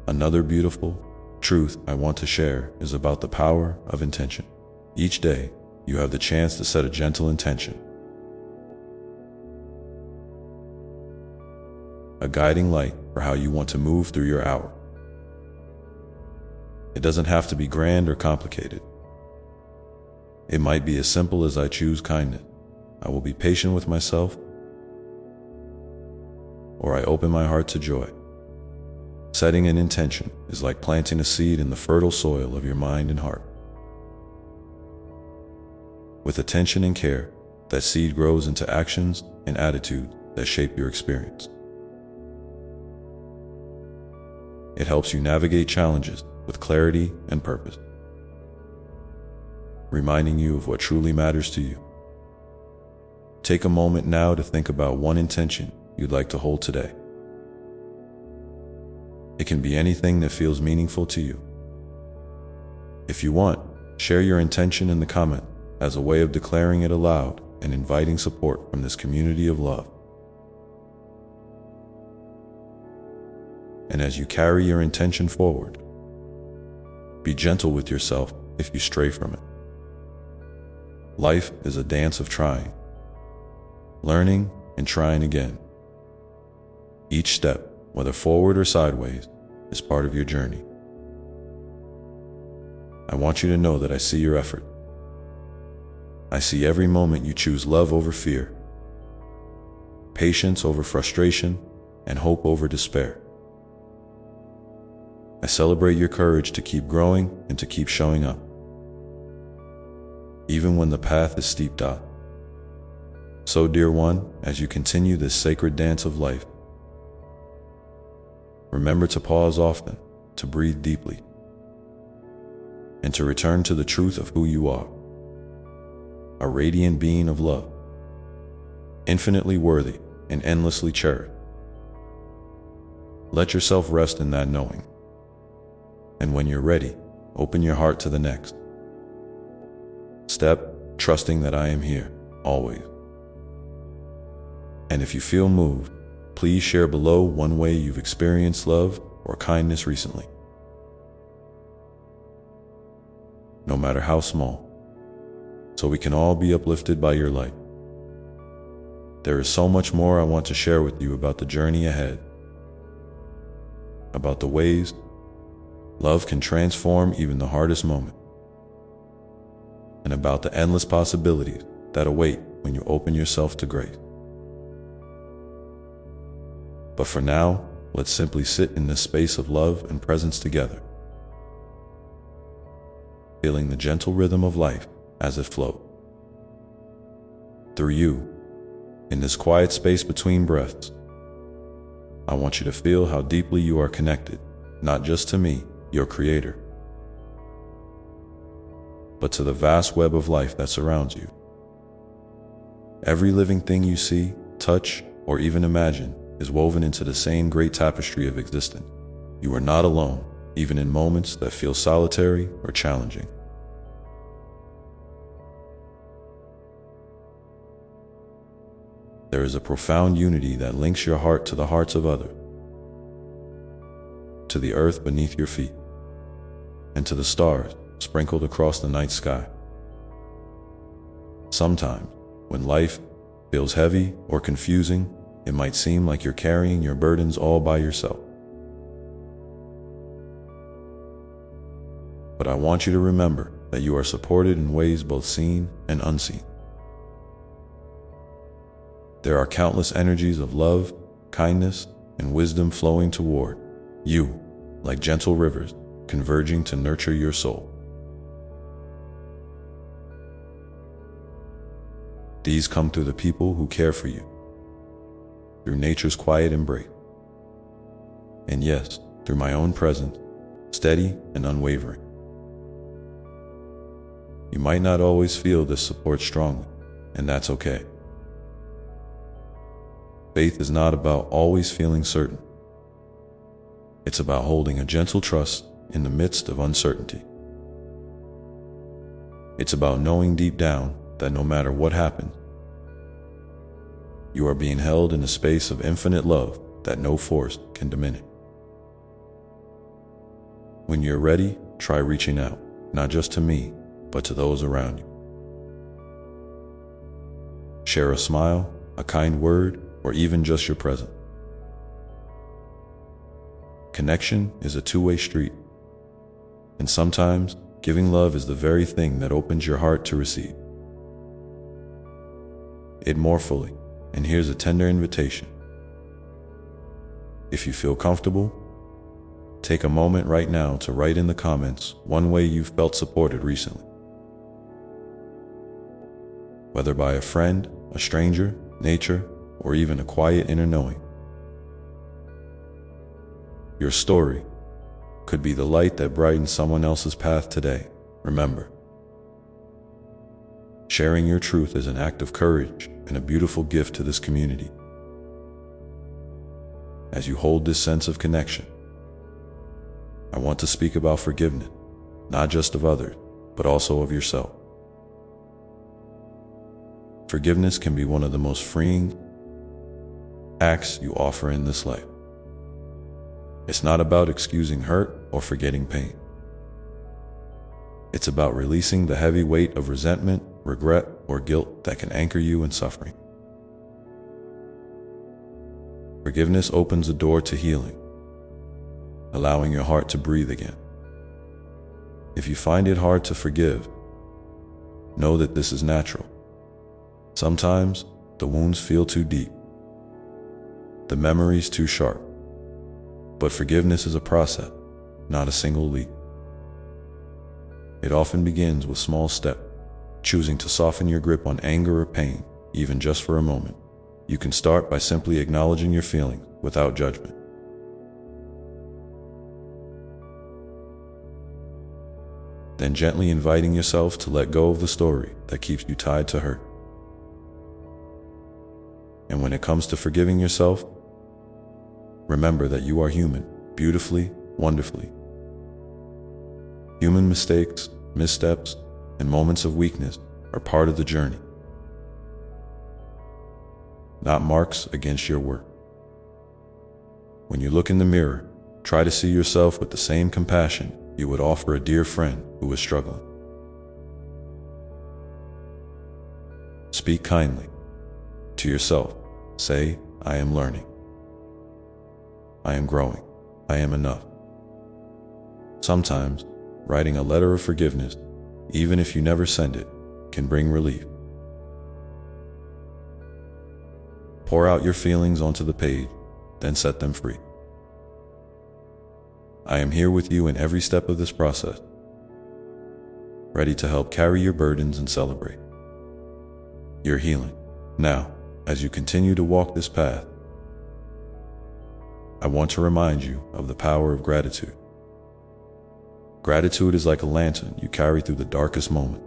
Another beautiful truth I want to share is about the power of intention. Each day, you have the chance to set a gentle intention, a guiding light for how you want to move through your hour. It doesn't have to be grand or complicated. It might be as simple as I choose kindness, I will be patient with myself, or I open my heart to joy. Setting an intention is like planting a seed in the fertile soil of your mind and heart. With attention and care, that seed grows into actions and attitudes that shape your experience. It helps you navigate challenges with clarity and purpose, reminding you of what truly matters to you. Take a moment now to think about one intention you'd like to hold today. It can be anything that feels meaningful to you. If you want, share your intention in the comment as a way of declaring it aloud and inviting support from this community of love. And as you carry your intention forward, be gentle with yourself if you stray from it. Life is a dance of trying, learning, and trying again. Each step, whether forward or sideways, is part of your journey. I want you to know that I see your effort. I see every moment you choose love over fear, patience over frustration, and hope over despair. I celebrate your courage to keep growing and to keep showing up, even when the path is steep. So, dear one, as you continue this sacred dance of life, remember to pause often, to breathe deeply, and to return to the truth of who you are, a radiant being of love, infinitely worthy and endlessly cherished. Let yourself rest in that knowing, and when you're ready, open your heart to the next step, trusting that I am here, always. And if you feel moved, please share below one way you've experienced love or kindness recently. No matter how small, so we can all be uplifted by your light. There is so much more I want to share with you about the journey ahead, about the ways love can transform even the hardest moment, and about the endless possibilities that await when you open yourself to grace. But for now, let's simply sit in this space of love and presence together, feeling the gentle rhythm of life as it flows through you. In this quiet space between breaths, I want you to feel how deeply you are connected, not just to me, your creator, but to the vast web of life that surrounds you. Every living thing you see, touch, or even imagine is woven into the same great tapestry of existence. You are not alone, even in moments that feel solitary or challenging. There is a profound unity that links your heart to the hearts of others, to the earth beneath your feet, and to the stars sprinkled across the night sky. Sometimes, when life feels heavy or confusing, it might seem like you're carrying your burdens all by yourself. But I want you to remember that you are supported in ways both seen and unseen. There are countless energies of love, kindness, and wisdom flowing toward you, like gentle rivers, converging to nurture your soul. These come through the people who care for you, through nature's quiet embrace, and yes, through my own presence, steady and unwavering. You might not always feel this support strongly, and that's okay. Faith is not about always feeling certain. It's about holding a gentle trust in the midst of uncertainty. It's about knowing deep down that no matter what happens, you are being held in a space of infinite love that no force can diminish. When you're ready, try reaching out, not just to me, but to those around you. Share a smile, a kind word, or even just your presence. Connection is a two-way street, and sometimes giving love is the very thing that opens your heart to receive it more fully. And here's a tender invitation. If you feel comfortable, take a moment right now to write in the comments one way you've felt supported recently. Whether by a friend, a stranger, nature, or even a quiet inner knowing. Your story could be the light that brightens someone else's path today. Remember, sharing your truth is an act of courage and a beautiful gift to this community. As you hold this sense of connection, I want to speak about forgiveness, not just of others, but also of yourself. Forgiveness can be one of the most freeing acts you offer in this life. It's not about excusing hurt or forgetting pain. It's about releasing the heavy weight of resentment, regret, or guilt that can anchor you in suffering. Forgiveness opens a door to healing, allowing your heart to breathe again. If you find it hard to forgive, know that this is natural. Sometimes the wounds feel too deep, the memories too sharp. But forgiveness is a process, not a single leap. It often begins with small steps, choosing to soften your grip on anger or pain, even just for a moment. You can start by simply acknowledging your feelings without judgment. Then gently inviting yourself to let go of the story that keeps you tied to hurt. And when it comes to forgiving yourself, remember that you are human, beautifully, wonderfully. Human mistakes, missteps, and moments of weakness are part of the journey, not marks against your worth. When you look in the mirror, try to see yourself with the same compassion you would offer a dear friend who is struggling. Speak kindly to yourself. Say, I am learning. I am growing. I am enough. Sometimes, writing a letter of forgiveness, even if you never send it, can bring relief. Pour out your feelings onto the page, then set them free. I am here with you in every step of this process, ready to help carry your burdens and celebrate your healing. Now, as you continue to walk this path, I want to remind you of the power of gratitude. Gratitude is like a lantern you carry through the darkest moment.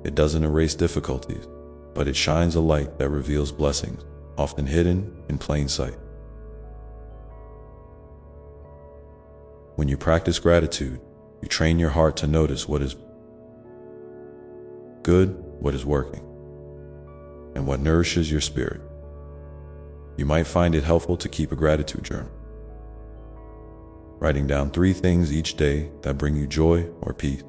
It doesn't erase difficulties, but it shines a light that reveals blessings, often hidden in plain sight. When you practice gratitude, you train your heart to notice what is good, what is working, and what nourishes your spirit. You might find it helpful to keep a gratitude journal, writing down 3 things each day that bring you joy or peace.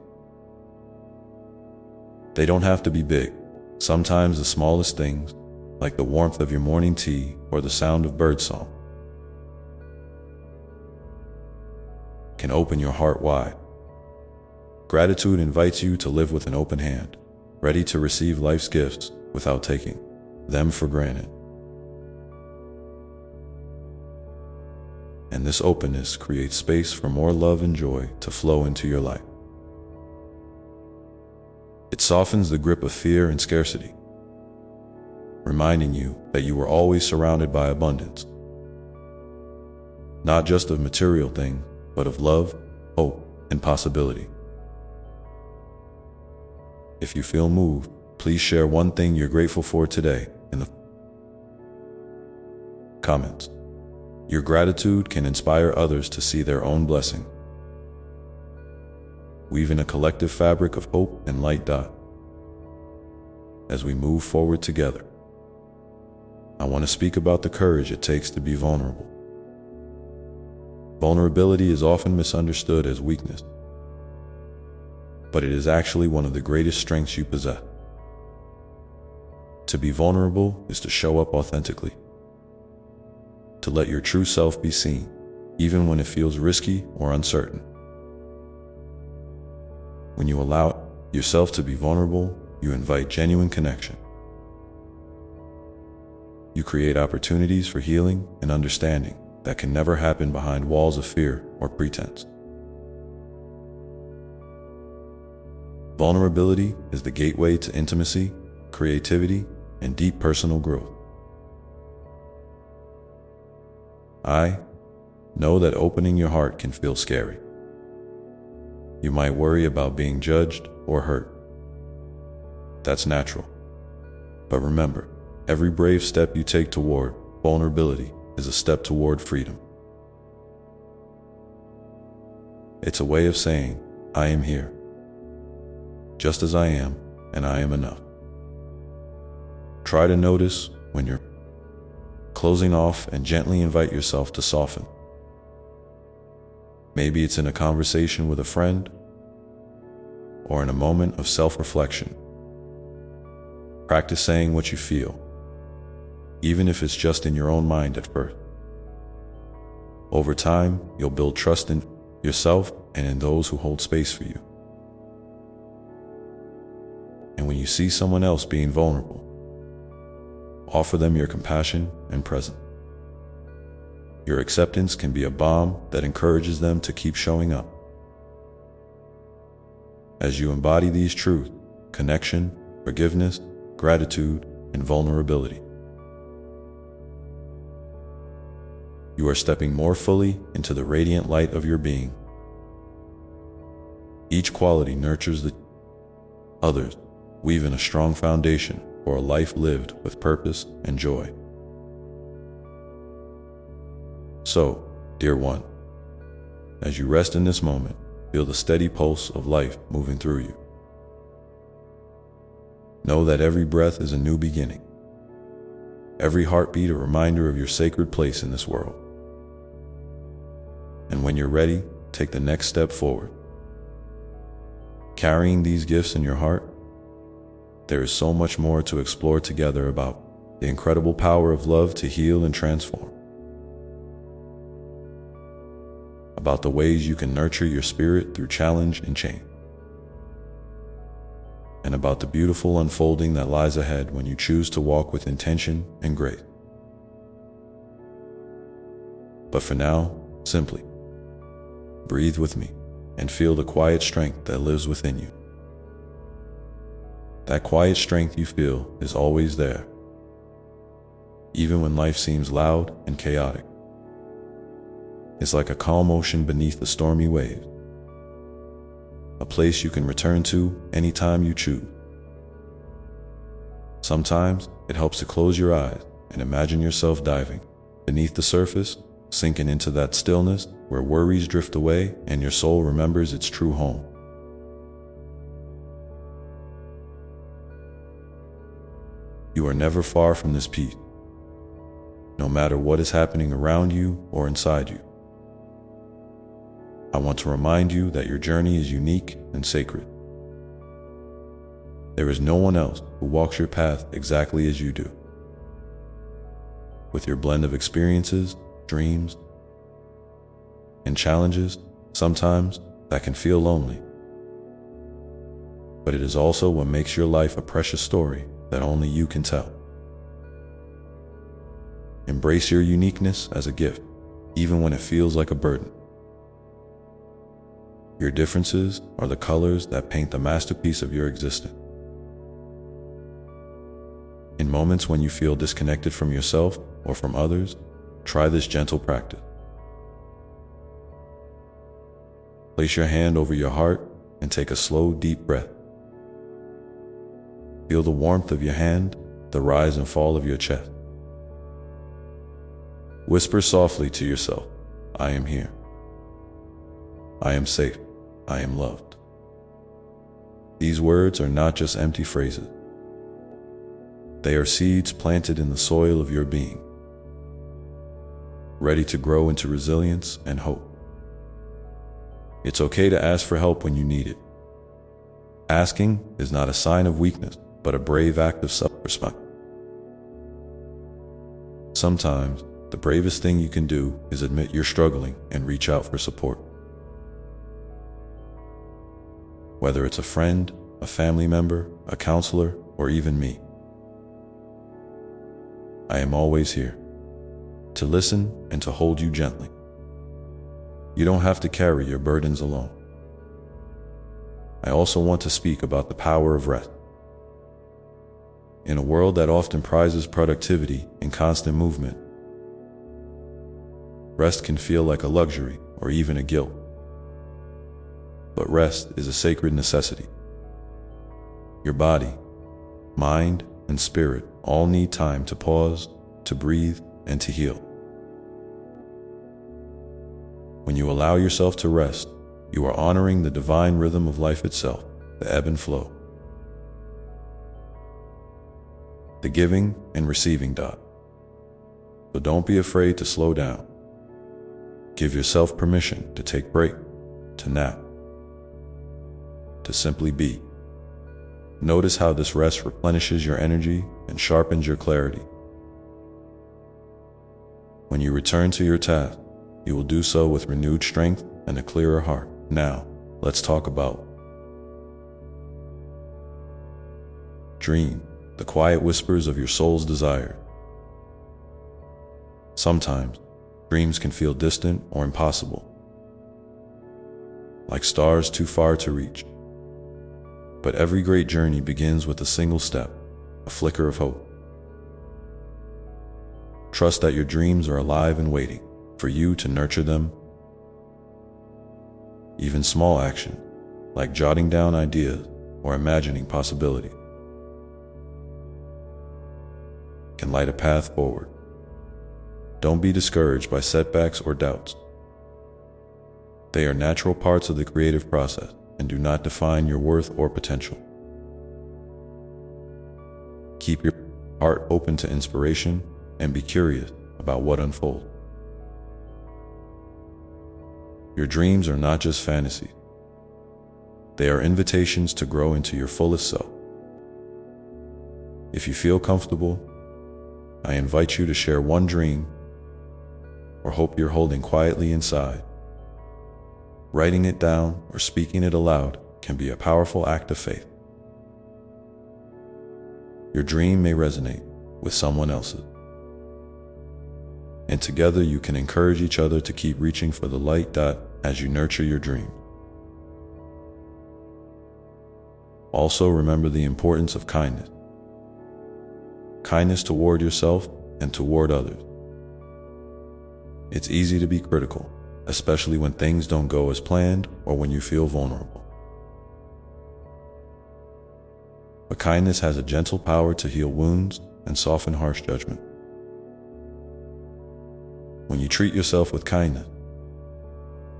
They don't have to be big. Sometimes the smallest things, like the warmth of your morning tea or the sound of birdsong, can open your heart wide. Gratitude invites you to live with an open hand, ready to receive life's gifts without taking them for granted. And this openness creates space for more love and joy to flow into your life. It softens the grip of fear and scarcity, reminding you that you are always surrounded by abundance, not just of material things, but of love, hope, and possibility. If you feel moved, please share one thing you're grateful for today in the comments. Your gratitude can inspire others to see their own blessing, weaving a collective fabric of hope and light. As we move forward together, I want to speak about the courage it takes to be vulnerable. Vulnerability is often misunderstood as weakness, but it is actually one of the greatest strengths you possess. To be vulnerable is to show up authentically, to let your true self be seen, even when it feels risky or uncertain. When you allow yourself to be vulnerable, you invite genuine connection. You create opportunities for healing and understanding that can never happen behind walls of fear or pretense. Vulnerability is the gateway to intimacy, creativity, and deep personal growth. I know that opening your heart can feel scary. You might worry about being judged or hurt. That's natural. But remember, every brave step you take toward vulnerability is a step toward freedom. It's a way of saying, I am here, just as I am, and I am enough. Try to notice when you're closing off and gently invite yourself to soften. Maybe it's in a conversation with a friend or in a moment of self-reflection. Practice saying what you feel, even if it's just in your own mind at first. Over time, you'll build trust in yourself and in those who hold space for you. And when you see someone else being vulnerable, offer them your compassion and presence. Your acceptance can be a balm that encourages them to keep showing up. As you embody these truths, connection, forgiveness, gratitude, and vulnerability, you are stepping more fully into the radiant light of your being. Each quality nurtures the others, weaving a strong foundation for a life lived with purpose and joy. So, dear one, as you rest in this moment, feel the steady pulse of life moving through you. Know that every breath is a new beginning, every heartbeat a reminder of your sacred place in this world. And when you're ready, take the next step forward. Carrying these gifts in your heart, there is so much more to explore together about the incredible power of love to heal and transform, about the ways you can nurture your spirit through challenge and change, and about the beautiful unfolding that lies ahead when you choose to walk with intention and grace. But for now, Simply breathe with me and feel the quiet strength that lives within you. That quiet strength you feel is always there, even when life seems loud and chaotic. It's like a calm ocean beneath the stormy waves, a place you can return to anytime you choose. Sometimes it helps to close your eyes and imagine yourself diving beneath the surface, sinking into that stillness where worries drift away and your soul remembers its true home. You are never far from this peace, no matter what is happening around you or inside you. I want to remind you that your journey is unique and sacred. There is no one else who walks your path exactly as you do. With your blend of experiences, dreams, and challenges, sometimes that can feel lonely. But it is also what makes your life a precious story that only you can tell. Embrace your uniqueness as a gift, even when it feels like a burden. Your differences are the colors that paint the masterpiece of your existence. In moments when you feel disconnected from yourself or from others, try this gentle practice. Place your hand over your heart and take a slow, deep breath. Feel the warmth of your hand, the rise and fall of your chest. Whisper softly to yourself, I am here. I am safe. I am loved. These words are not just empty phrases. They are seeds planted in the soil of your being, ready to grow into resilience and hope. It's okay to ask for help when you need it. Asking is not a sign of weakness, but a brave act of self-respect. Sometimes, the bravest thing you can do is admit you're struggling and reach out for support. Whether it's a friend, a family member, a counselor, or even me, I am always here to listen and to hold you gently. You don't have to carry your burdens alone. I also want to speak about the power of rest. In a world that often prizes productivity and constant movement, rest can feel like a luxury or even a guilt. But rest is a sacred necessity. Your body, mind, and spirit all need time to pause, to breathe, and to heal. When you allow yourself to rest, you are honoring the divine rhythm of life itself, the ebb and flow, the giving and receiving dot. So don't be afraid to slow down. Give yourself permission to take a break, to nap, to simply be. Notice how this rest replenishes your energy and sharpens your clarity. When you return to your task, you will do so with renewed strength and a clearer heart. Now, let's talk about dream, the quiet whispers of your soul's desire. Sometimes, dreams can feel distant or impossible, like stars too far to reach. But every great journey begins with a single step, a flicker of hope. Trust that your dreams are alive and waiting for you to nurture them. Even small actions, like jotting down ideas or imagining possibilities, can light a path forward. Don't be discouraged by setbacks or doubts. They are natural parts of the creative process and do not define your worth or potential. Keep your heart open to inspiration and be curious about what unfolds. Your dreams are not just fantasies. They are invitations to grow into your fullest self. If you feel comfortable, I invite you to share one dream or hope you're holding quietly inside. Writing it down or speaking it aloud can be a powerful act of faith. Your dream may resonate with someone else's, and together you can encourage each other to keep reaching for the light as you nurture your dream. Also, remember the importance of kindness. Kindness toward yourself and toward others. It's easy to be critical, especially when things don't go as planned or when you feel vulnerable. But kindness has a gentle power to heal wounds and soften harsh judgment. When you treat yourself with kindness,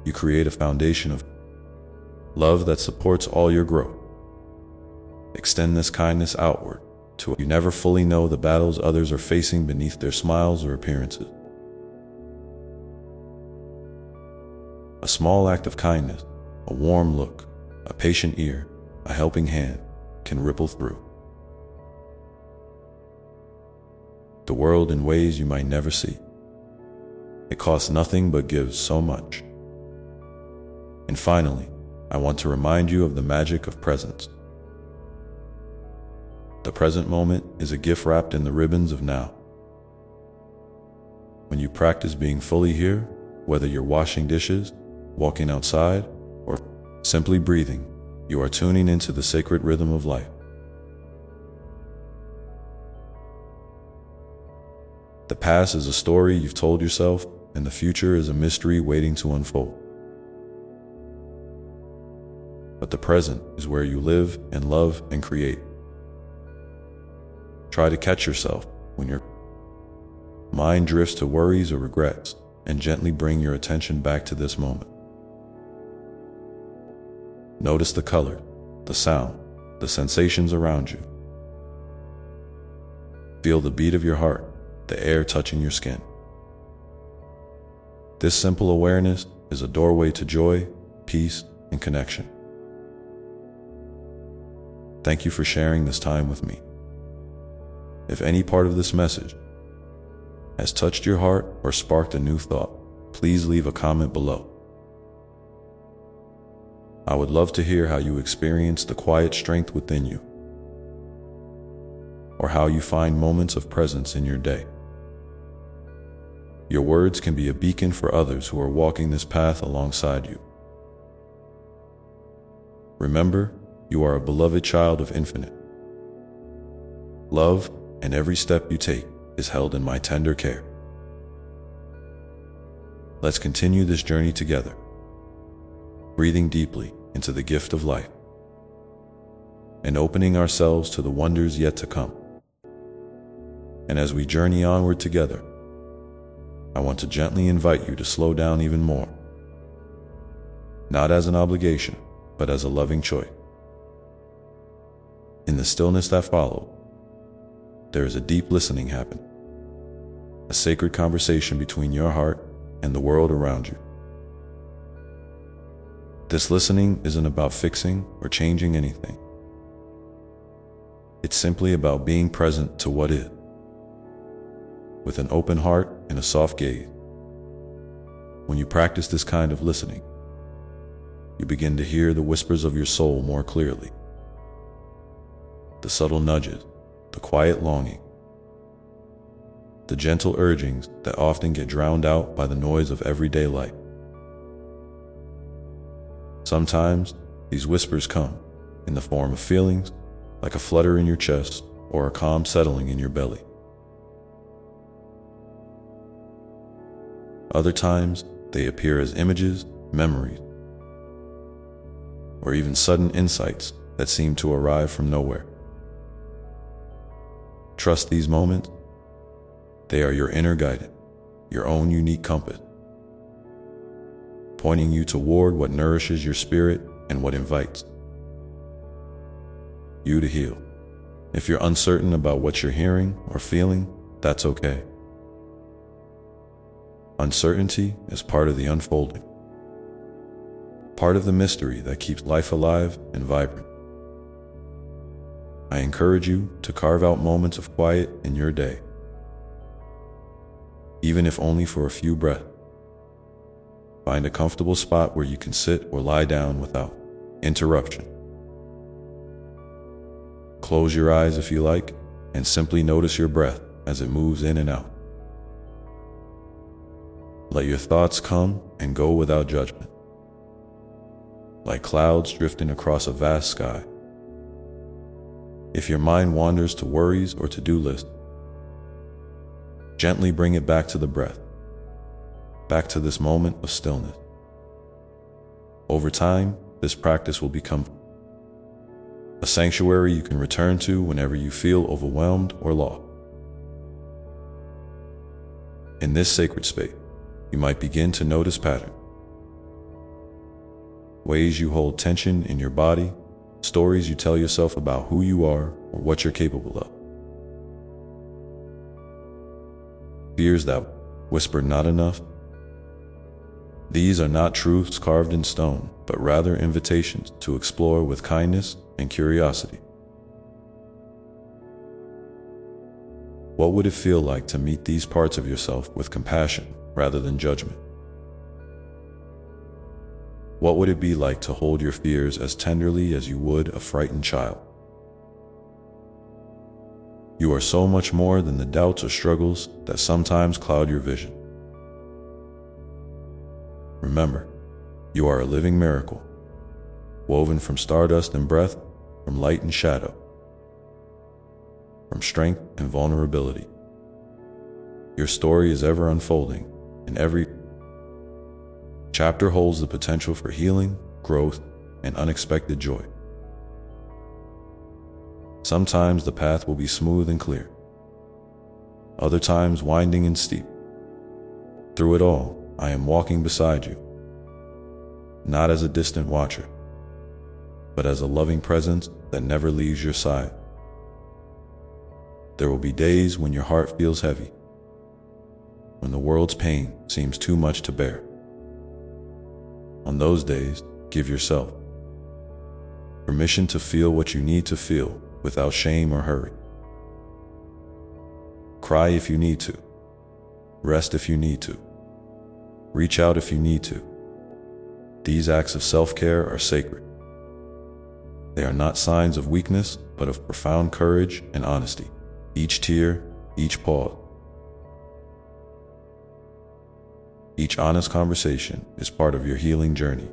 you create a foundation of love that supports all your growth. Extend this kindness outward to you never fully know the battles others are facing beneath their smiles or appearances. A small act of kindness, a warm look, a patient ear, a helping hand, can ripple through the world in ways you might never see. It costs nothing but gives so much. And finally, I want to remind you of the magic of presence. The present moment is a gift wrapped in the ribbons of now. When you practice being fully here, whether you're washing dishes, walking outside, or simply breathing, you are tuning into the sacred rhythm of life. The past is a story you've told yourself, and the future is a mystery waiting to unfold. But the present is where you live and love and create. Try to catch yourself when your mind drifts to worries or regrets, and gently bring your attention back to this moment. Notice the color, the sound, the sensations around you. Feel the beat of your heart, the air touching your skin. This simple awareness is a doorway to joy, peace, and connection. Thank you for sharing this time with me. If any part of this message has touched your heart or sparked a new thought, please leave a comment below. I would love to hear how you experience the quiet strength within you, or how you find moments of presence in your day. Your words can be a beacon for others who are walking this path alongside you. Remember, you are a beloved child of infinite love, and every step you take is held in my tender care. Let's continue this journey together, breathing deeply into the gift of life, and opening ourselves to the wonders yet to come. And as we journey onward together, I want to gently invite you to slow down even more, not as an obligation, but as a loving choice. In the stillness that followed, there is a deep listening happening, a sacred conversation between your heart and the world around you. This listening isn't about fixing or changing anything. It's simply about being present to what is, with an open heart and a soft gaze. When you practice this kind of listening, you begin to hear the whispers of your soul more clearly. The subtle nudges, the quiet longing, the gentle urgings that often get drowned out by the noise of everyday life. Sometimes these whispers come in the form of feelings like a flutter in your chest or a calm settling in your belly. Other times they appear as images, memories, or even sudden insights that seem to arrive from nowhere. Trust these moments. They are your inner guidance, your own unique compass, pointing you toward what nourishes your spirit and what invites you to heal. If you're uncertain about what you're hearing or feeling, that's okay. Uncertainty is part of the unfolding, part of the mystery that keeps life alive and vibrant. I encourage you to carve out moments of quiet in your day, even if only for a few breaths. Find a comfortable spot where you can sit or lie down without interruption. Close your eyes if you like, and simply notice your breath as it moves in and out. Let your thoughts come and go without judgment, like clouds drifting across a vast sky. If your mind wanders to worries or to-do lists, gently bring it back to the breath, back to this moment of stillness. Over time, this practice will become a sanctuary you can return to whenever you feel overwhelmed or lost. In this sacred space, you might begin to notice patterns, ways you hold tension in your body, stories you tell yourself about who you are or what you're capable of. Fears that whisper not enough. These are not truths carved in stone, but rather invitations to explore with kindness and curiosity. What would it feel like to meet these parts of yourself with compassion rather than judgment? What would it be like to hold your fears as tenderly as you would a frightened child? You are so much more than the doubts or struggles that sometimes cloud your vision. Remember, you are a living miracle, woven from stardust and breath, from light and shadow, from strength and vulnerability. Your story is ever unfolding, and every chapter holds the potential for healing, growth, and unexpected joy. Sometimes the path will be smooth and clear, other times winding and steep. Through it all, I am walking beside you, not as a distant watcher, but as a loving presence that never leaves your side. There will be days when your heart feels heavy, when the world's pain seems too much to bear. On those days, give yourself permission to feel what you need to feel without shame or hurry. Cry if you need to. Rest if you need to. Reach out if you need to. These acts of self-care are sacred. They are not signs of weakness, but of profound courage and honesty. Each tear, each pause, each honest conversation is part of your healing journey.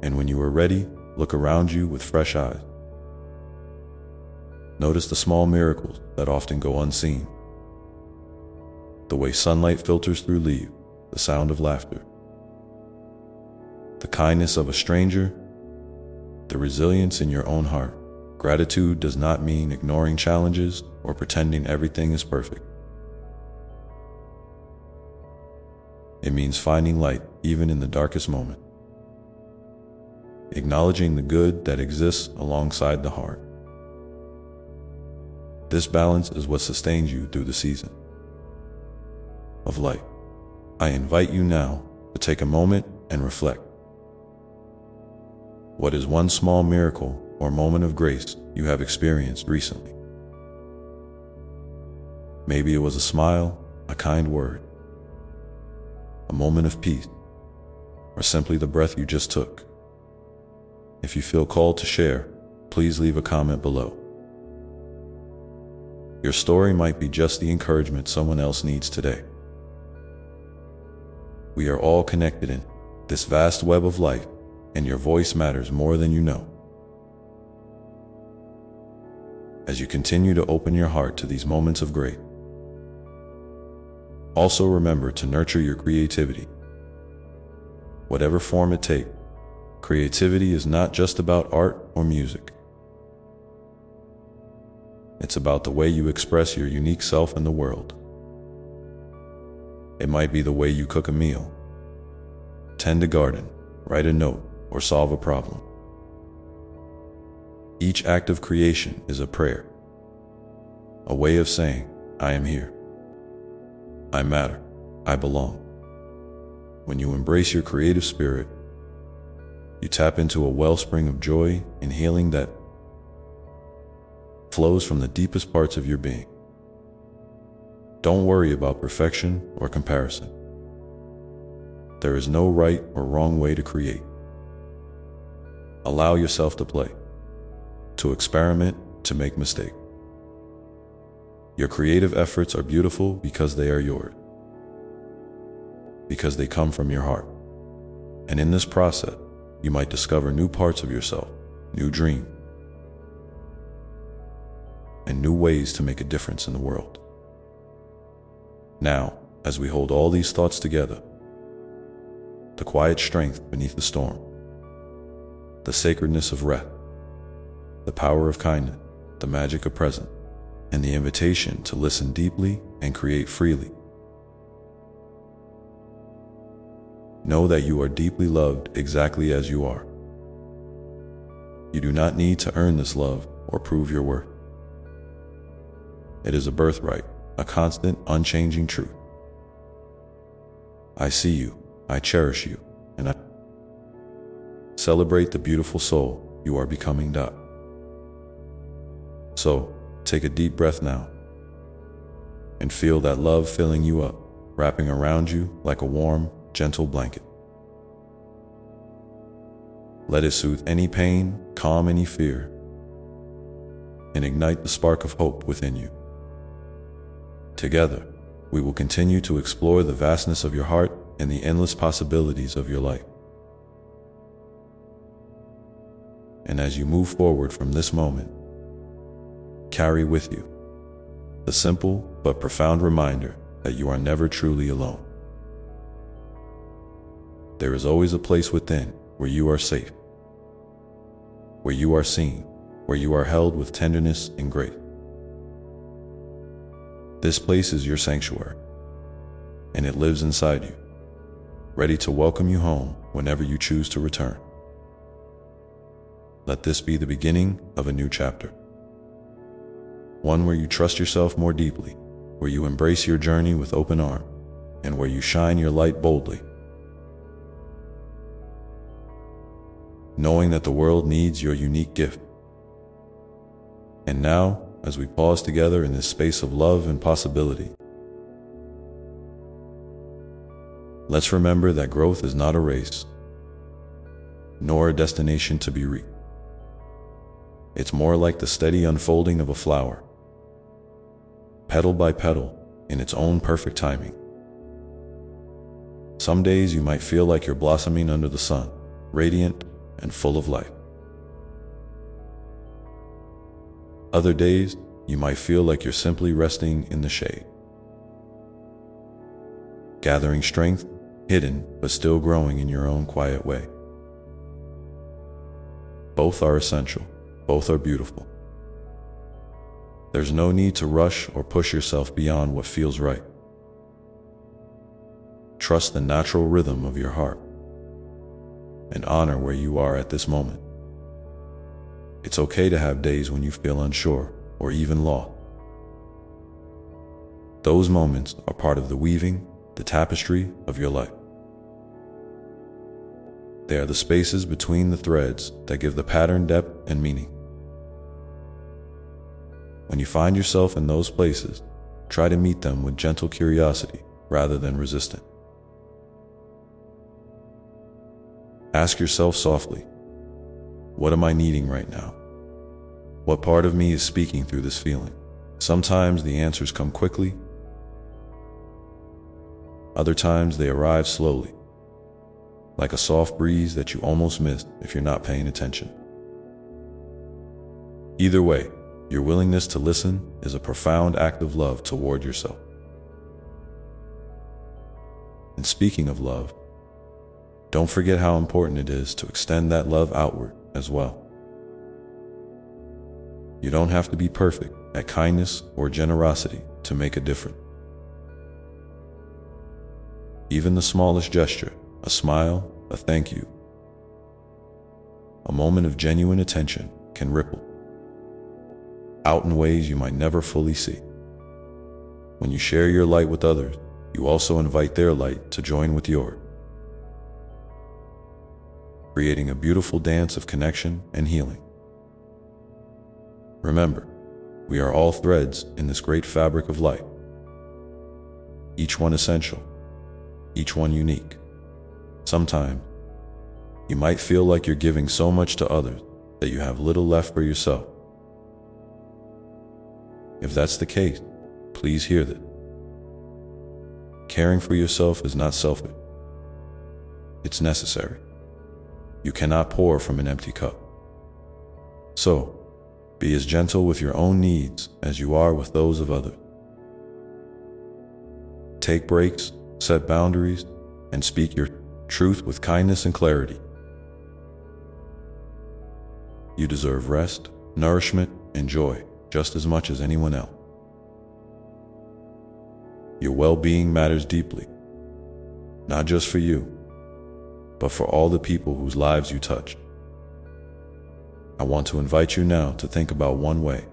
And when you are ready, look around you with fresh eyes. Notice the small miracles that often go unseen. The way sunlight filters through leaves, the sound of laughter, the kindness of a stranger, the resilience in your own heart. Gratitude does not mean ignoring challenges or pretending everything is perfect. It means finding light even in the darkest moment, acknowledging the good that exists alongside the hard. This balance is what sustains you through the season of life. I invite you now to take a moment and reflect. What is one small miracle or moment of grace you have experienced recently? Maybe it was a smile, a kind word, a moment of peace, or simply the breath you just took. If you feel called to share, please leave a comment below. Your story might be just the encouragement someone else needs today. We are all connected in this vast web of life, and your voice matters more than you know. As you continue to open your heart to these moments of grace, also remember to nurture your creativity. Whatever form it takes, creativity is not just about art or music. It's about the way you express your unique self in the world. It might be the way you cook a meal, tend a garden, write a note, or solve a problem. Each act of creation is a prayer, a way of saying, I am here. I matter. I belong. When you embrace your creative spirit, you tap into a wellspring of joy and healing that flows from the deepest parts of your being. Don't worry about perfection or comparison. There is no right or wrong way to create. Allow yourself to play, to experiment, to make mistakes. Your creative efforts are beautiful because they are yours. because they come from your heart. And in this process, you might discover new parts of yourself, new dreams, and new ways to make a difference in the world. Now, as we hold all these thoughts together, the quiet strength beneath the storm, the sacredness of rest, the power of kindness, the magic of presence, and the invitation to listen deeply and create freely. Know that you are deeply loved exactly as you are. You do not need to earn this love or prove your worth. It is a birthright, a constant, unchanging truth. I see you, I cherish you, and I celebrate the beautiful soul you are becoming. So, take a deep breath now, and feel that love filling you up, wrapping around you like a warm, gentle blanket. Let it soothe any pain, calm any fear, and ignite the spark of hope within you. Together, we will continue to explore the vastness of your heart and the endless possibilities of your life. And as you move forward from this moment, carry with you the simple but profound reminder that you are never truly alone. There is always a place within where you are safe, where you are seen, where you are held with tenderness and grace. This place is your sanctuary, and it lives inside you, ready to welcome you home whenever you choose to return. Let this be the beginning of a new chapter, one where you trust yourself more deeply, where you embrace your journey with open arms, and where you shine your light boldly, knowing that the world needs your unique gift. And now, as we pause together in this space of love and possibility, let's remember that growth is not a race, nor a destination to be reached. It's more like the steady unfolding of a flower, petal by petal, in its own perfect timing. Some days you might feel like you're blossoming under the sun, radiant and full of life. Other days, you might feel like you're simply resting in the shade, gathering strength, hidden but still growing in your own quiet way. Both are essential, both are beautiful. There's no need to rush or push yourself beyond what feels right. Trust the natural rhythm of your heart and honor where you are at this moment. It's okay to have days when you feel unsure or even lost. Those moments are part of the weaving, the tapestry of your life. They are the spaces between the threads that give the pattern depth and meaning. When you find yourself in those places, try to meet them with gentle curiosity rather than resistance. Ask yourself softly, what am I needing right now? What part of me is speaking through this feeling? Sometimes the answers come quickly. Other times they arrive slowly, like a soft breeze that you almost miss if you're not paying attention. Either way, your willingness to listen is a profound act of love toward yourself. And speaking of love, don't forget how important it is to extend that love outward as well. You don't have to be perfect at kindness or generosity to make a difference. Even the smallest gesture, a smile, a thank you, a moment of genuine attention can ripple out in ways you might never fully see. When you share your light with others, you also invite their light to join with yours, creating a beautiful dance of connection and healing. Remember, we are all threads in this great fabric of light, each one essential, each one unique. Sometimes, you might feel like you're giving so much to others that you have little left for yourself. If that's the case, please hear that. Caring for yourself is not selfish. it's necessary. You cannot pour from an empty cup. So, be as gentle with your own needs as you are with those of others. Take breaks, set boundaries, and speak your truth with kindness and clarity. You deserve rest, nourishment, and joy just as much as anyone else. Your well-being matters deeply, not just for you, but for all the people whose lives you touch. I want to invite you now to think about one way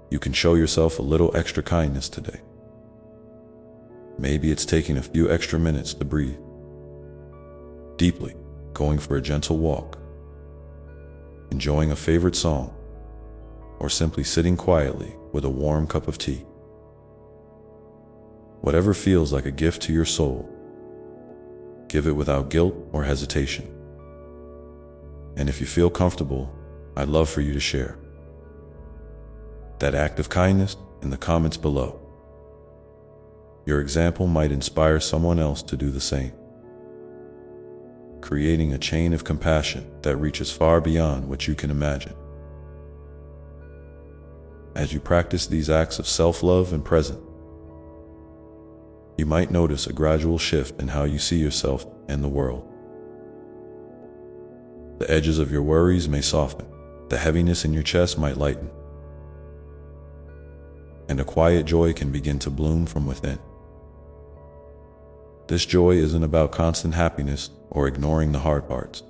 you can show yourself a little extra kindness today. Maybe it's taking a few extra minutes to breathe deeply, going for a gentle walk, enjoying a favorite song, or simply sitting quietly with a warm cup of tea. Whatever feels like a gift to your soul, give it without guilt or hesitation. And if you feel comfortable, I'd love for you to share that act of kindness in the comments below. Your example might inspire someone else to do the same, creating a chain of compassion that reaches far beyond what you can imagine. As you practice these acts of self-love and presence, you might notice a gradual shift in how you see yourself and the world. The edges of your worries may soften, the heaviness in your chest might lighten, and a quiet joy can begin to bloom from within. This joy isn't about constant happiness or ignoring the hard parts.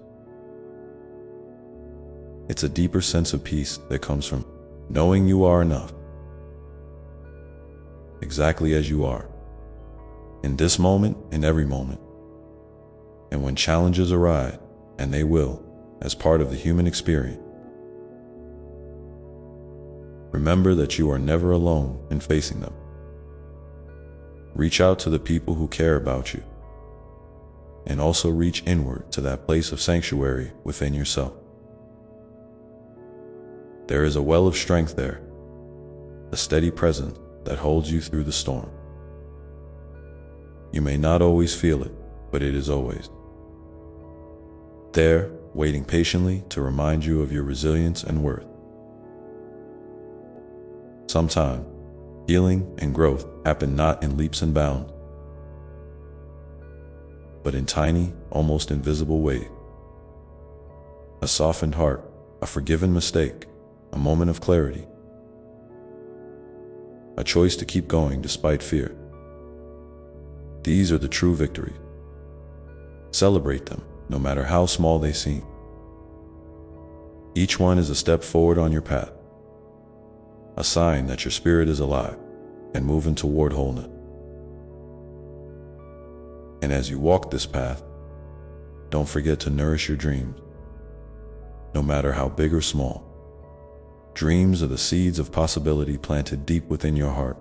It's a deeper sense of peace that comes from knowing you are enough, exactly as you are, in this moment, in every moment. And when challenges arise, and they will, as part of the human experience, remember that you are never alone in facing them. Reach out to the people who care about you, and also reach inward to that place of sanctuary within yourself. There is a well of strength there, a steady presence that holds you through the storm. You may not always feel it, but it is always there, waiting patiently to remind you of your resilience and worth. Sometimes, healing and growth happen not in leaps and bounds, but in tiny, almost invisible ways. A softened heart, a forgiven mistake, a moment of clarity, a choice to keep going despite fear. These are the true victories. Celebrate them, no matter how small they seem. Each one is a step forward on your path, a sign that your spirit is alive and moving toward wholeness. And as you walk this path, don't forget to nourish your dreams, no matter how big or small. Dreams are the seeds of possibility planted deep within your heart.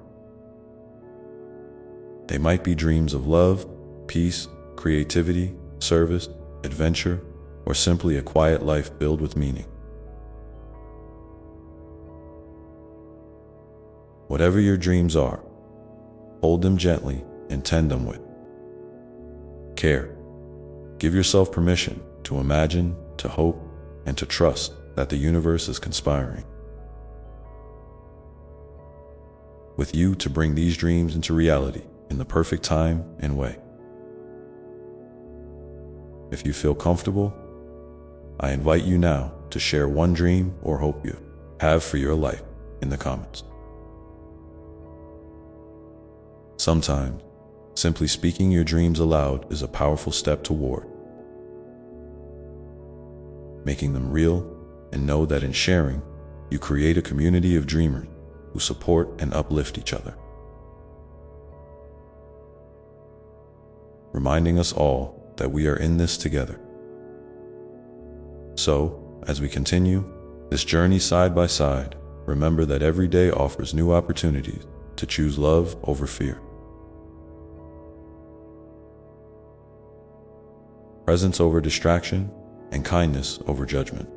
They might be dreams of love, peace, creativity, service, adventure, or simply a quiet life filled with meaning. Whatever your dreams are, hold them gently and tend them with care. Give yourself permission to imagine, to hope, and to trust that the universe is conspiring with you to bring these dreams into reality in the perfect time and way. If you feel comfortable, I invite you now to share one dream or hope you have for your life in the comments. Sometimes, simply speaking your dreams aloud is a powerful step toward making them real, and know that in sharing, you create a community of dreamers who support and uplift each other, reminding us all that we are in this together. So, as we continue this journey side by side, remember that every day offers new opportunities to choose love over fear, presence over distraction, and kindness over judgment.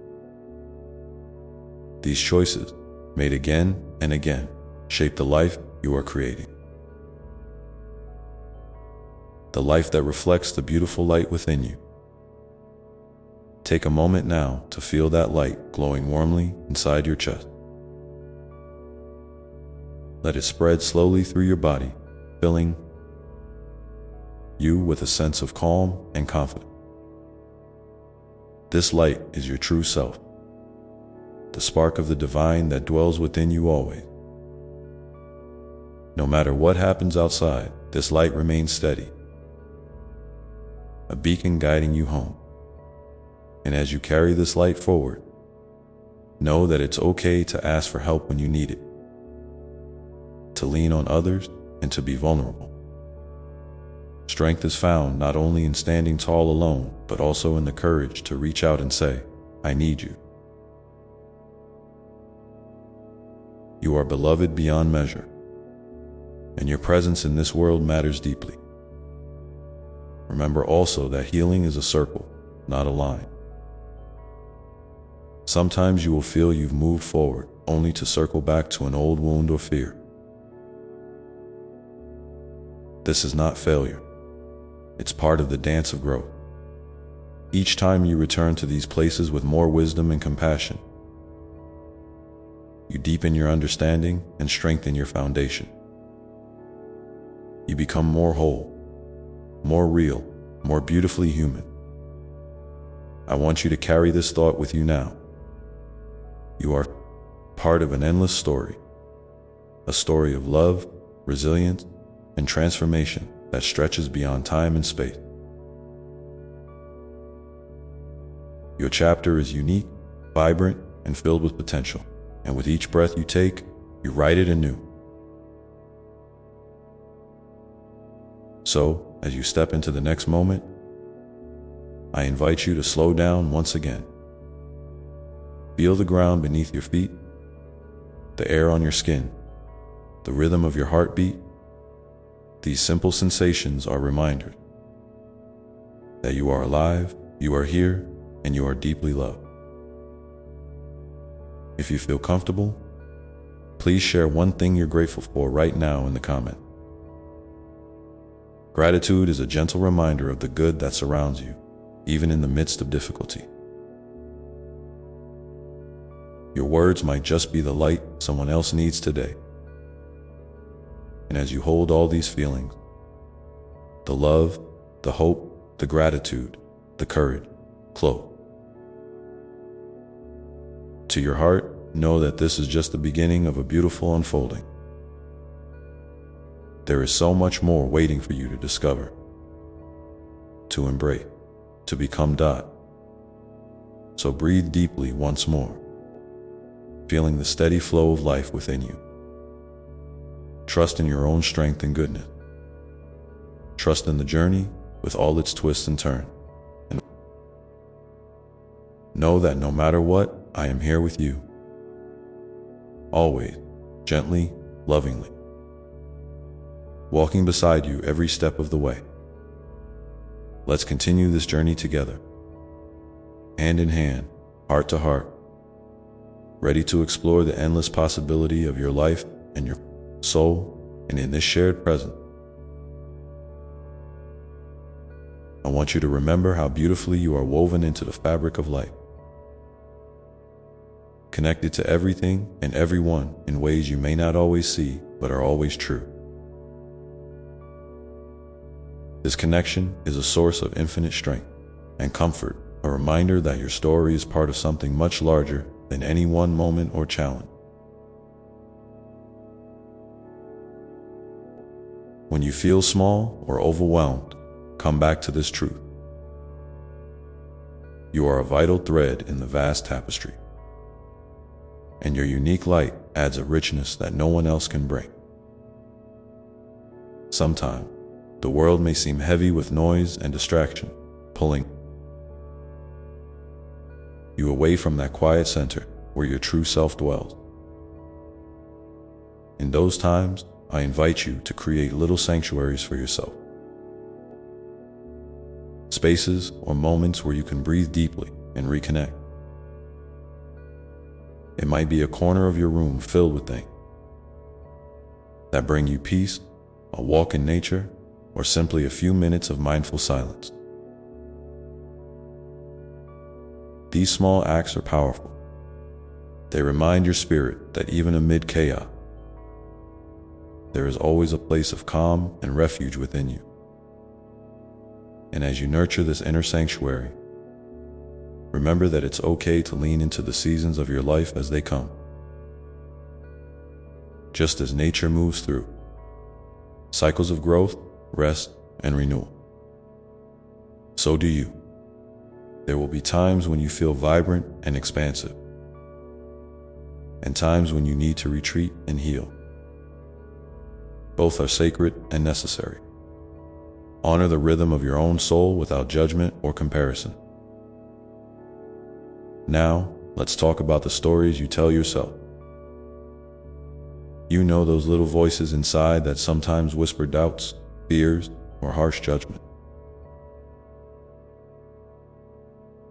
These choices, made again and again, shape the life you are creating. the life that reflects the beautiful light within you. Take a moment now to feel that light glowing warmly inside your chest. Let it spread slowly through your body, filling you with a sense of calm and confidence. This light is your true self, the spark of the divine that dwells within you always. No matter what happens outside, this light remains steady, a beacon guiding you home. And as you carry this light forward, know that it's okay to ask for help when you need it, to lean on others, and to be vulnerable. Strength is found not only in standing tall alone, but also in the courage to reach out and say, "I need you." You are beloved beyond measure, and your presence in this world matters deeply. Remember also that healing is a circle, not a line. Sometimes you will feel you've moved forward, only to circle back to an old wound or fear. This is not failure. It's part of the dance of growth. Each time you return to these places with more wisdom and compassion, you deepen your understanding and strengthen your foundation. You become more whole, more real, more beautifully human. I want you to carry this thought with you now. You are part of an endless story, a story of love, resilience, and transformation that stretches beyond time and space. Your chapter is unique, vibrant, and filled with potential, and with each breath you take, you write it anew. So, as you step into the next moment, I invite you to slow down once again. Feel the ground beneath your feet, the air on your skin, the rhythm of your heartbeat. These simple sensations are reminders that you are alive, you are here, and you are deeply loved. If you feel comfortable, please share one thing you're grateful for right now in the comment. Gratitude is a gentle reminder of the good that surrounds you, even in the midst of difficulty. Your words might just be the light someone else needs today. And as you hold all these feelings, the love, the hope, the gratitude, the courage, close to your heart, know that this is just the beginning of a beautiful unfolding. There is so much more waiting for you to discover, to embrace, to become. So breathe deeply once more, feeling the steady flow of life within you. Trust in your own strength and goodness. Trust in the journey with all its twists and turns. And know that no matter what, I am here with you. Always, gently, lovingly. Walking beside you every step of the way. Let's continue this journey together. Hand in hand, heart to heart. Ready to explore the endless possibility of your life and your soul, and in this shared present, I want you to remember how beautifully you are woven into the fabric of life, connected to everything and everyone in ways you may not always see, but are always true. This connection is a source of infinite strength and comfort, a reminder that your story is part of something much larger than any one moment or challenge. When you feel small or overwhelmed, come back to this truth. You are a vital thread in the vast tapestry, and your unique light adds a richness that no one else can bring. Sometimes, the world may seem heavy with noise and distraction, pulling you away from that quiet center where your true self dwells. In those times, I invite you to create little sanctuaries for yourself. Spaces or moments where you can breathe deeply and reconnect. It might be a corner of your room filled with things that bring you peace, a walk in nature, or simply a few minutes of mindful silence. These small acts are powerful. They remind your spirit that even amid chaos, there is always a place of calm and refuge within you. And as you nurture this inner sanctuary, remember that it's okay to lean into the seasons of your life as they come. Just as nature moves through cycles of growth, rest, and renewal, so do you. There will be times when you feel vibrant and expansive, and times when you need to retreat and heal. Both are sacred and necessary. Honor the rhythm of your own soul without judgment or comparison. Now, let's talk about the stories you tell yourself. You know, those little voices inside that sometimes whisper doubts, fears, or harsh judgment.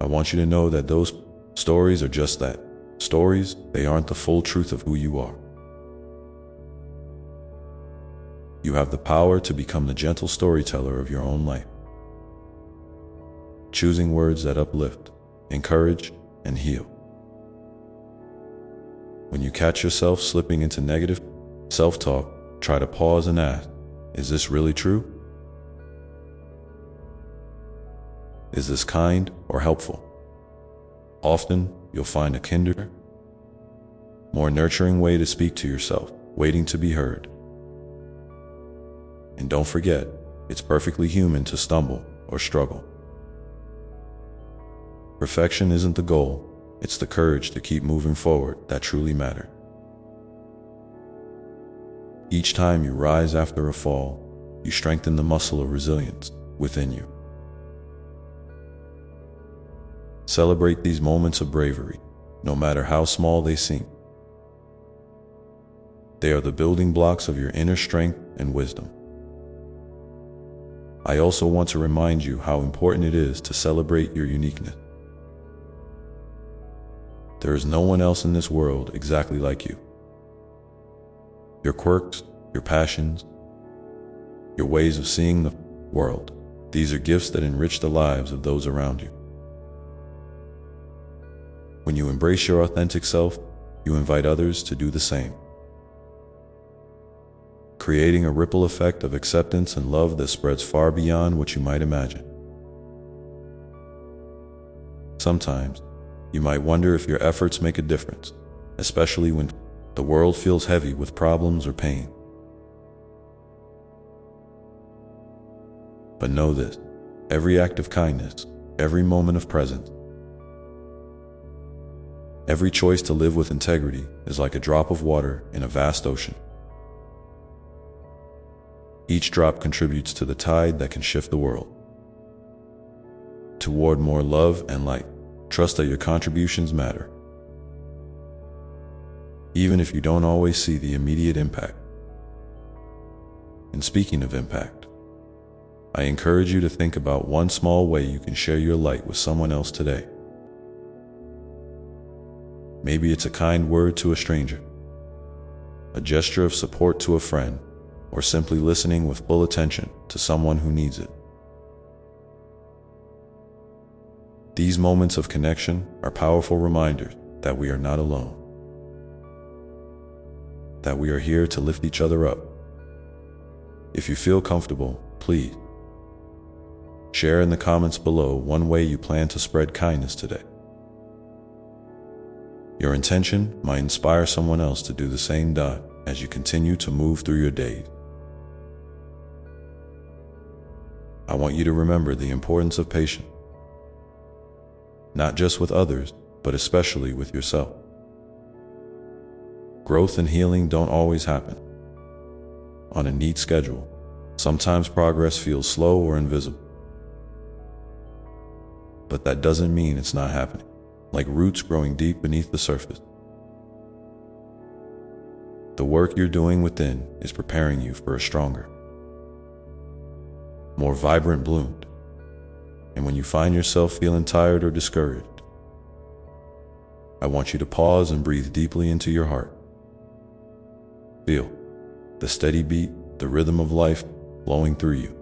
I want you to know that those stories are just that. Stories, they aren't the full truth of who you are. You have the power to become the gentle storyteller of your own life, choosing words that uplift, encourage, and heal. When you catch yourself slipping into negative self-talk, try to pause and ask, is this really true? Is this kind or helpful? Often, you'll find a kinder, more nurturing way to speak to yourself, waiting to be heard. And don't forget, it's perfectly human to stumble or struggle. Perfection isn't the goal, it's the courage to keep moving forward that truly matters. Each time you rise after a fall, you strengthen the muscle of resilience within you. Celebrate these moments of bravery, no matter how small they seem. They are the building blocks of your inner strength and wisdom. I also want to remind you how important it is to celebrate your uniqueness. There is no one else in this world exactly like you. Your quirks, your passions, your ways of seeing the world, these are gifts that enrich the lives of those around you. When you embrace your authentic self, you invite others to do the same, creating a ripple effect of acceptance and love that spreads far beyond what you might imagine. Sometimes, you might wonder if your efforts make a difference, especially when the world feels heavy with problems or pain. But know this, every act of kindness, every moment of presence, every choice to live with integrity is like a drop of water in a vast ocean. Each drop contributes to the tide that can shift the world toward more love and light. Trust that your contributions matter, even if you don't always see the immediate impact. And speaking of impact, I encourage you to think about one small way you can share your light with someone else today. Maybe it's a kind word to a stranger, a gesture of support to a friend, or simply listening with full attention to someone who needs it. These moments of connection are powerful reminders that we are not alone, that we are here to lift each other up. If you feel comfortable, please share in the comments below one way you plan to spread kindness today. Your intention might inspire someone else to do the same as you continue to move through your days. I want you to remember the importance of patience, not just with others, but especially with yourself. Growth and healing don't always happen on a neat schedule. Sometimes progress feels slow or invisible. But that doesn't mean it's not happening, like roots growing deep beneath the surface. The work you're doing within is preparing you for a stronger, more vibrant bloom. And when you find yourself feeling tired or discouraged, I want you to pause and breathe deeply into your heart. Feel the steady beat, the rhythm of life flowing through you.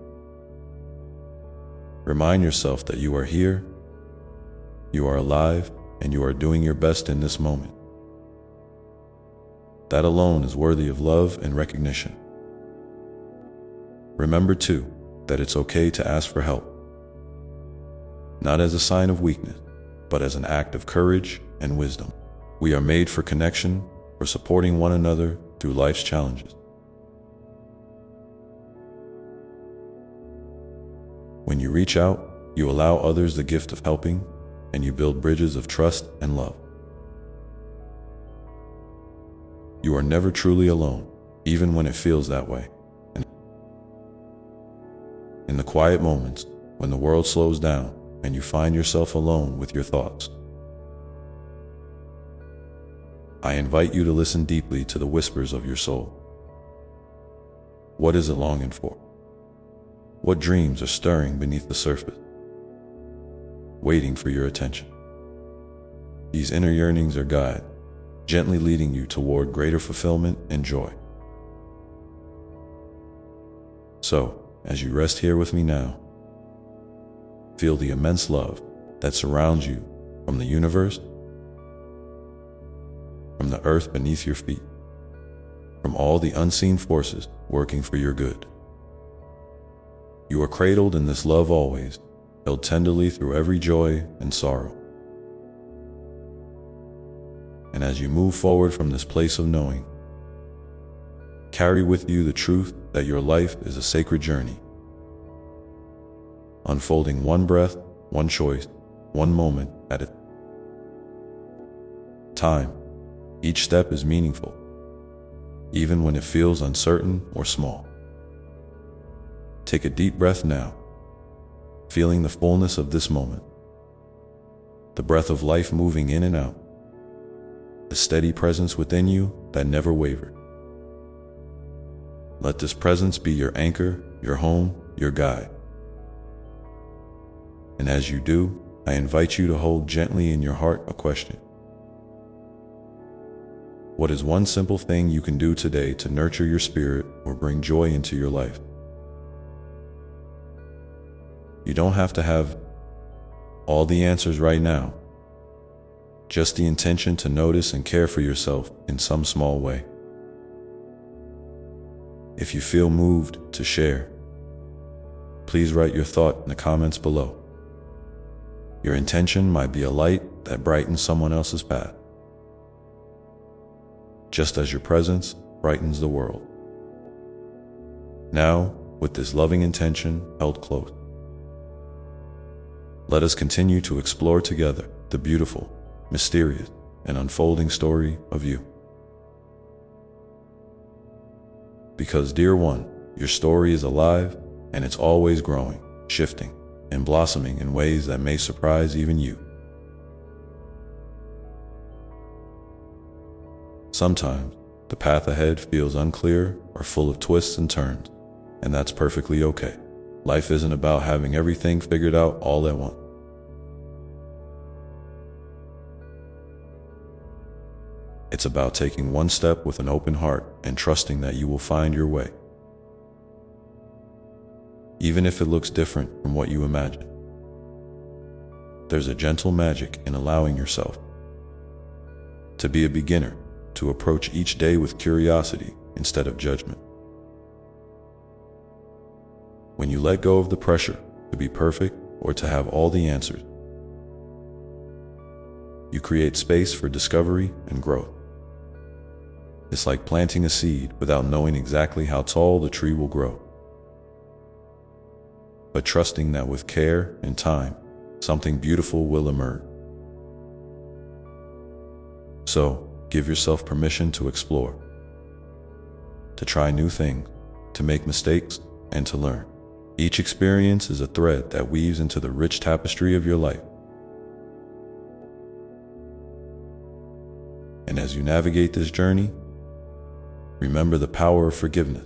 Remind yourself that you are here, you are alive, and you are doing your best in this moment. That alone is worthy of love and recognition. Remember too, that it's okay to ask for help. Not as a sign of weakness, but as an act of courage and wisdom. We are made for connection, for supporting one another through life's challenges. When you reach out, you allow others the gift of helping, and you build bridges of trust and love. You are never truly alone, even when it feels that way. In the quiet moments, when the world slows down and you find yourself alone with your thoughts, I invite you to listen deeply to the whispers of your soul. What is it longing for? What dreams are stirring beneath the surface, waiting for your attention? These inner yearnings are guide, gently leading you toward greater fulfillment and joy. So, as you rest here with me now, feel the immense love that surrounds you from the universe, from the earth beneath your feet, from all the unseen forces working for your good. You are cradled in this love always, held tenderly through every joy and sorrow. And as you move forward from this place of knowing, carry with you the truth that your life is a sacred journey, unfolding one breath, one choice, one moment at a time. Each step is meaningful, even when it feels uncertain or small. Take a deep breath now, feeling the fullness of this moment, the breath of life moving in and out, the steady presence within you that never wavered. Let this presence be your anchor, your home, your guide. And as you do, I invite you to hold gently in your heart a question. What is one simple thing you can do today to nurture your spirit or bring joy into your life? You don't have to have all the answers right now, just the intention to notice and care for yourself in some small way. If you feel moved to share, please write your thought in the comments below. Your intention might be a light that brightens someone else's path, just as your presence brightens the world. Now, with this loving intention held close, let us continue to explore together the beautiful, mysterious, and unfolding story of you. Because, dear one, your story is alive and it's always growing, shifting, and blossoming in ways that may surprise even you. Sometimes, the path ahead feels unclear or full of twists and turns, and that's perfectly okay. Life isn't about having everything figured out all at once. It's about taking one step with an open heart and trusting that you will find your way, even if it looks different from what you imagine. There's a gentle magic in allowing yourself to be a beginner, to approach each day with curiosity instead of judgment. When you let go of the pressure to be perfect or to have all the answers, you create space for discovery and growth. It's like planting a seed without knowing exactly how tall the tree will grow, but trusting that with care and time, something beautiful will emerge. So, give yourself permission to explore, to try new things, to make mistakes, and to learn. Each experience is a thread that weaves into the rich tapestry of your life. And as you navigate this journey, remember the power of forgiveness,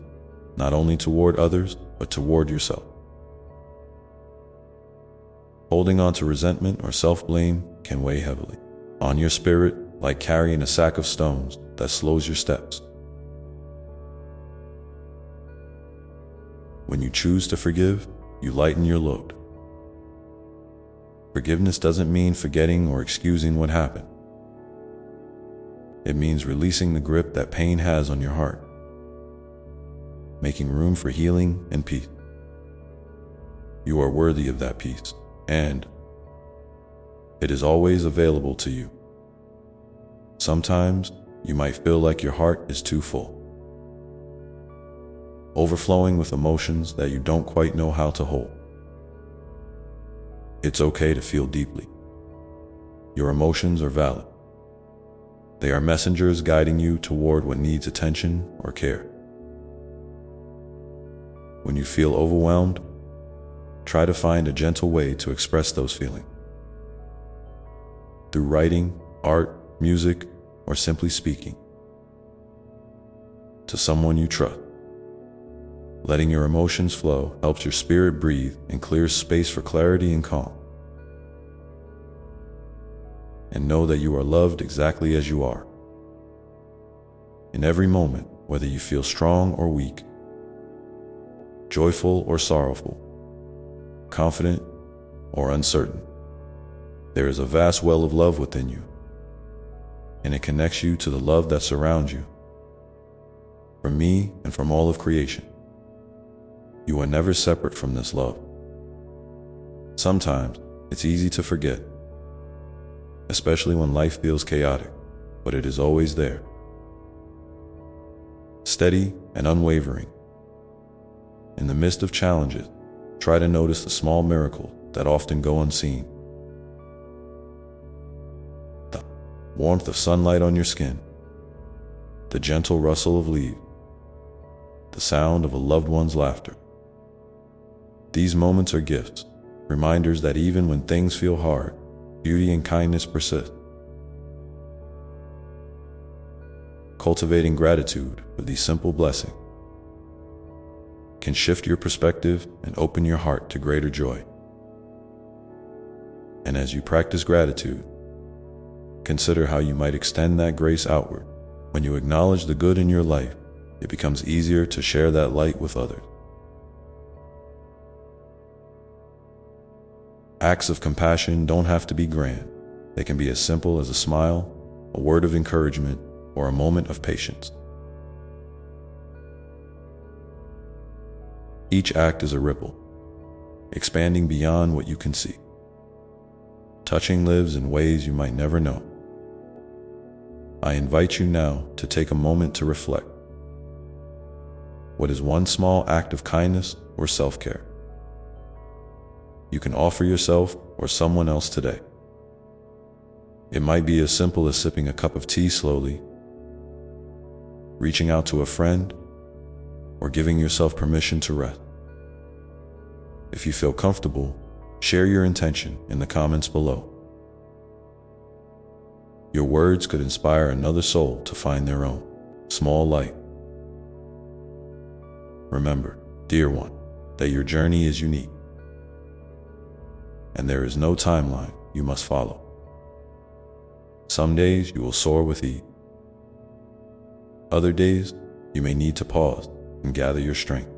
not only toward others, but toward yourself. Holding on to resentment or self-blame can weigh heavily on your spirit, like carrying a sack of stones that slows your steps. When you choose to forgive, you lighten your load, Forgiveness doesn't mean forgetting or excusing what happened. It means releasing the grip that pain has on your heart, making room for healing and peace. You are worthy of that peace, and it is always available to you. Sometimes you might feel like your heart is too full, overflowing with emotions that you don't quite know how to hold. It's okay to feel deeply. Your emotions are valid. They are messengers guiding you toward what needs attention or care. When you feel overwhelmed, try to find a gentle way to express those feelings. Through writing, art, music, or simply speaking to someone you trust. Letting your emotions flow helps your spirit breathe and clears space for clarity and calm. And know that you are loved exactly as you are. In every moment, whether you feel strong or weak, joyful or sorrowful, confident or uncertain, there is a vast well of love within you, and it connects you to the love that surrounds you. From me and from all of creation, you are never separate from this love. Sometimes it's easy to forget, especially when life feels chaotic, but it is always there, steady and unwavering. In the midst of challenges, try to notice the small miracles that often go unseen. The warmth of sunlight on your skin, the gentle rustle of leaves, the sound of a loved one's laughter. These moments are gifts, reminders that even when things feel hard, beauty and kindness persist. Cultivating gratitude for these simple blessings can shift your perspective and open your heart to greater joy. And as you practice gratitude, consider how you might extend that grace outward. When you acknowledge the good in your life, it becomes easier to share that light with others. Acts of compassion don't have to be grand. They can be as simple as a smile, a word of encouragement, or a moment of patience. Each act is a ripple, expanding beyond what you can see, touching lives in ways you might never know. I invite you now to take a moment to reflect. What is one small act of kindness or self-care you can offer yourself or someone else today? It might be as simple as sipping a cup of tea slowly, reaching out to a friend, or giving yourself permission to rest. If you feel comfortable, share your intention in the comments below. Your words could inspire another soul to find their own small light. Remember, dear one, that your journey is unique, and there is no timeline you must follow. Some days you will soar with ease. Other days, you may need to pause and gather your strength.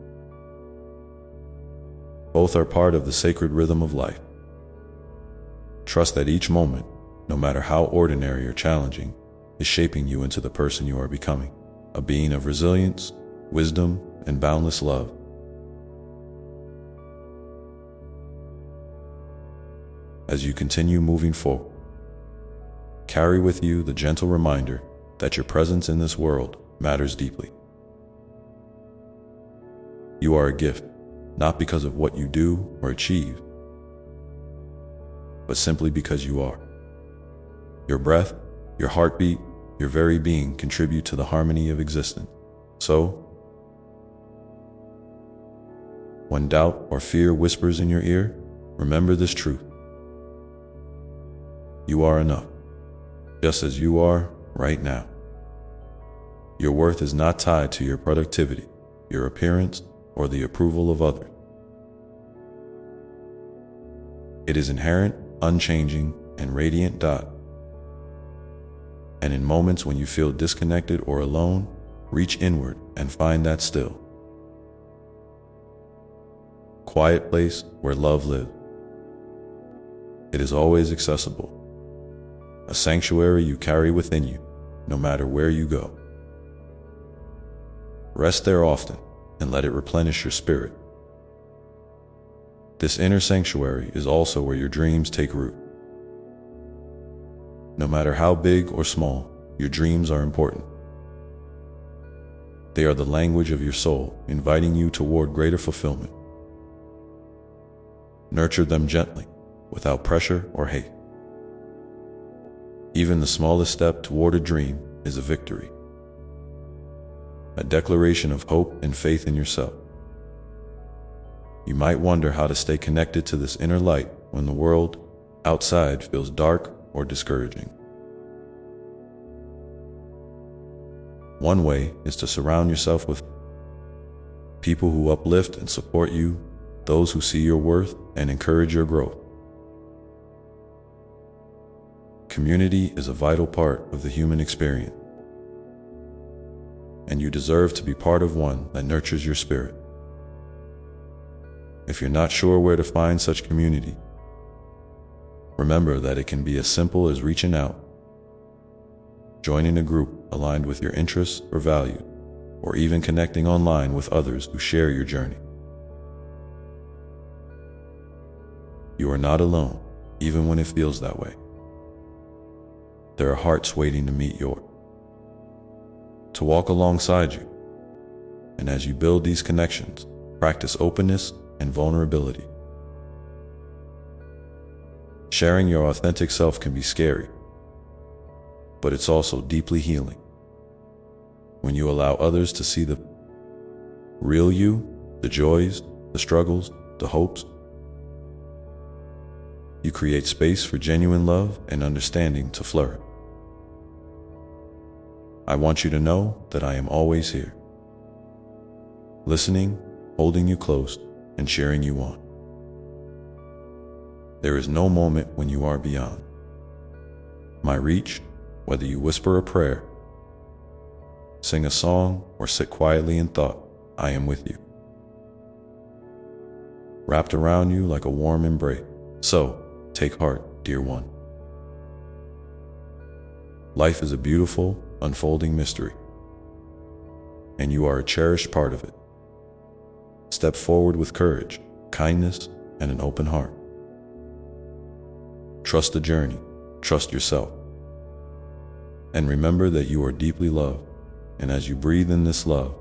Both are part of the sacred rhythm of life. Trust that each moment, no matter how ordinary or challenging, is shaping you into the person you are becoming, a being of resilience, wisdom, and boundless love. As you continue moving forward, carry with you the gentle reminder that your presence in this world matters deeply. You are a gift, not because of what you do or achieve, but simply because you are. Your breath, your heartbeat, your very being contribute to the harmony of existence. So, when doubt or fear whispers in your ear, remember this truth. You are enough, just as you are right now. Your worth is not tied to your productivity, your appearance, or the approval of others. It is inherent, unchanging, and radiant. And in moments when you feel disconnected or alone, reach inward and find that still, quiet place where love lives. It is always accessible, a sanctuary you carry within you, no matter where you go. Rest there often and let it replenish your spirit. This inner sanctuary is also where your dreams take root. No matter how big or small, your dreams are important. They are the language of your soul, inviting you toward greater fulfillment. Nurture them gently, without pressure or hate. Even the smallest step toward a dream is a victory, a declaration of hope and faith in yourself. You might wonder how to stay connected to this inner light when the world outside feels dark or discouraging. One way is to surround yourself with people who uplift and support you, those who see your worth and encourage your growth. Community is a vital part of the human experience, and you deserve to be part of one that nurtures your spirit. If you're not sure where to find such community, remember that it can be as simple as reaching out, joining a group aligned with your interests or values, or even connecting online with others who share your journey. You are not alone, even when it feels that way. There are hearts waiting to meet yours, to walk alongside you. And as you build these connections, practice openness and vulnerability. Sharing your authentic self can be scary, but it's also deeply healing. When you allow others to see the real you, the joys, the struggles, the hopes, you create space for genuine love and understanding to flourish. I want you to know that I am always here, listening, holding you close, and cheering you on. There is no moment when you are beyond my reach, whether you whisper a prayer, sing a song, or sit quietly in thought, I am with you, wrapped around you like a warm embrace. So, take heart, dear one. Life is a beautiful, unfolding mystery, and you are a cherished part of it. Step forward with courage, kindness, and an open heart. Trust the journey, trust yourself, and remember that you are deeply loved. And as you breathe in this love,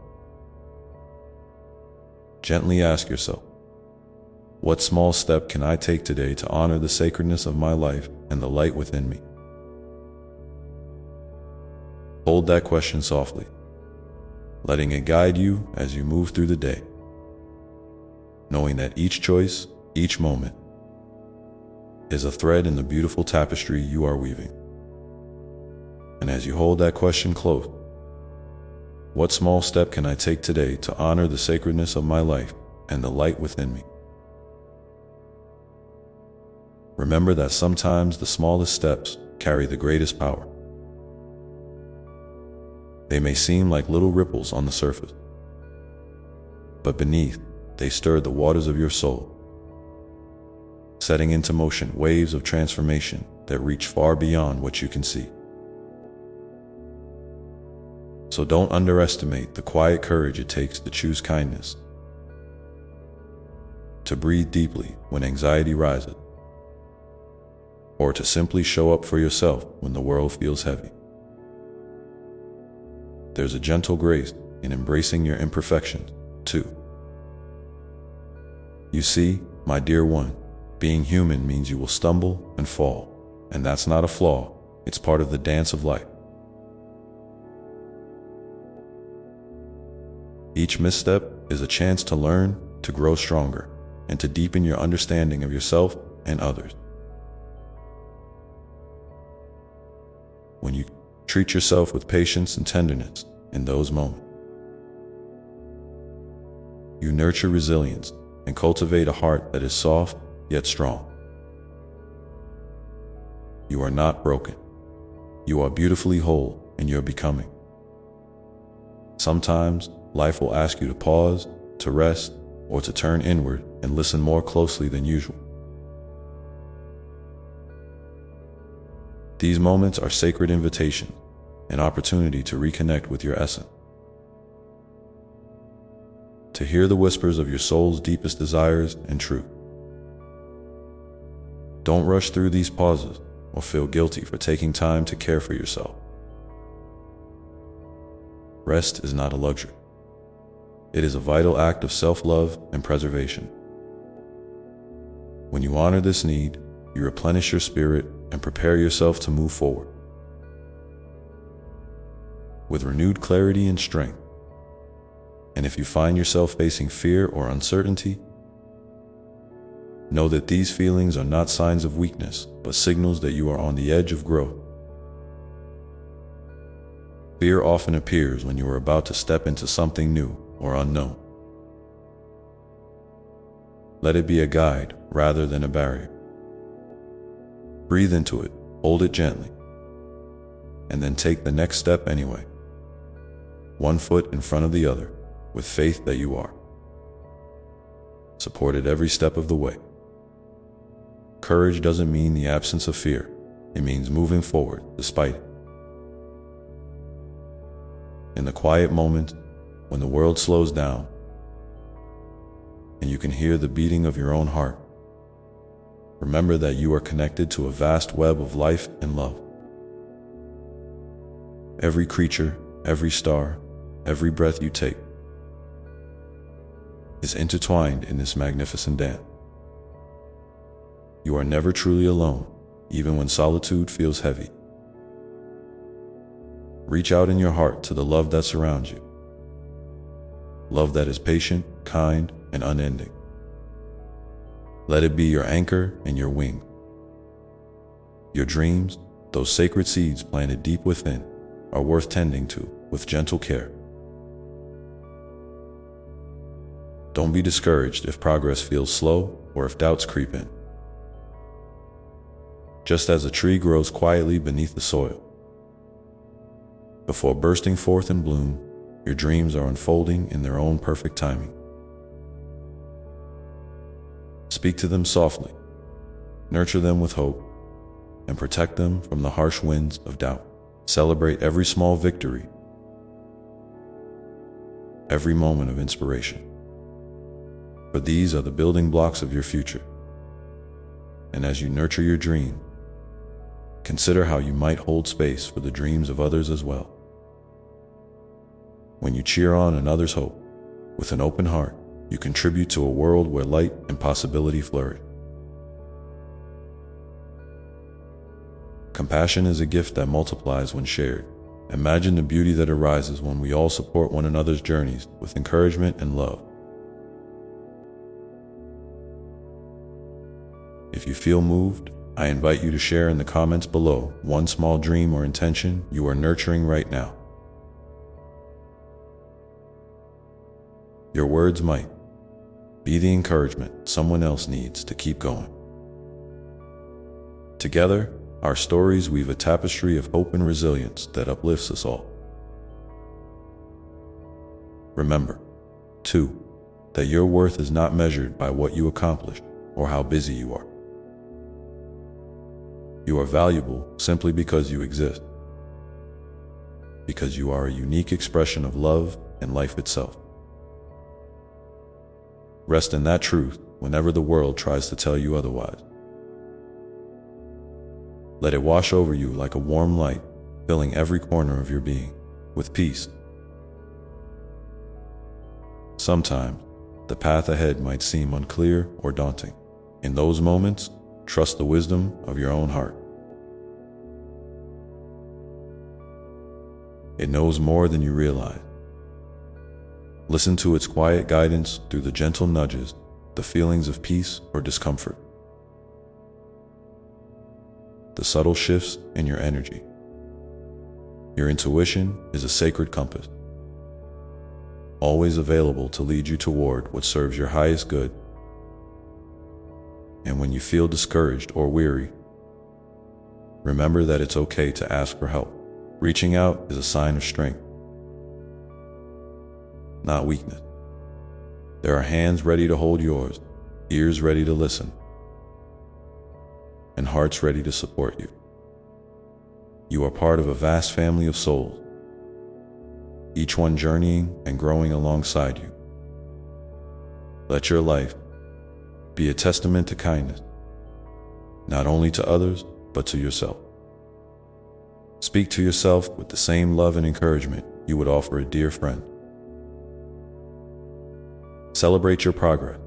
gently ask yourself, what small step can I take today to honor the sacredness of my life and the light within me? Hold that question softly, letting it guide you as you move through the day, knowing that each choice, each moment, is a thread in the beautiful tapestry you are weaving. And as you hold that question close, what small step can I take today to honor the sacredness of my life and the light within me? Remember that sometimes the smallest steps carry the greatest power. They may seem like little ripples on the surface, but beneath, they stir the waters of your soul, setting into motion waves of transformation that reach far beyond what you can see. So don't underestimate the quiet courage it takes to choose kindness, to breathe deeply when anxiety rises, or to simply show up for yourself when the world feels heavy. There's a gentle grace in embracing your imperfections, too. You see, my dear one, being human means you will stumble and fall, and that's not a flaw, it's part of the dance of life. Each misstep is a chance to learn, to grow stronger, and to deepen your understanding of yourself and others. When you treat yourself with patience and tenderness in those moments, you nurture resilience and cultivate a heart that is soft yet strong. You are not broken. You are beautifully whole, and you're becoming. Sometimes, life will ask you to pause, to rest, or to turn inward and listen more closely than usual. These moments are sacred invitations, an opportunity to reconnect with your essence, to hear the whispers of your soul's deepest desires and truth. Don't rush through these pauses or feel guilty for taking time to care for yourself. Rest is not a luxury. It is a vital act of self-love and preservation. When you honor this need, you replenish your spirit and prepare yourself to move forward with renewed clarity and strength. And if you find yourself facing fear or uncertainty, know that these feelings are not signs of weakness, but signals that you are on the edge of growth. Fear often appears when you are about to step into something new or unknown. Let it be a guide rather than a barrier. Breathe into it, hold it gently, and then take the next step anyway, one foot in front of the other, with faith that you are supported every step of the way. Courage doesn't mean the absence of fear. It means moving forward despite it. In the quiet moments, when the world slows down and you can hear the beating of your own heart, remember that you are connected to a vast web of life and love. Every creature, every star, every breath you take is intertwined in this magnificent dance. You are never truly alone, even when solitude feels heavy. Reach out in your heart to the love that surrounds you. Love that is patient, kind, and unending. Let it be your anchor and your wing. Your dreams, those sacred seeds planted deep within, are worth tending to with gentle care. Don't be discouraged if progress feels slow or if doubts creep in. Just as a tree grows quietly beneath the soil, before bursting forth in bloom, your dreams are unfolding in their own perfect timing. Speak to them softly, nurture them with hope, and protect them from the harsh winds of doubt. Celebrate every small victory, every moment of inspiration, for these are the building blocks of your future. And as you nurture your dream, consider how you might hold space for the dreams of others as well. When you cheer on another's hope with an open heart, you contribute to a world where light and possibility flourish. Compassion is a gift that multiplies when shared. Imagine the beauty that arises when we all support one another's journeys with encouragement and love. If you feel moved, I invite you to share in the comments below one small dream or intention you are nurturing right now. Your words might be the encouragement someone else needs to keep going. Together, our stories weave a tapestry of hope and resilience that uplifts us all. Remember, too, that your worth is not measured by what you accomplish or how busy you are. You are valuable simply because you exist, because you are a unique expression of love and life itself. Rest in that truth whenever the world tries to tell you otherwise. Let it wash over you like a warm light, filling every corner of your being with peace. Sometimes, the path ahead might seem unclear or daunting. In those moments, trust the wisdom of your own heart. It knows more than you realize. Listen to its quiet guidance through the gentle nudges, the feelings of peace or discomfort, the subtle shifts in your energy. Your intuition is a sacred compass, always available to lead you toward what serves your highest good. And when you feel discouraged or weary, remember that it's okay to ask for help. Reaching out is a sign of strength, not weakness. There are hands ready to hold yours, ears ready to listen, and hearts ready to support you. You are part of a vast family of souls, each one journeying and growing alongside you. Let your life be a testament to kindness, not only to others, but to yourself. Speak to yourself with the same love and encouragement you would offer a dear friend. Celebrate your progress,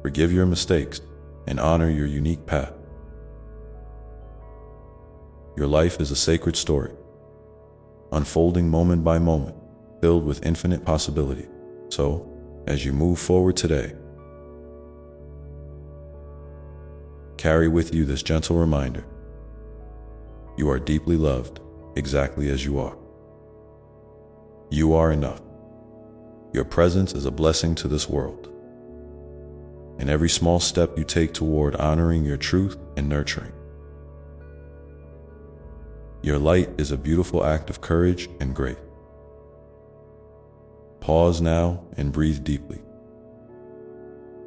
forgive your mistakes, and honor your unique path. Your life is a sacred story, unfolding moment by moment, filled with infinite possibility. So, as you move forward today, carry with you this gentle reminder: you are deeply loved exactly as you are. You are enough. Your presence is a blessing to this world. And every small step you take toward honoring your truth and nurturing. Your light is a beautiful act of courage and grace. Pause now and breathe deeply.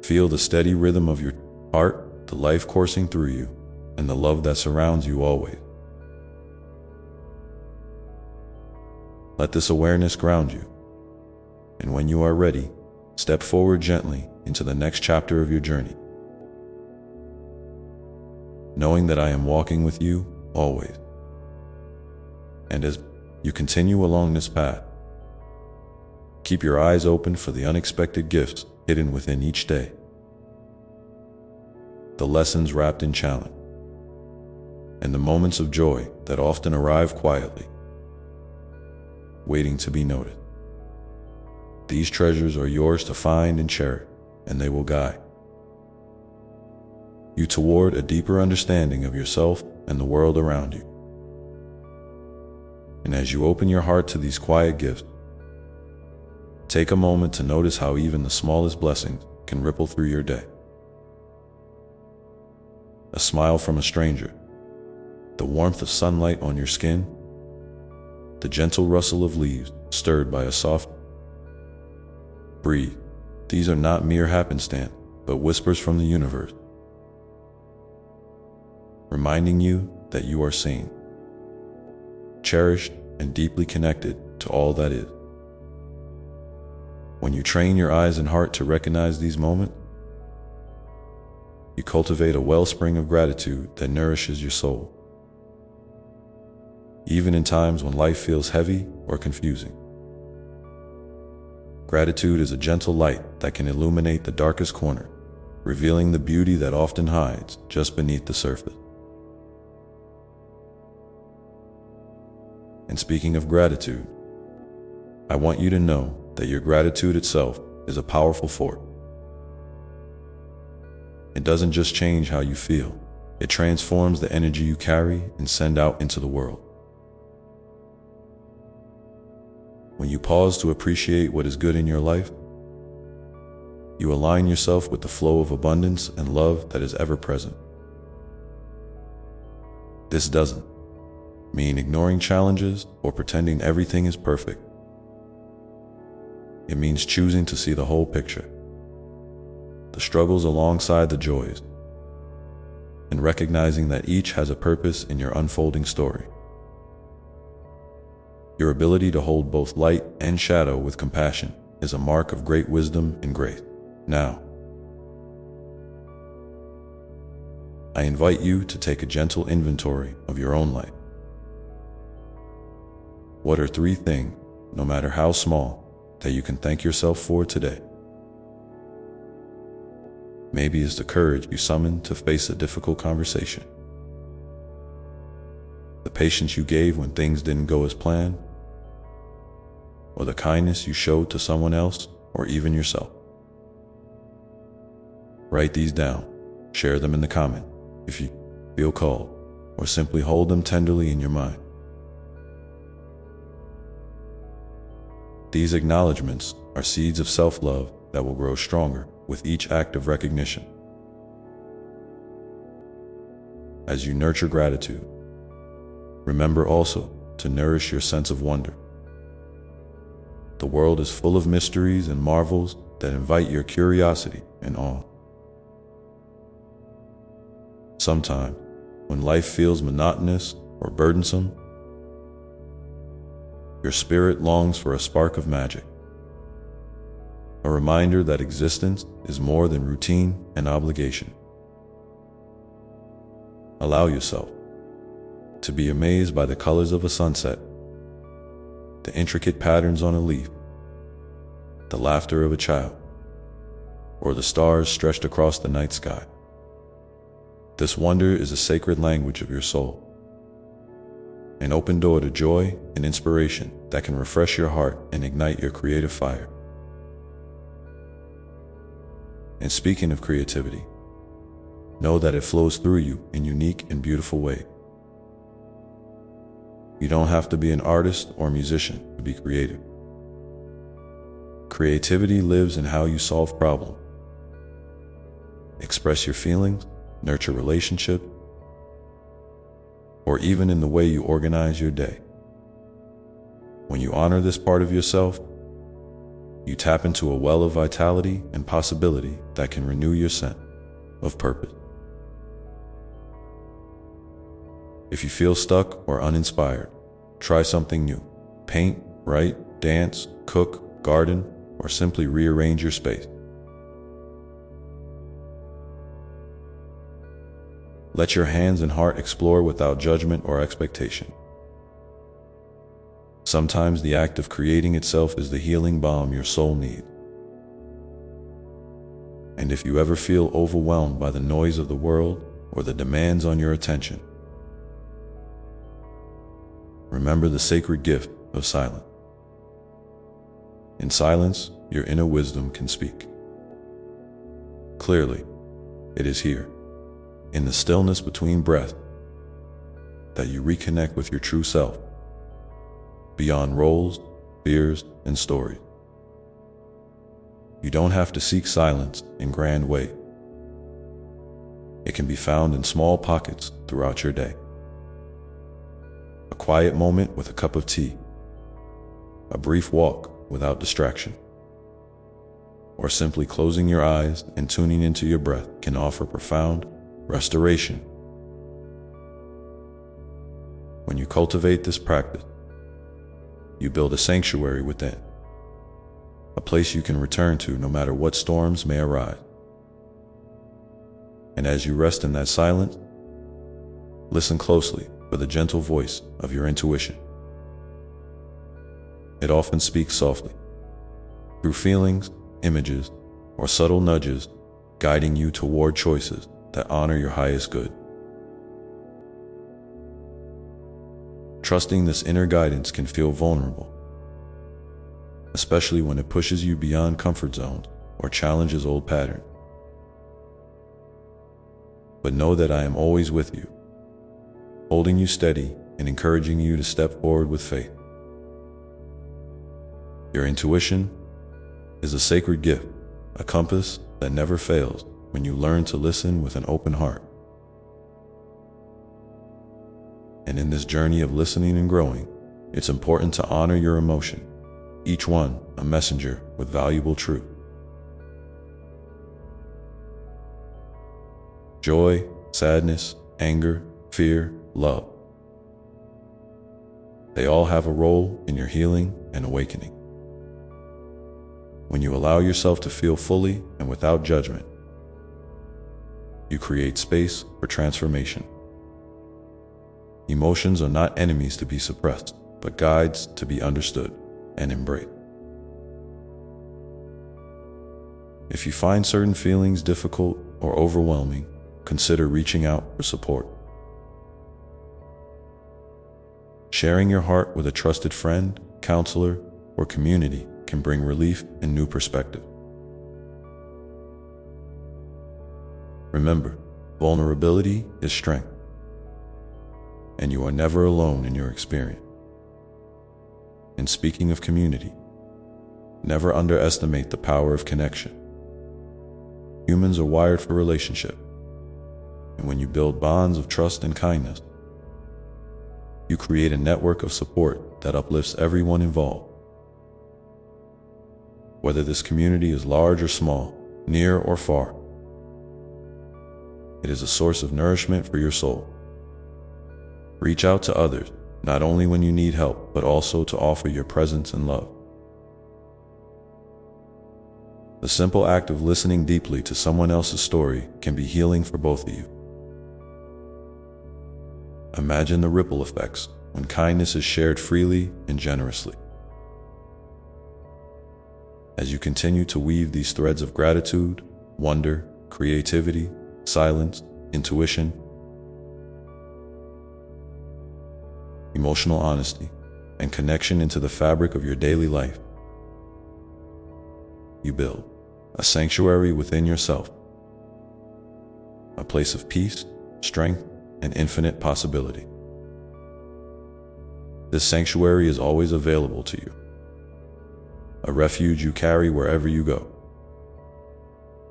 Feel the steady rhythm of your heart, the life coursing through you, and the love that surrounds you always. Let this awareness ground you, and when you are ready, step forward gently into the next chapter of your journey, knowing that I am walking with you always. And as you continue along this path, keep your eyes open for the unexpected gifts hidden within each day, the lessons wrapped in challenge, and the moments of joy that often arrive quietly, waiting to be noticed. These treasures are yours to find and cherish, and they will guide you toward a deeper understanding of yourself and the world around you. And as you open your heart to these quiet gifts, take a moment to notice how even the smallest blessings can ripple through your day. A smile from a stranger, the warmth of sunlight on your skin, the gentle rustle of leaves stirred by a soft breeze. These are not mere happenstance, but whispers from the universe, reminding you that you are seen, cherished, and deeply connected to all that is. When you train your eyes and heart to recognize these moments, you cultivate a wellspring of gratitude that nourishes your soul, even in times when life feels heavy or confusing. Gratitude is a gentle light that can illuminate the darkest corner, revealing the beauty that often hides just beneath the surface. And speaking of gratitude, I want you to know that your gratitude itself is a powerful force. It doesn't just change how you feel, it transforms the energy you carry and send out into the world. When you pause to appreciate what is good in your life, you align yourself with the flow of abundance and love that is ever present. This doesn't mean ignoring challenges or pretending everything is perfect. It means choosing to see the whole picture, the struggles alongside the joys, and recognizing that each has a purpose in your unfolding story. Your ability to hold both light and shadow with compassion is a mark of great wisdom and grace. Now, I invite you to take a gentle inventory of your own life. What are 3 things, no matter how small, that you can thank yourself for today? Maybe it's the courage you summoned to face a difficult conversation, the patience you gave when things didn't go as planned, or the kindness you showed to someone else or even yourself. Write these down, share them in the comment if you feel called, or simply hold them tenderly in your mind. These acknowledgments are seeds of self-love that will grow stronger with each act of recognition. As you nurture gratitude, remember also to nourish your sense of wonder. The world is full of mysteries and marvels that invite your curiosity and awe. Sometimes, when life feels monotonous or burdensome, Your spirit longs for a spark of magic, a reminder that existence is more than routine and obligation. Allow yourself to be amazed by the colors of a sunset, the intricate patterns on a leaf, the laughter of a child, or the stars stretched across the night sky. This wonder is a sacred language of your soul, an open door to joy and inspiration that can refresh your heart and ignite your creative fire. And speaking of creativity, know that it flows through you in unique and beautiful ways. You don't have to be an artist or musician to be creative. Creativity lives in how you solve problems, express your feelings, nurture relationships, or even in the way you organize your day. When you honor this part of yourself, you tap into a well of vitality and possibility that can renew your sense of purpose. If you feel stuck or uninspired, try something new. Paint, write, dance, cook, garden, or simply rearrange your space. Let your hands and heart explore without judgment or expectation. Sometimes the act of creating itself is the healing balm your soul needs. And if you ever feel overwhelmed by the noise of the world or the demands on your attention, remember the sacred gift of silence. In silence, your inner wisdom can speak. Clearly, it is here, in the stillness between breaths, that you reconnect with your true self, beyond roles, fears, and stories. You don't have to seek silence in grand ways. It can be found in small pockets throughout your day. A quiet moment with a cup of tea, a brief walk without distraction, or simply closing your eyes and tuning into your breath can offer profound restoration. When you cultivate this practice, you build a sanctuary within, a place you can return to no matter what storms may arise. And as you rest in that silence, listen closely for the gentle voice of your intuition. It often speaks softly, through feelings, images, or subtle nudges, guiding you toward choices that honor your highest good. Trusting this inner guidance can feel vulnerable, especially when it pushes you beyond comfort zones or challenges old patterns. But know that I am always with you, holding you steady and encouraging you to step forward with faith. Your intuition is a sacred gift, a compass that never fails when you learn to listen with an open heart. And in this journey of listening and growing, it's important to honor your emotion, each one a messenger with valuable truth. Joy, sadness, anger, fear, love. They all have a role in your healing and awakening. When you allow yourself to feel fully and without judgment, you create space for transformation. Emotions are not enemies to be suppressed, but guides to be understood and embraced. If you find certain feelings difficult or overwhelming, consider reaching out for support. Sharing your heart with a trusted friend, counselor, or community can bring relief and new perspective. Remember, vulnerability is strength, and you are never alone in your experience. And speaking of community, never underestimate the power of connection. Humans are wired for relationship, and when you build bonds of trust and kindness, you create a network of support that uplifts everyone involved. Whether this community is large or small, near or far, it is a source of nourishment for your soul. Reach out to others, not only when you need help, but also to offer your presence and love. The simple act of listening deeply to someone else's story can be healing for both of you. Imagine the ripple effects when kindness is shared freely and generously. As you continue to weave these threads of gratitude, wonder, creativity, silence, intuition, emotional honesty, and connection into the fabric of your daily life, you build a sanctuary within yourself, a place of peace, strength, and infinite possibility. This sanctuary is always available to you, a refuge you carry wherever you go.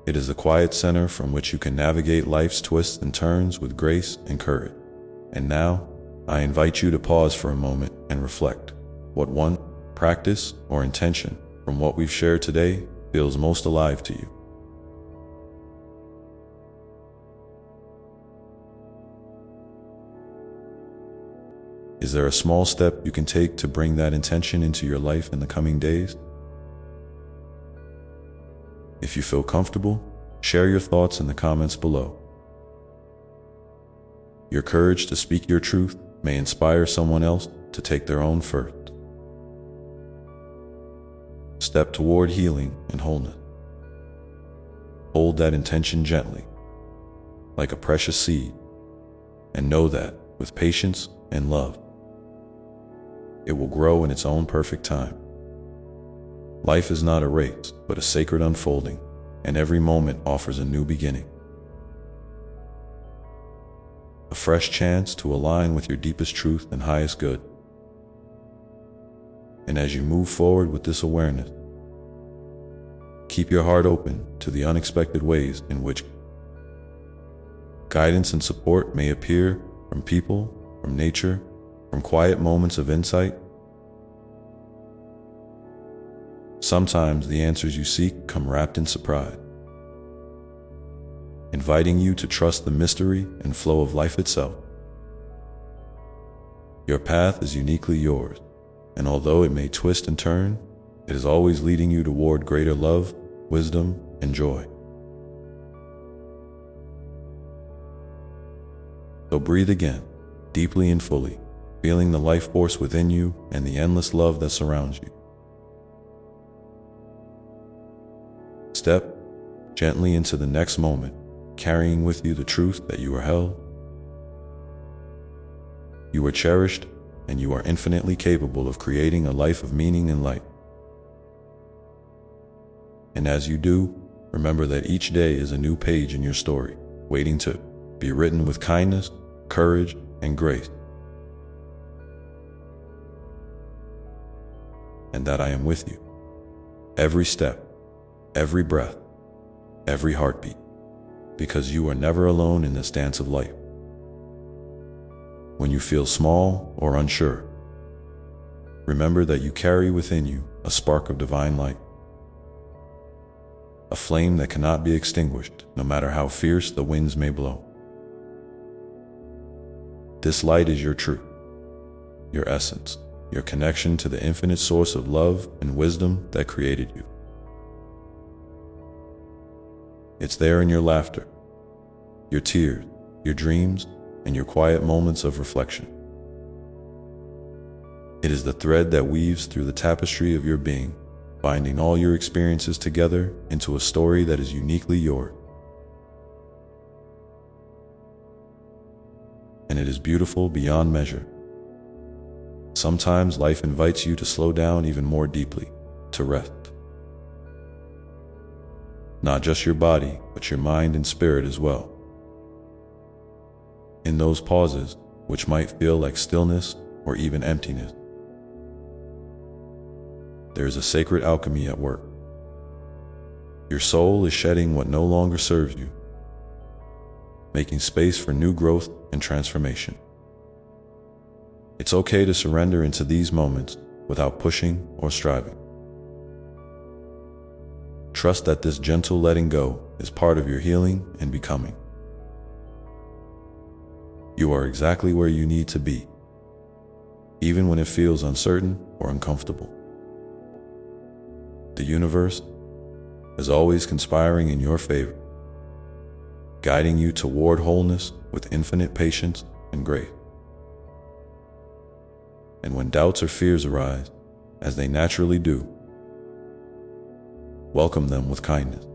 It is the quiet center from which you can navigate life's twists and turns with grace and courage. And now, I invite you to pause for a moment and reflect. What one practice or intention from what we've shared today feels most alive to you? Is there a small step you can take to bring that intention into your life in the coming days? If you feel comfortable, share your thoughts in the comments below. Your courage to speak your truth may inspire someone else to take their own first step toward healing and wholeness. Hold that intention gently, like a precious seed, and know that with patience and love, it will grow in its own perfect time. Life is not a race, but a sacred unfolding, and every moment offers a new beginning. A fresh chance to align with your deepest truth and highest good. And as you move forward with this awareness, keep your heart open to the unexpected ways in which guidance and support may appear from people, from nature, from quiet moments of insight. Sometimes the answers you seek come wrapped in surprise, inviting you to trust the mystery and flow of life itself. Your path is uniquely yours, and although it may twist and turn, it is always leading you toward greater love, wisdom, and joy. So breathe again, deeply and fully, feeling the life force within you and the endless love that surrounds you. Step gently into the next moment, carrying with you the truth that you are held, you are cherished, and you are infinitely capable of creating a life of meaning and light. And as you do, remember that each day is a new page in your story, waiting to be written with kindness, courage, and grace. And that I am with you, every step, every breath, every heartbeat, because you are never alone in this dance of life. When you feel small or unsure, remember that you carry within you a spark of divine light, a flame that cannot be extinguished no matter how fierce the winds may blow. This light is your truth, your essence, your connection to the infinite source of love and wisdom that created you. It's there in your laughter, your tears, your dreams, and your quiet moments of reflection. It is the thread that weaves through the tapestry of your being, binding all your experiences together into a story that is uniquely yours. And it is beautiful beyond measure. Sometimes life invites you to slow down even more deeply, to rest. Not just your body, but your mind and spirit as well. In those pauses, which might feel like stillness or even emptiness, there is a sacred alchemy at work. Your soul is shedding what no longer serves you, making space for new growth and transformation. It's okay to surrender into these moments without pushing or striving. Trust that this gentle letting go is part of your healing and becoming. You are exactly where you need to be, even when it feels uncertain or uncomfortable. The universe is always conspiring in your favor, guiding you toward wholeness with infinite patience and grace. And when doubts or fears arise, as they naturally do, welcome them with kindness.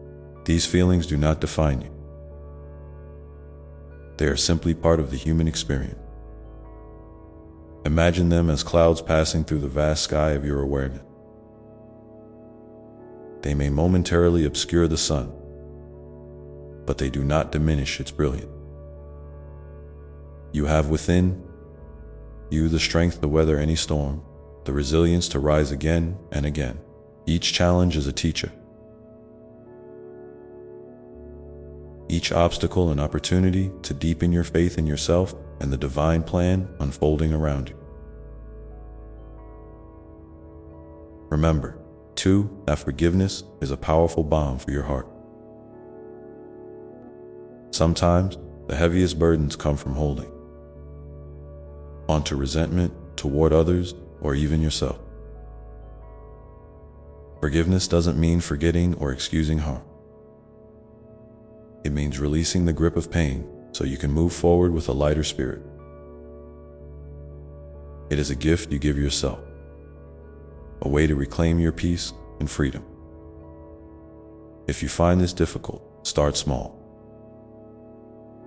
These feelings do not define you. They are simply part of the human experience. Imagine them as clouds passing through the vast sky of your awareness. They may momentarily obscure the sun, but they do not diminish its brilliance. You have within you the strength to weather any storm, the resilience to rise again and again. Each challenge is a teacher. Each obstacle an opportunity to deepen your faith in yourself and the divine plan unfolding around you. Remember, too, that forgiveness is a powerful balm for your heart. Sometimes, the heaviest burdens come from holding onto resentment toward others or even yourself. Forgiveness doesn't mean forgetting or excusing harm. It means releasing the grip of pain so you can move forward with a lighter spirit. It is a gift you give yourself, a way to reclaim your peace and freedom. If you find this difficult, start small.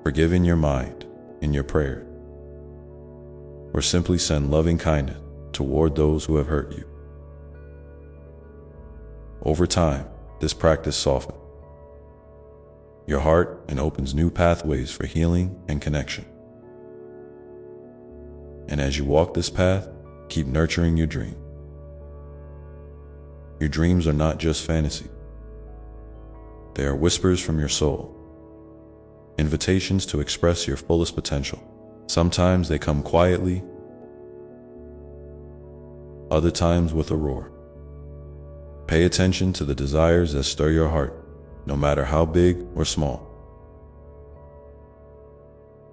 Forgive in your mind, in your prayer, or simply send loving kindness toward those who have hurt you. Over time, this practice softens your heart and opens new pathways for healing and connection. And as you walk this path, keep nurturing your dream. Your dreams are not just fantasy. They are whispers from your soul, invitations to express your fullest potential. Sometimes they come quietly, other times with a roar. Pay attention to the desires that stir your heart, no matter how big or small.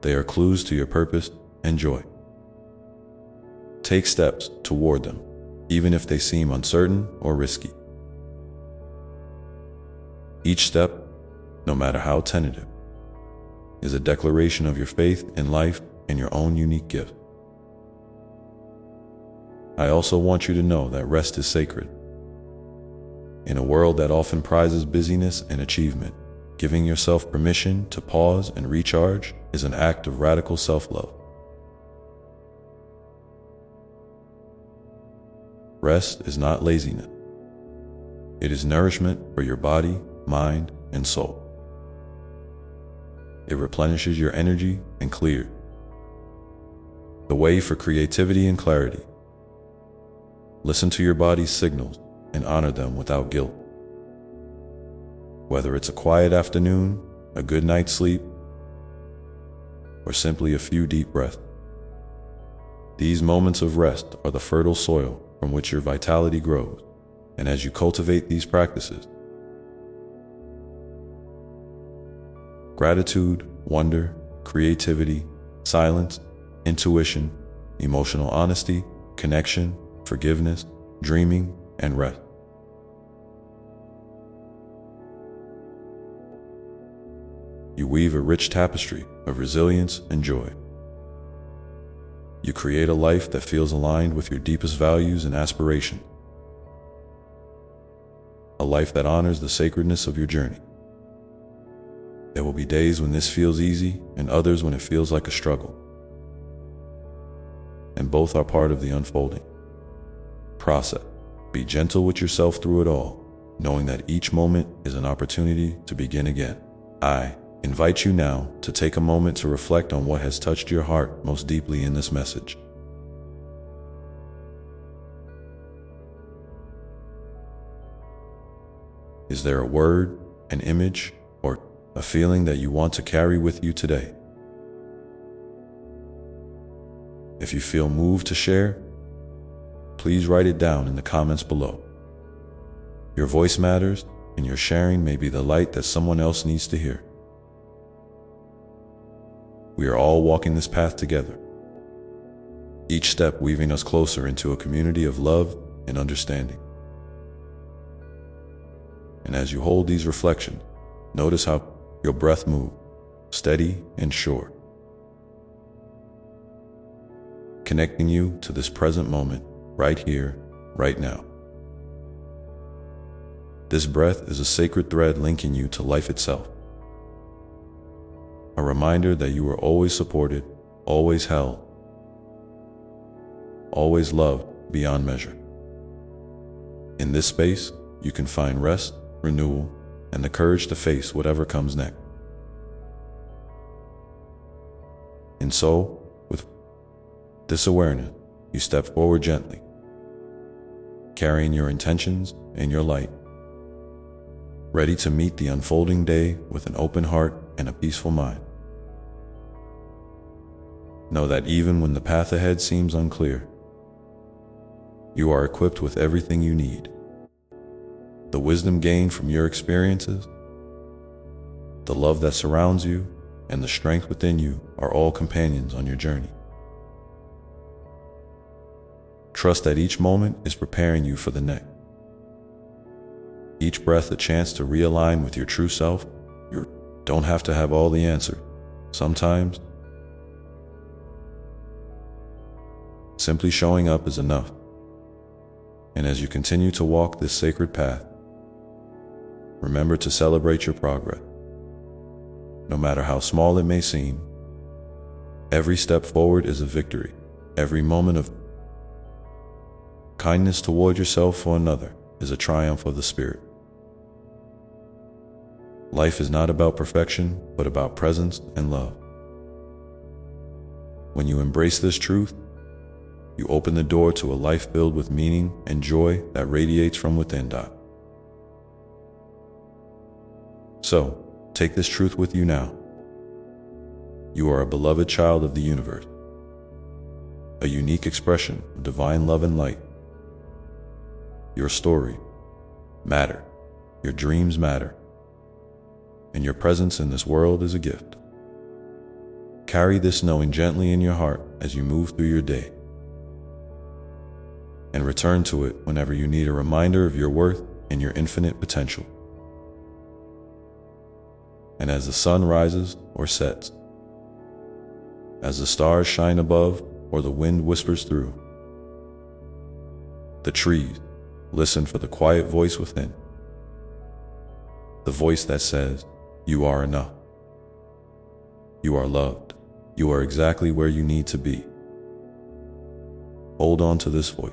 They are clues to your purpose and joy. Take steps toward them, even if they seem uncertain or risky. Each step, no matter how tentative, is a declaration of your faith in life and your own unique gift. I also want you to know that rest is sacred. In a world that often prizes busyness and achievement, giving yourself permission to pause and recharge is an act of radical self-love. Rest is not laziness. It is nourishment for your body, mind, and soul. It replenishes your energy and clears the way for creativity and clarity. Listen to your body's signals and honor them without guilt. Whether it's a quiet afternoon, a good night's sleep, or simply a few deep breaths, these moments of rest are the fertile soil from which your vitality grows. And as you cultivate these practices, gratitude, wonder, creativity, silence, intuition, emotional honesty, connection, forgiveness, dreaming, and rest. You weave a rich tapestry of resilience and joy. You create a life that feels aligned with your deepest values and aspirations. A life that honors the sacredness of your journey. There will be days when this feels easy and others when it feels like a struggle. And both are part of the unfolding process. Be gentle with yourself through it all, knowing that each moment is an opportunity to begin again. I invite you now to take a moment to reflect on what has touched your heart most deeply in this message. Is there a word, an image, or a feeling that you want to carry with you today? If you feel moved to share, please write it down in the comments below. Your voice matters, and your sharing may be the light that someone else needs to hear. We are all walking this path together. each step weaving us closer into a community of love and understanding. And as you hold these reflections, notice how your breath moves, steady and sure, connecting you to this present moment, right here, right now. This breath is a sacred thread linking you to life itself, a reminder that you are always supported, always held, always loved beyond measure. In this space, you can find rest, renewal, and the courage to face whatever comes next. And so, with this awareness, you step forward gently, carrying your intentions and your light, ready to meet the unfolding day with an open heart and a peaceful mind. Know that even when the path ahead seems unclear, you are equipped with everything you need. The wisdom gained from your experiences, the love that surrounds you, and the strength within you are all companions on your journey. Trust that each moment is preparing you for the next. Each breath a chance to realign with your true self. You don't have to have all the answers. Sometimes, simply showing up is enough. And as you continue to walk this sacred path, remember to celebrate your progress. No matter how small it may seem, every step forward is a victory. Every moment of kindness toward yourself or another is a triumph of the spirit. Life is not about perfection, but about presence and love. When you embrace this truth, you open the door to a life filled with meaning and joy that radiates from within. So, take this truth with you now. You are a beloved child of the universe, a unique expression of divine love and light. Your story matters, your dreams matter, and your presence in this world is a gift. Carry this knowing gently in your heart as you move through your day, and return to it whenever you need a reminder of your worth and your infinite potential. And as the sun rises or sets, as the stars shine above or the wind whispers through, the trees listen for the quiet voice within, the voice that says, "You are enough. You are loved. You are exactly where you need to be." Hold on to this voice,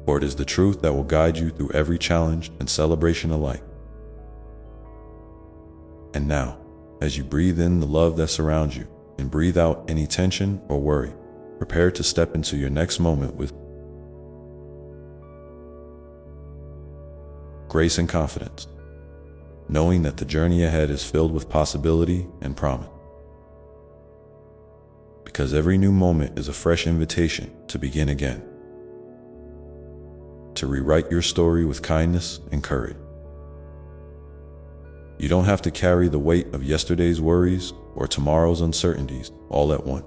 for it is the truth that will guide you through every challenge and celebration alike. And now, as you breathe in the love that surrounds you and breathe out any tension or worry, prepare to step into your next moment with grace and confidence, knowing that the journey ahead is filled with possibility and promise. Because every new moment is a fresh invitation to begin again, to rewrite your story with kindness and courage. You don't have to carry the weight of yesterday's worries or tomorrow's uncertainties all at once.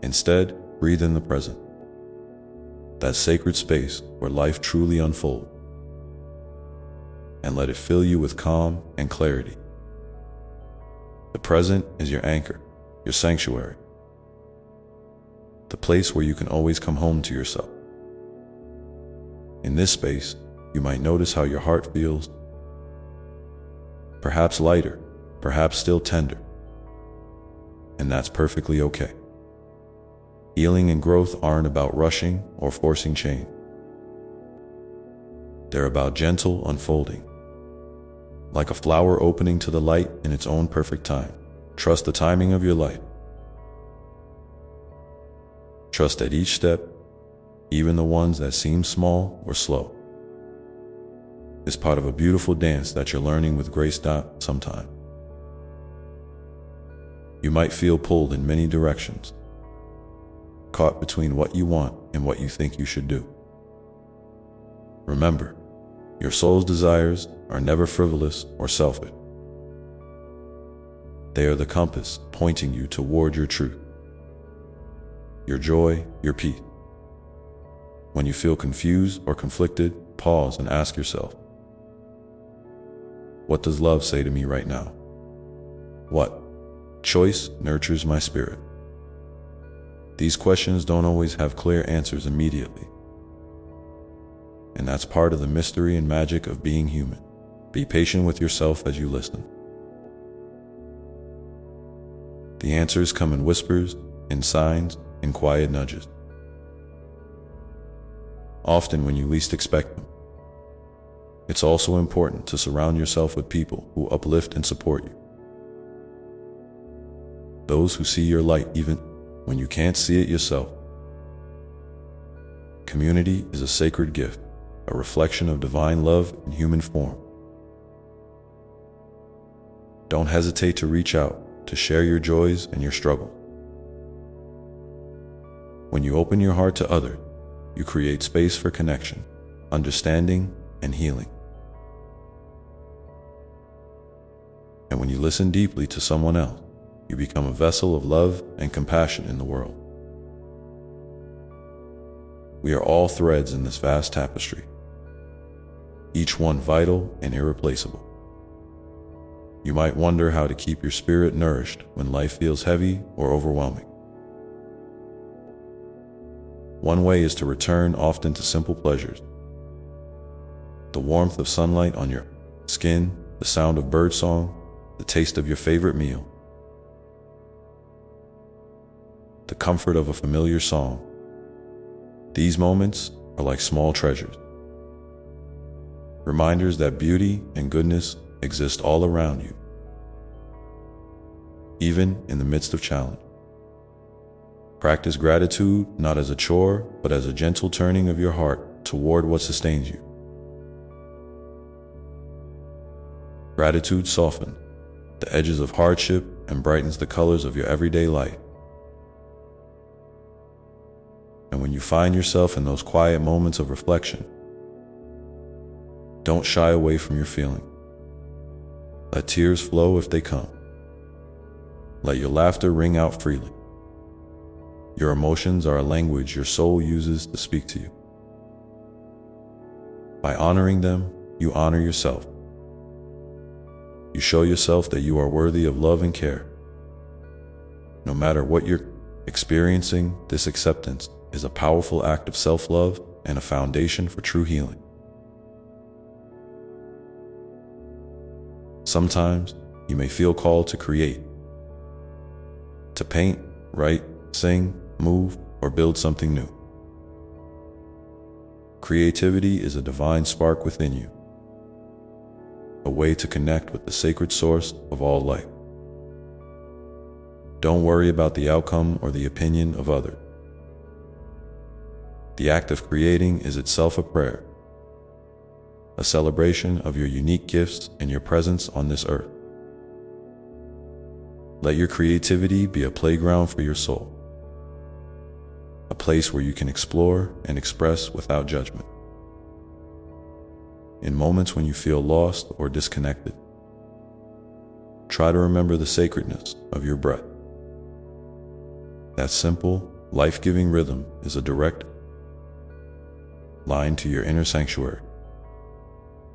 Instead, breathe in the present, that sacred space where life truly unfolds, and let it fill you with calm and clarity. The present is your anchor, your sanctuary, the place where you can always come home to yourself. In this space, you might notice how your heart feels, perhaps lighter, perhaps still tender, and that's perfectly okay. Healing and growth aren't about rushing or forcing change. They're about gentle unfolding, like a flower opening to the light in its own perfect time. Trust the timing of your life. Trust that each step, even the ones that seem small or slow, is part of a beautiful dance that you're learning with grace. Sometime you might feel pulled in many directions, caught between what you want and what you think you should do. Remember, your soul's desires are never frivolous or selfish. They are the compass pointing you toward your truth, your joy, your peace. When you feel confused or conflicted, pause and ask yourself, what does love say to me right now? What choice nurtures my spirit? These questions don't always have clear answers immediately. And that's part of the mystery and magic of being human. Be patient with yourself as you listen. The answers come in whispers, in signs, in quiet nudges. Often when you least expect them. It's also important to surround yourself with people who uplift and support you. Those who see your light even when you can't see it yourself. Community is a sacred gift, a reflection of divine love in human form. Don't hesitate to reach out, to share your joys and your struggles. When you open your heart to others, you create space for connection, understanding, and healing. And when you listen deeply to someone else, you become a vessel of love and compassion in the world. We are all threads in this vast tapestry, each one vital and irreplaceable. You might wonder how to keep your spirit nourished when life feels heavy or overwhelming. One way is to return often to simple pleasures. The warmth of sunlight on your skin, the sound of birdsong, the taste of your favorite meal, the comfort of a familiar song. These moments are like small treasures, reminders that beauty and goodness exist all around you, even in the midst of challenge. Practice gratitude not as a chore, but as a gentle turning of your heart toward what sustains you. Gratitude softens the edges of hardship and brightens the colors of your everyday life. And when you find yourself in those quiet moments of reflection, don't shy away from your feelings. Let tears flow if they come. Let your laughter ring out freely. Your emotions are a language your soul uses to speak to you. By honoring them, you honor yourself. You show yourself that you are worthy of love and care. No matter what you're experiencing, this acceptance is a powerful act of self-love and a foundation for true healing. Sometimes you may feel called to create, to paint, write, sing, move, or build something new. Creativity is a divine spark within you, a way to connect with the sacred source of all life. Don't worry about the outcome or the opinion of others. The act of creating is itself a prayer, a celebration of your unique gifts and your presence on this earth. Let your creativity be a playground for your soul, a place where you can explore and express without judgment. In moments when you feel lost or disconnected, try to remember the sacredness of your breath. That simple, life-giving rhythm is a direct line to your inner sanctuary.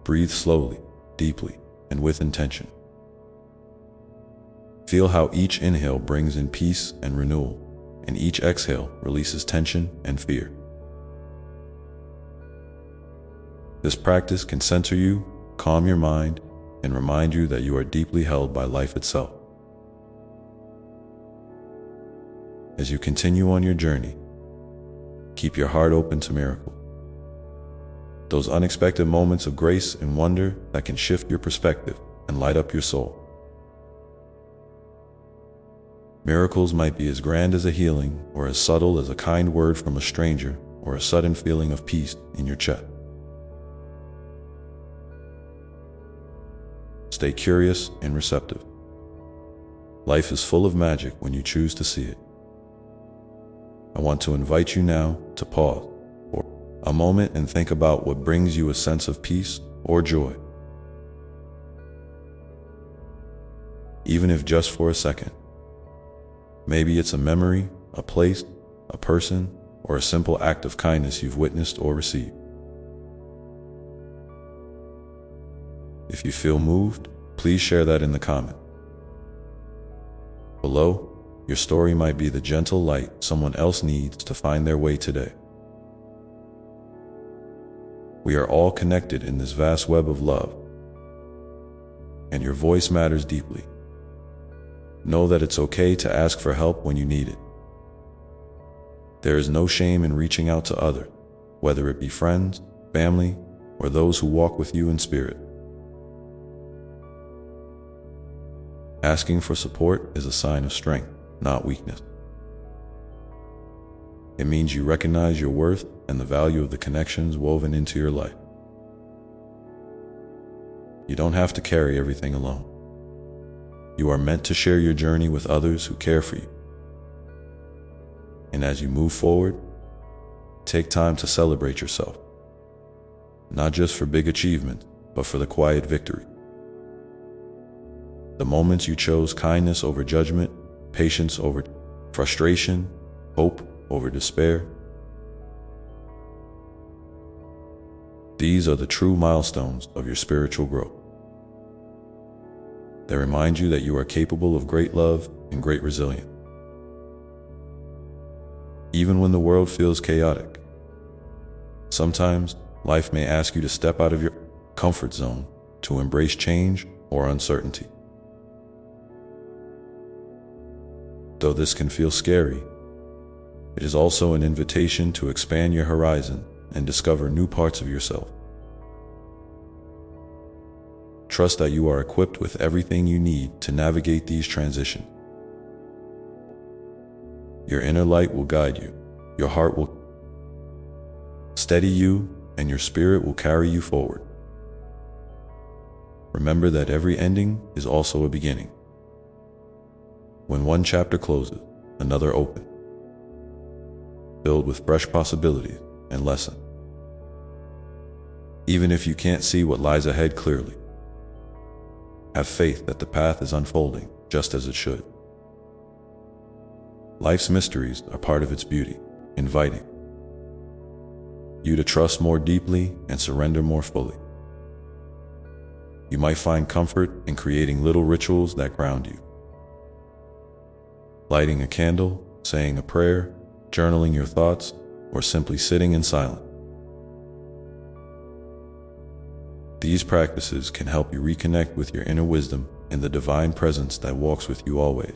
Breathe slowly, deeply, and with intention. Feel how each inhale brings in peace and renewal, and each exhale releases tension and fear. This practice can center you, calm your mind, and remind you that you are deeply held by life itself. As you continue on your journey, keep your heart open to miracles. Those unexpected moments of grace and wonder that can shift your perspective and light up your soul. Miracles might be as grand as a healing, or as subtle as a kind word from a stranger, or a sudden feeling of peace in your chest. Stay curious and receptive. Life is full of magic when you choose to see it. I want to invite you now to pause for a moment and think about what brings you a sense of peace or joy. even if just for a second. Maybe it's a memory, a place, a person, or a simple act of kindness you've witnessed or received. If you feel moved, please share that in the comment. Below, your story might be the gentle light someone else needs to find their way today. We are all connected in this vast web of love, and your voice matters deeply. Know that it's okay to ask for help when you need it. There is no shame in reaching out to others, whether it be friends, family, or those who walk with you in spirit. Asking for support is a sign of strength, not weakness. It means you recognize your worth and the value of the connections woven into your life. You don't have to carry everything alone. You are meant to share your journey with others who care for you. And as you move forward, take time to celebrate yourself, not just for big achievements, but for the quiet victory. The moments you chose kindness over judgment, patience over frustration, hope over despair. These are the true milestones of your spiritual growth. They remind you that you are capable of great love and great resilience. Even when the world feels chaotic, sometimes life may ask you to step out of your comfort zone to embrace change or uncertainty. Though this can feel scary, it is also an invitation to expand your horizon and discover new parts of yourself. Trust that you are equipped with everything you need to navigate these transitions. Your inner light will guide you, your heart will steady you, and your spirit will carry you forward. Remember that every ending is also a beginning. When one chapter closes, another opens, filled with fresh possibilities and lessons. Even if you can't see what lies ahead clearly, have faith that the path is unfolding just as it should. Life's mysteries are part of its beauty, inviting you to trust more deeply and surrender more fully. You might find comfort in creating little rituals that ground you. Lighting a candle, saying a prayer, journaling your thoughts, or simply sitting in silence. These practices can help you reconnect with your inner wisdom and the divine presence that walks with you always.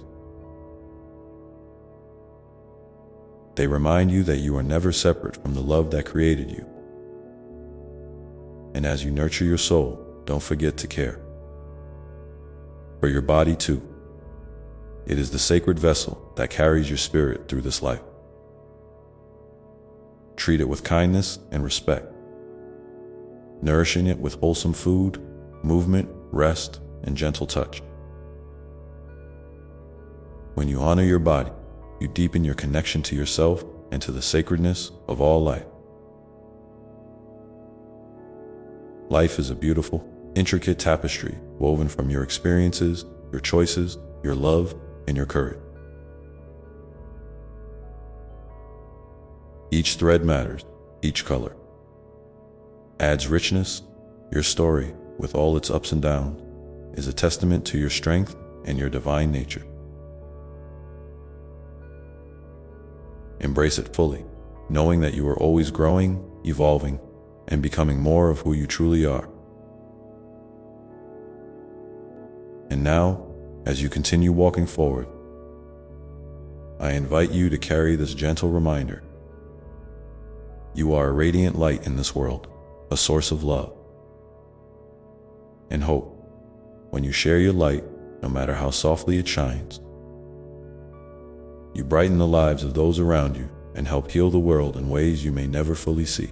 They remind you that you are never separate from the love that created you. And as you nurture your soul, don't forget to care for your body too. It is the sacred vessel that carries your spirit through this life. Treat it with kindness and respect, nourishing it with wholesome food, movement, rest, and gentle touch. When you honor your body, you deepen your connection to yourself and to the sacredness of all life. Life is a beautiful, intricate tapestry woven from your experiences, your choices, your love, and your courage. Each thread matters, each color adds richness. Your story, with all its ups and downs, is a testament to your strength and your divine nature. Embrace it fully, knowing that you are always growing, evolving, and becoming more of who you truly are. And now, as you continue walking forward, I invite you to carry this gentle reminder. You are a radiant light in this world, a source of love and hope. When you share your light, no matter how softly it shines, you brighten the lives of those around you and help heal the world in ways you may never fully see.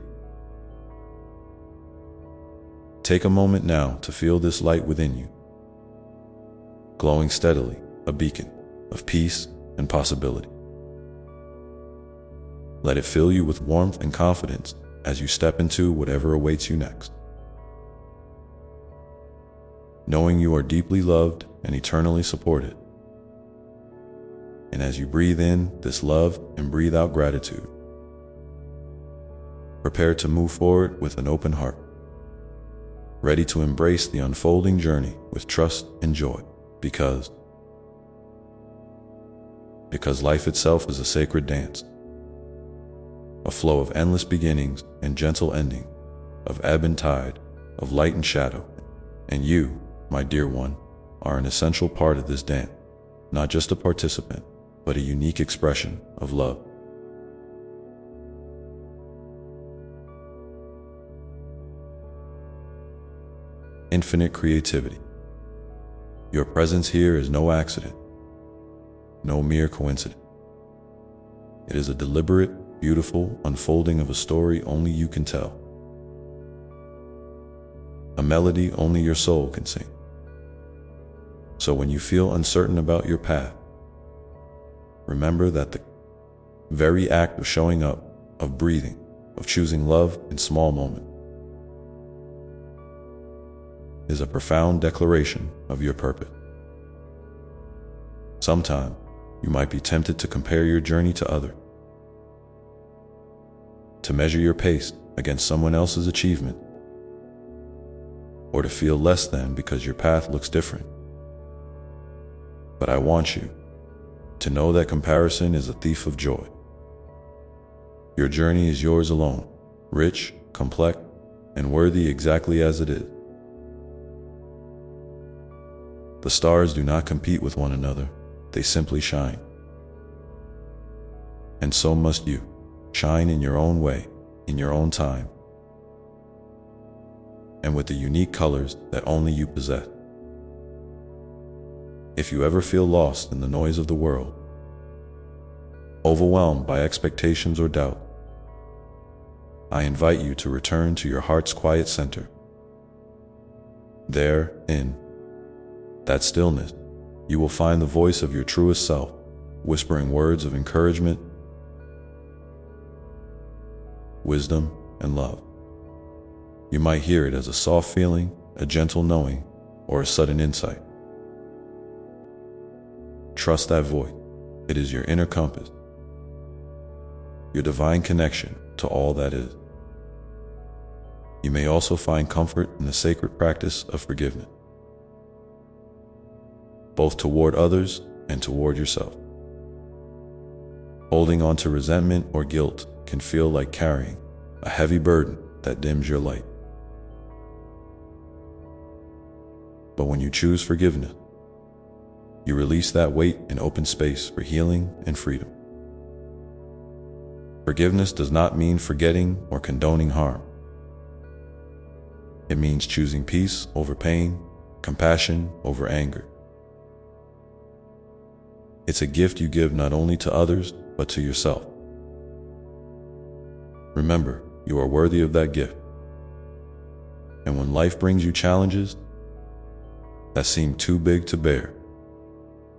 Take a moment now to feel this light within you, glowing steadily, a beacon of peace and possibility. Let it fill you with warmth and confidence as you step into whatever awaits you next. Knowing you are deeply loved and eternally supported. And as you breathe in this love and breathe out gratitude, prepare to move forward with an open heart, ready to embrace the unfolding journey with trust and joy, because life itself is a sacred dance, a flow of endless beginnings and gentle endings, of ebb and tide, of light and shadow. And you, my dear one, are an essential part of this dance, not just a participant, but a unique expression of love. Infinite creativity. Your presence here is no accident, no mere coincidence. It is a deliberate, beautiful unfolding of a story only you can tell, a melody only your soul can sing. So when you feel uncertain about your path, remember that the very act of showing up, of breathing, of choosing love in small moments, is a profound declaration of your purpose. Sometimes you might be tempted to compare your journey to others, to measure your pace against someone else's achievement, or to feel less than because your path looks different. But I want you to know that comparison is a thief of joy. Your journey is yours alone, rich, complex, and worthy exactly as it is. The stars do not compete with one another, they simply shine. And so must you, shine in your own way, in your own time, and with the unique colors that only you possess. If you ever feel lost in the noise of the world, overwhelmed by expectations or doubt, I invite you to return to your heart's quiet center. There, in that stillness, you will find the voice of your truest self, whispering words of encouragement, wisdom, and love. You might hear it as a soft feeling, a gentle knowing, or a sudden insight. Trust that voice. It is your inner compass, your divine connection to all that is. You may also find comfort in the sacred practice of forgiveness, both toward others and toward yourself. Holding on to resentment or guilt can feel like carrying a heavy burden that dims your light. But when you choose forgiveness, you release that weight and open space for healing and freedom. Forgiveness does not mean forgetting or condoning harm. It means choosing peace over pain, compassion over anger. It's a gift you give not only to others, but to yourself. Remember, you are worthy of that gift. And when life brings you challenges that seem too big to bear,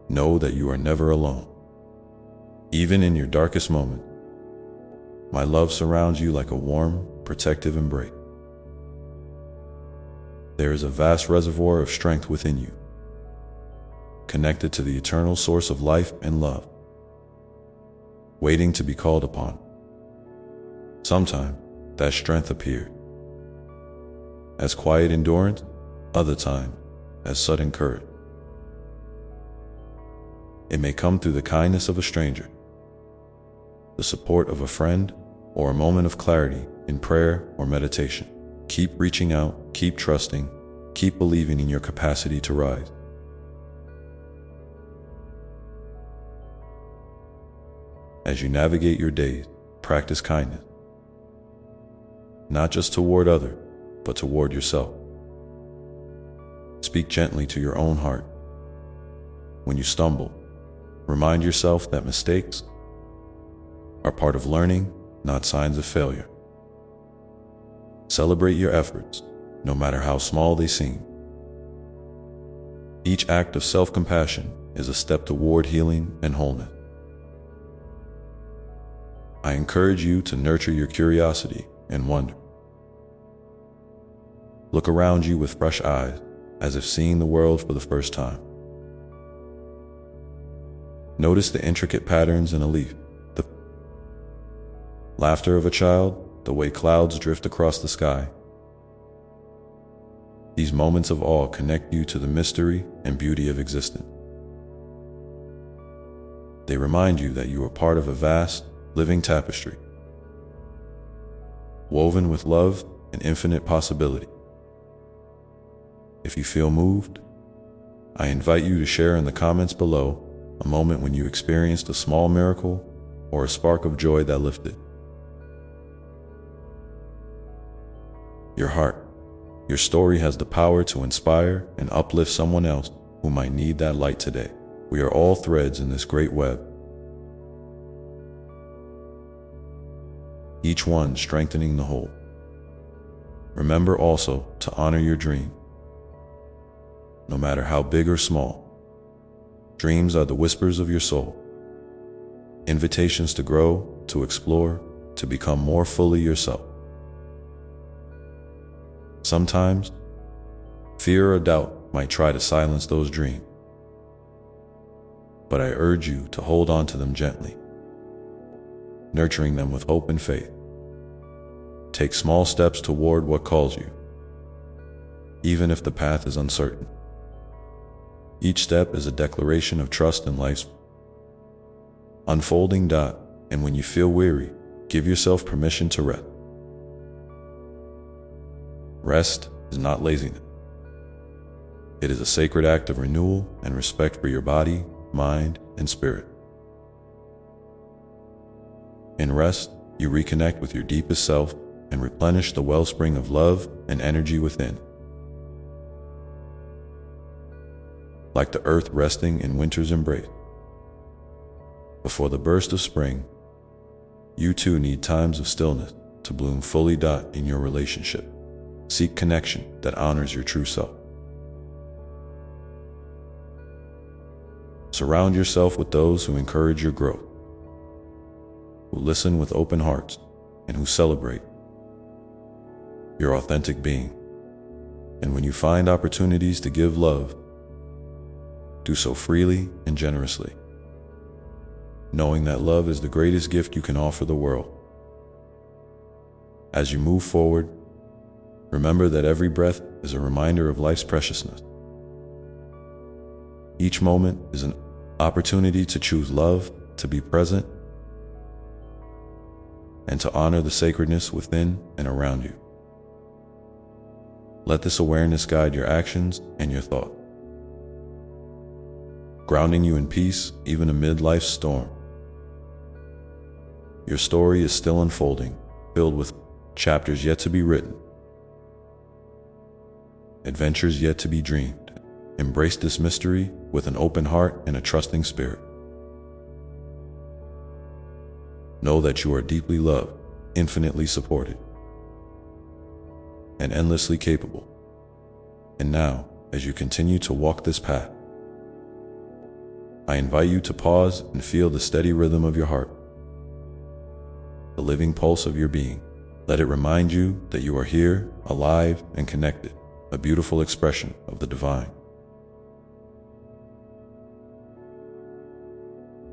know that you are never alone. Even in your darkest moment, my love surrounds you like a warm, protective embrace. There is a vast reservoir of strength within you, connected to the eternal source of life and love, waiting to be called upon. Sometimes that strength appears as quiet endurance, other times as sudden courage. It may come through the kindness of a stranger, the support of a friend, or a moment of clarity in prayer or meditation. Keep reaching out, keep trusting, keep believing in your capacity to rise. As you navigate your days, practice kindness, not just toward others, but toward yourself. Speak gently to your own heart. When you stumble, remind yourself that mistakes are part of learning, not signs of failure. Celebrate your efforts, no matter how small they seem. Each act of self-compassion is a step toward healing and wholeness. I encourage you to nurture your curiosity and wonder. Look around you with fresh eyes, as if seeing the world for the first time. Notice the intricate patterns in a leaf, the laughter of a child, the way clouds drift across the sky. These moments of awe connect you to the mystery and beauty of existence. They remind you that you are part of a vast, living tapestry, woven with love and infinite possibility. If you feel moved, I invite you to share in the comments below a moment when you experienced a small miracle or a spark of joy that lifted your heart. Your story has the power to inspire and uplift someone else who might need that light today. We are all threads in this great web, each one strengthening the whole. Remember also to honor your dream, no matter how big or small. Dreams are the whispers of your soul, invitations to grow, to explore, to become more fully yourself. Sometimes, fear or doubt might try to silence those dreams, but I urge you to hold on to them gently, nurturing them with hope and faith. Take small steps toward what calls you, even if the path is uncertain. Each step is a declaration of trust in life's unfolding. And when you feel weary, give yourself permission to rest. Rest is not laziness. It is a sacred act of renewal and respect for your body, mind, and spirit. In rest, you reconnect with your deepest self and replenish the wellspring of love and energy within. Like the earth resting in winter's embrace, before the burst of spring, you too need times of stillness to bloom fully. In your relationship, seek connection that honors your true self. Surround yourself with those who encourage your growth, who listen with open hearts, and who celebrate your authentic being. And when you find opportunities to give love, do so freely and generously, knowing that love is the greatest gift you can offer the world. As you move forward, remember that every breath is a reminder of life's preciousness. Each moment is an opportunity to choose love, to be present, and to honor the sacredness within and around you. Let this awareness guide your actions and your thought, grounding you in peace even amid life's storm. Your story is still unfolding, filled with chapters yet to be written, adventures yet to be dreamed. Embrace this mystery with an open heart and a trusting spirit. Know that you are deeply loved, infinitely supported, and endlessly capable. And now, as you continue to walk this path, I invite you to pause and feel the steady rhythm of your heart, the living pulse of your being. Let it remind you that you are here, alive and connected, a beautiful expression of the divine.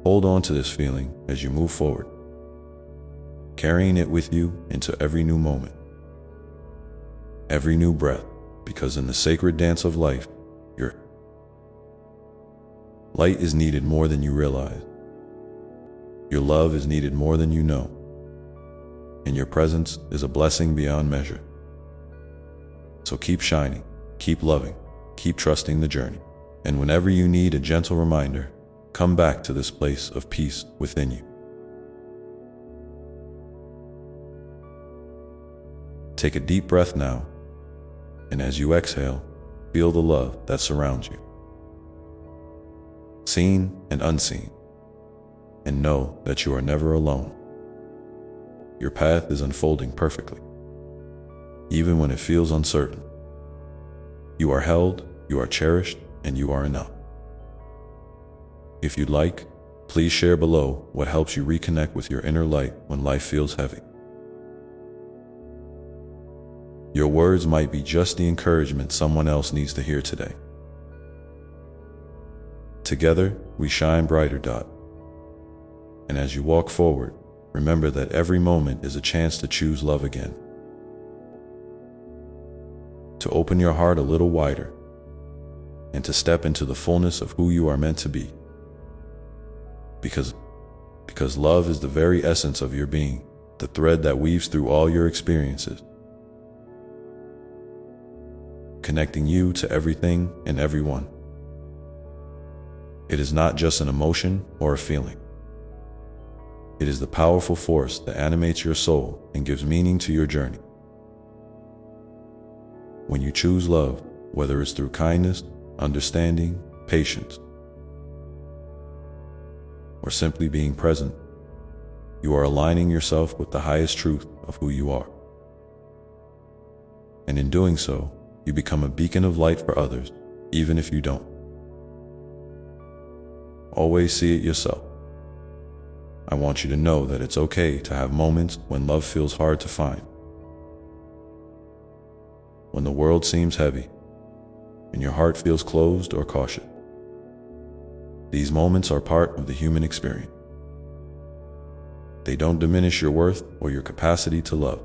Hold on to this feeling as you move forward, carrying it with you into every new moment, every new breath, because in the sacred dance of life, your light is needed more than you realize. Your love is needed more than you know, and your presence is a blessing beyond measure. So keep shining, keep loving, keep trusting the journey, and whenever you need a gentle reminder, come back to this place of peace within you. Take a deep breath now, and as you exhale, feel the love that surrounds you, seen and unseen, and know that you are never alone. Your path is unfolding perfectly, even when it feels uncertain. You are held, you are cherished, and you are enough. If you'd like, please share below what helps you reconnect with your inner light when life feels heavy. Your words might be just the encouragement someone else needs to hear today. Together, we shine brighter. And as you walk forward, remember that every moment is a chance to choose love again. To open your heart a little wider, and to step into the fullness of who you are meant to be. Because love is the very essence of your being, the thread that weaves through all your experiences, connecting you to everything and everyone. It is not just an emotion or a feeling. It is the powerful force that animates your soul and gives meaning to your journey. When you choose love, whether it's through kindness, understanding, patience, or simply being present, you are aligning yourself with the highest truth of who you are. And in doing so, you become a beacon of light for others, even if you don't. Always see it yourself. I want you to know that it's okay to have moments when love feels hard to find. When the world seems heavy, and your heart feels closed or cautious. These moments are part of the human experience. They don't diminish your worth or your capacity to love.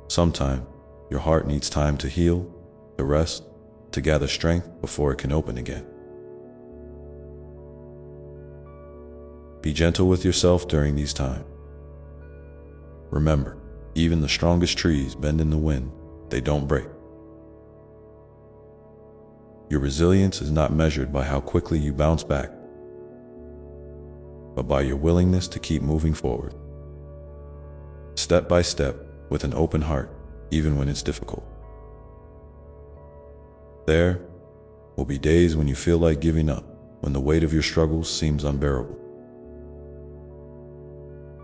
Sometimes, your heart needs time to heal, to rest, to gather strength before it can open again. Be gentle with yourself during these times. Remember, even the strongest trees bend in the wind, they don't break. Your resilience is not measured by how quickly you bounce back, but by your willingness to keep moving forward, step by step, with an open heart, even when it's difficult. There will be days when you feel like giving up, when the weight of your struggles seems unbearable.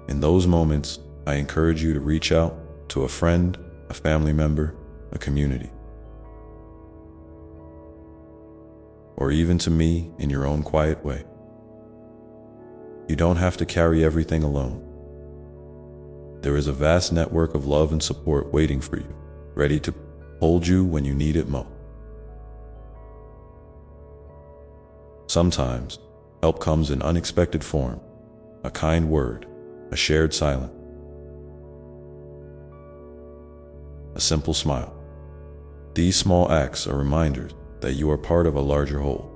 In those moments, I encourage you to reach out to a friend, a family member, a community, or even to me in your own quiet way. You don't have to carry everything alone. There is a vast network of love and support waiting for you, ready to hold you when you need it most. Sometimes, help comes in unexpected form, a kind word, a shared silence, a simple smile. These small acts are reminders that you are part of a larger whole,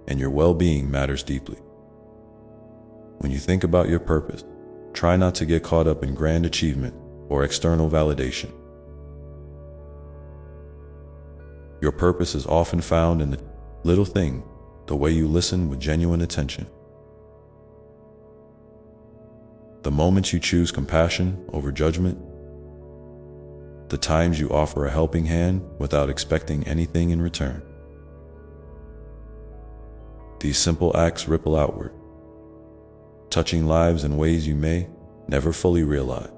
and your well-being matters deeply. When you think about your purpose, try not to get caught up in grand achievement or external validation. Your purpose is often found in the little thing, the way you listen with genuine attention, the moments you choose compassion over judgment, the times you offer a helping hand without expecting anything in return. These simple acts ripple outward, touching lives in ways you may never fully realize.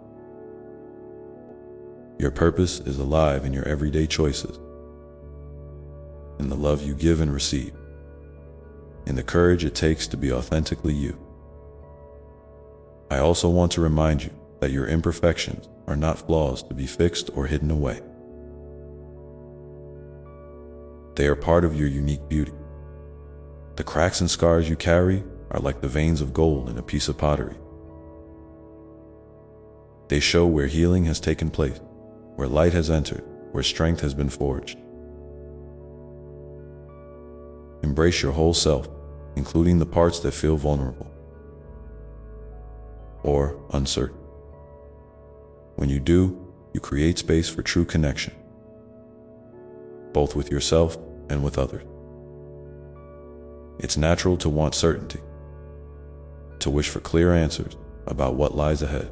Your purpose is alive in your everyday choices, in the love you give and receive, in the courage it takes to be authentically you. I also want to remind you that your imperfections are not flaws to be fixed or hidden away. They are part of your unique beauty. The cracks and scars you carry are like the veins of gold in a piece of pottery. They show where healing has taken place, where light has entered, where strength has been forged. Embrace your whole self, including the parts that feel vulnerable or uncertain. When you do, you create space for true connection, both with yourself and with others. It's natural to want certainty, to wish for clear answers about what lies ahead.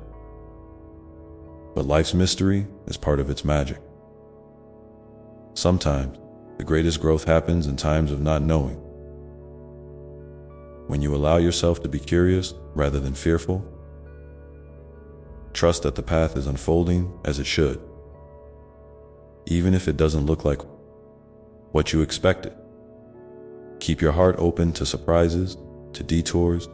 But life's mystery is part of its magic. Sometimes, the greatest growth happens in times of not knowing. When you allow yourself to be curious rather than fearful, trust that the path is unfolding as it should, even if it doesn't look like what you expected. Keep your heart open to surprises, to detours,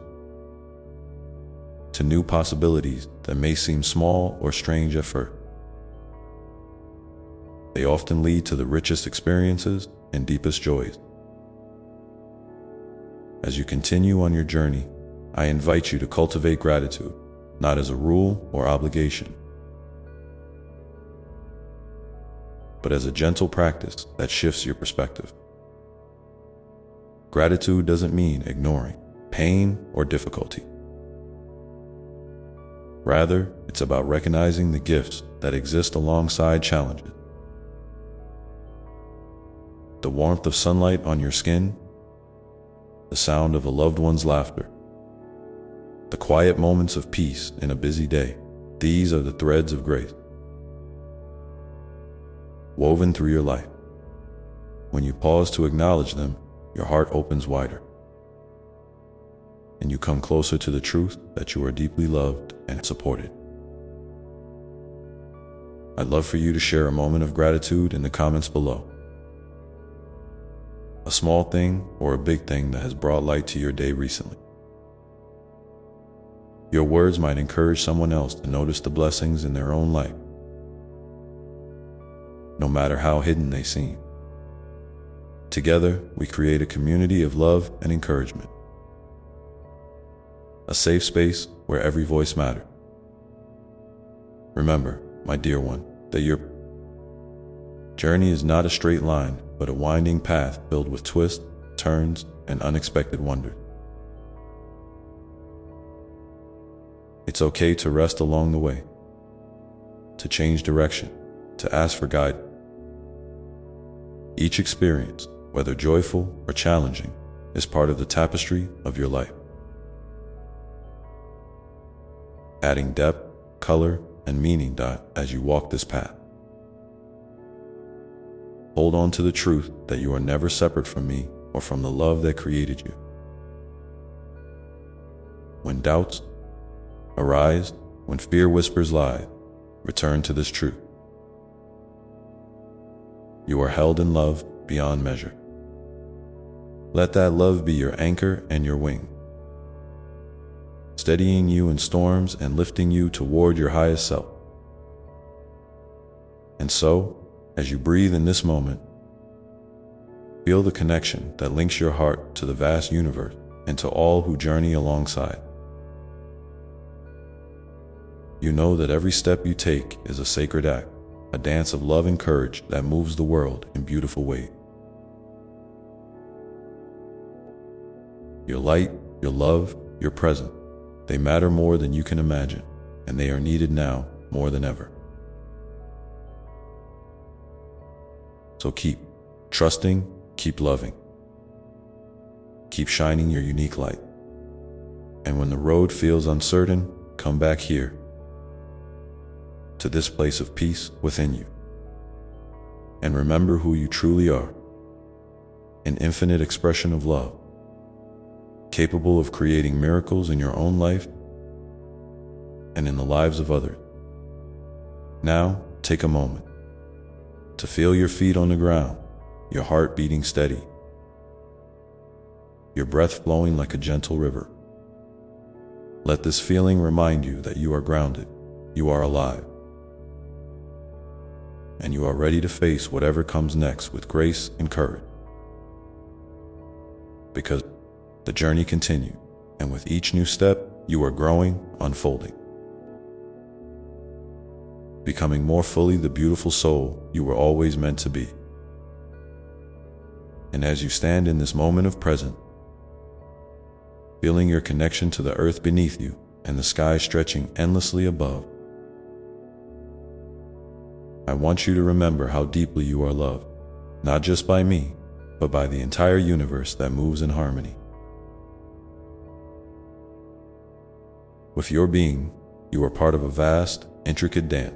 to new possibilities that may seem small or strange at first. They often lead to the richest experiences and deepest joys. As you continue on your journey, I invite you to cultivate gratitude, not as a rule or obligation, but as a gentle practice that shifts your perspective. Gratitude doesn't mean ignoring pain or difficulty. Rather, it's about recognizing the gifts that exist alongside challenges. The warmth of sunlight on your skin, the sound of a loved one's laughter, the quiet moments of peace in a busy day. These are the threads of grace woven through your life. When you pause to acknowledge them, your heart opens wider, and you come closer to the truth that you are deeply loved and supported. I'd love for you to share a moment of gratitude in the comments below. A small thing or a big thing that has brought light to your day recently. Your words might encourage someone else to notice the blessings in their own life, no matter how hidden they seem. Together, we create a community of love and encouragement. A safe space where every voice matters. Remember, my dear one, that your journey is not a straight line, but a winding path filled with twists, turns, and unexpected wonders. It's okay to rest along the way, to change direction, to ask for guidance. Each experience, whether joyful or challenging, is part of the tapestry of your life, adding depth, color, and meaning as you walk this path. Hold on to the truth that you are never separate from me or from the love that created you. When doubts arise, when fear whispers lies, return to this truth. You are held in love beyond measure. Let that love be your anchor and your wing, steadying you in storms and lifting you toward your highest self. And so, as you breathe in this moment, feel the connection that links your heart to the vast universe and to all who journey alongside. You know that every step you take is a sacred act, a dance of love and courage that moves the world in beautiful ways. Your light, your love, your presence, they matter more than you can imagine, and they are needed now more than ever. So keep trusting, keep loving, keep shining your unique light. And when the road feels uncertain, come back here, to this place of peace within you. And remember who you truly are, an infinite expression of love, capable of creating miracles in your own life and in the lives of others. Now, take a moment to feel your feet on the ground, your heart beating steady, your breath flowing like a gentle river. Let this feeling remind you that you are grounded, you are alive, and you are ready to face whatever comes next with grace and courage. Because the journey continues, and with each new step, you are growing, unfolding, becoming more fully the beautiful soul you were always meant to be. And as you stand in this moment of presence, feeling your connection to the earth beneath you and the sky stretching endlessly above, I want you to remember how deeply you are loved, not just by me, but by the entire universe that moves in harmony. With your being, you are part of a vast, intricate dance,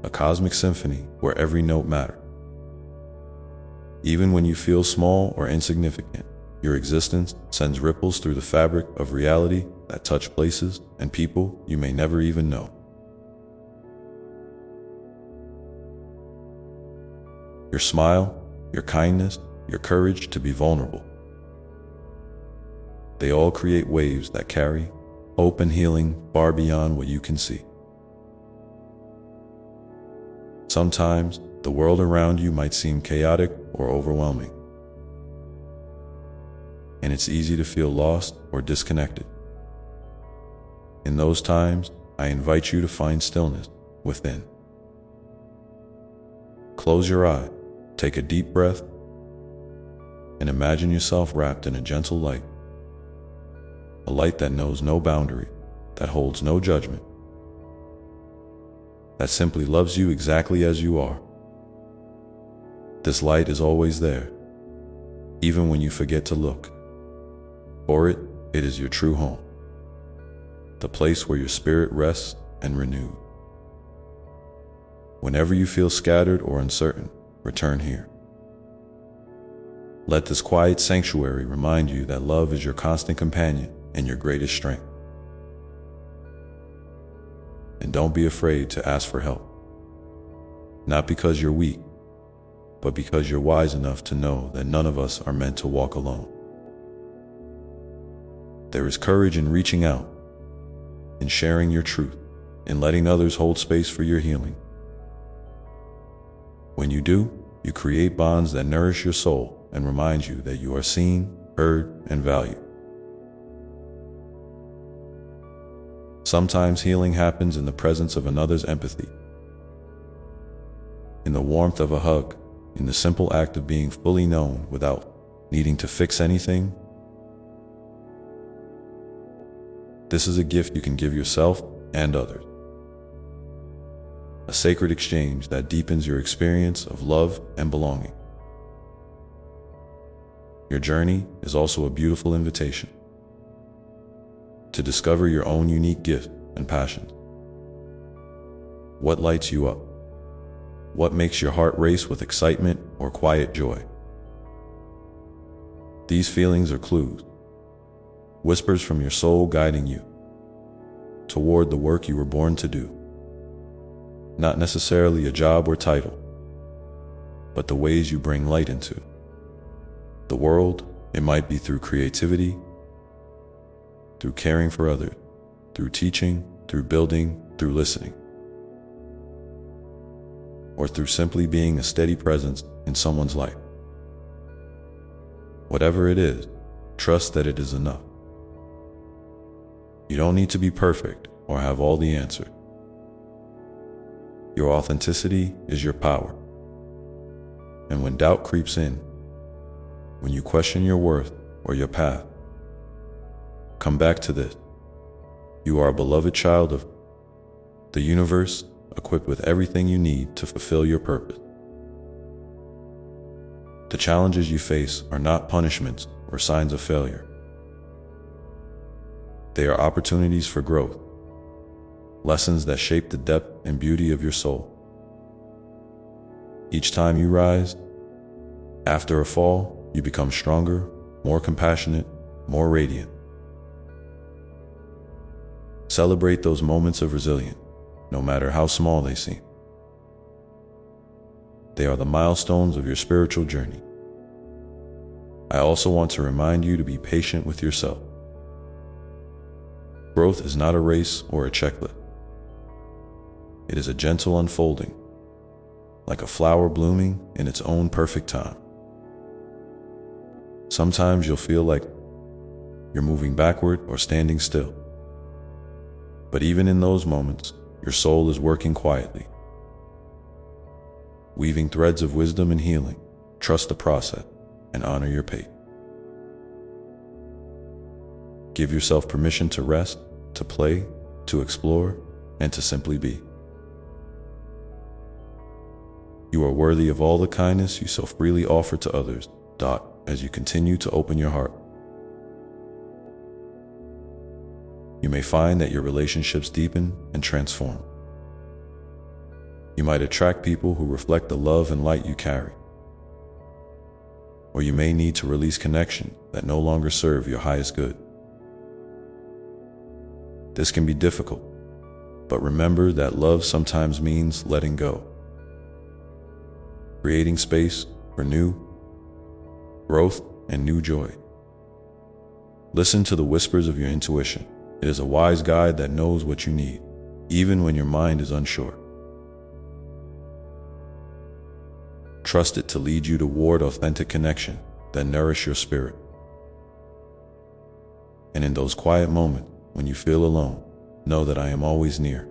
a cosmic symphony where every note matters. Even when you feel small or insignificant, your existence sends ripples through the fabric of reality that touch places and people you may never even know. Your smile, your kindness, your courage to be vulnerable, they all create waves that carry hope and healing far beyond what you can see. Sometimes, the world around you might seem chaotic or overwhelming. and it's easy to feel lost or disconnected. In those times, I invite you to find stillness within. Close your eye, take a deep breath, and imagine yourself wrapped in a gentle light. A light that knows no boundary, that holds no judgment, that simply loves you exactly as you are. This light is always there, even when you forget to look. For it is your true home, the place where your spirit rests and renewed. Whenever you feel scattered or uncertain, return here. Let this quiet sanctuary remind you that love is your constant companion and your greatest strength. And don't be afraid to ask for help. Not because you're weak, but because you're wise enough to know that none of us are meant to walk alone. There is courage in reaching out, in sharing your truth, in letting others hold space for your healing. When you do, you create bonds that nourish your soul and remind you that you are seen, heard, and valued. Sometimes healing happens in the presence of another's empathy, in the warmth of a hug, in the simple act of being fully known without needing to fix anything. This is a gift you can give yourself and others. A sacred exchange that deepens your experience of love and belonging. Your journey is also a beautiful invitation to discover your own unique gift and passions. What lights you up? What makes your heart race with excitement or quiet joy? These feelings are clues, whispers from your soul guiding you toward the work you were born to do. Not necessarily a job or title, but the ways you bring light into the world. It might be through creativity, through caring for others, through teaching, through building, through listening, or through simply being a steady presence in someone's life. Whatever it is, trust that it is enough. You don't need to be perfect or have all the answers. Your authenticity is your power. And when doubt creeps in, when you question your worth or your path, come back to this. You are a beloved child of the universe, equipped with everything you need to fulfill your purpose. The challenges you face are not punishments or signs of failure. They are opportunities for growth, lessons that shape the depth and beauty of your soul. Each time you rise, after a fall, you become stronger, more compassionate, more radiant. Celebrate those moments of resilience, no matter how small they seem. They are the milestones of your spiritual journey. I also want to remind you to be patient with yourself. Growth is not a race or a checklist. It is a gentle unfolding, like a flower blooming in its own perfect time. Sometimes you'll feel like you're moving backward or standing still. But even in those moments, your soul is working quietly, weaving threads of wisdom and healing. Trust the process and honor your pace. Give yourself permission to rest, to play, to explore, and to simply be. You are worthy of all the kindness you so freely offer to others. As you continue to open your heart, you may find that your relationships deepen and transform. You might attract people who reflect the love and light you carry. Or you may need to release connections that no longer serve your highest good. This can be difficult, but remember that love sometimes means letting go, creating space for new growth and new joy. Listen to the whispers of your intuition. It is a wise guide that knows what you need, even when your mind is unsure. Trust it to lead you toward authentic connection that nourish your spirit. And in those quiet moments, when you feel alone, know that I am always near.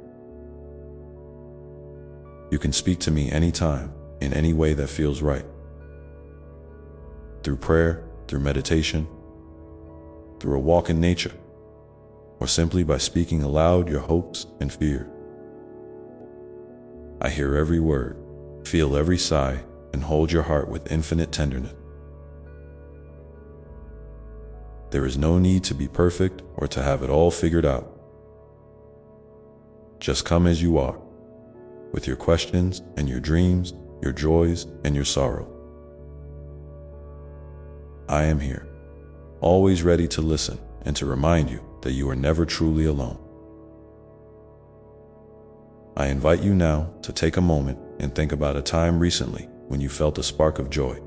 You can speak to me anytime, in any way that feels right. Through prayer, through meditation, through a walk in nature, or simply by speaking aloud your hopes and fears. I hear every word, feel every sigh, and hold your heart with infinite tenderness. There is no need to be perfect or to have it all figured out. Just come as you are, with your questions and your dreams, your joys and your sorrow. I am here, always ready to listen and to remind you that you are never truly alone. I invite you now to take a moment and think about a time recently when you felt a spark of joy,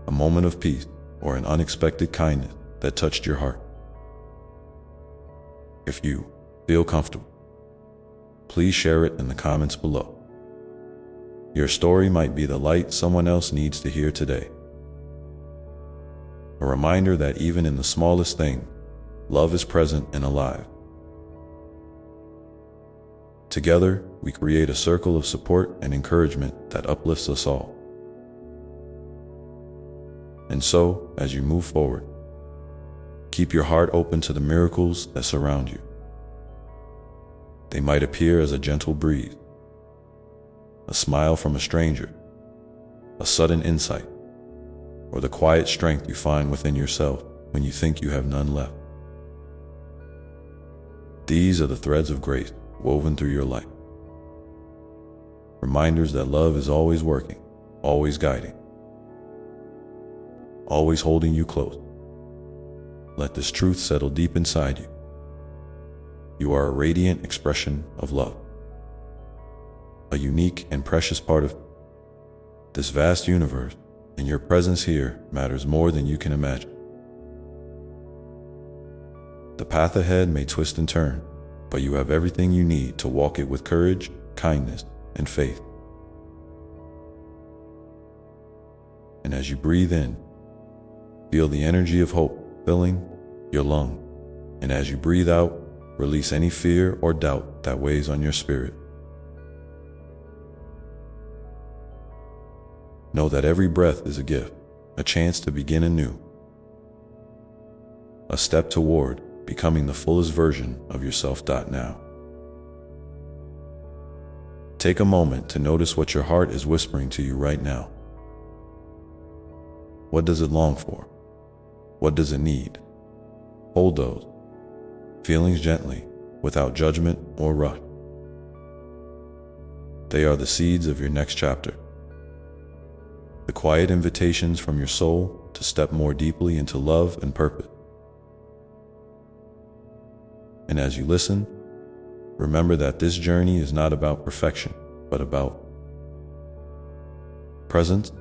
a moment of peace, or an unexpected kindness that touched your heart. If you feel comfortable, please share it in the comments below. Your story might be the light someone else needs to hear today. A reminder that even in the smallest thing, love is present and alive. Together, we create a circle of support and encouragement that uplifts us all. And so, as you move forward, keep your heart open to the miracles that surround you. They might appear as a gentle breeze, a smile from a stranger, a sudden insight, or the quiet strength you find within yourself when you think you have none left. These are the threads of grace woven through your life. Reminders that love is always working, always guiding, always holding you close. Let this truth settle deep inside you. You are a radiant expression of love, a unique and precious part of this vast universe, and your presence here matters more than you can imagine. The path ahead may twist and turn, but you have everything you need to walk it with courage, kindness, and faith. And as you breathe in, feel the energy of hope filling your lungs. And as you breathe out, release any fear or doubt that weighs on your spirit. Know that every breath is a gift, a chance to begin anew, a step toward becoming the fullest version of yourself. Now, take a moment to notice what your heart is whispering to you right now. What does it long for? What does it need? Hold those feelings gently, without judgment or rush. They are the seeds of your next chapter, the quiet invitations from your soul to step more deeply into love and purpose. And as you listen, remember that this journey is not about perfection, but about presence.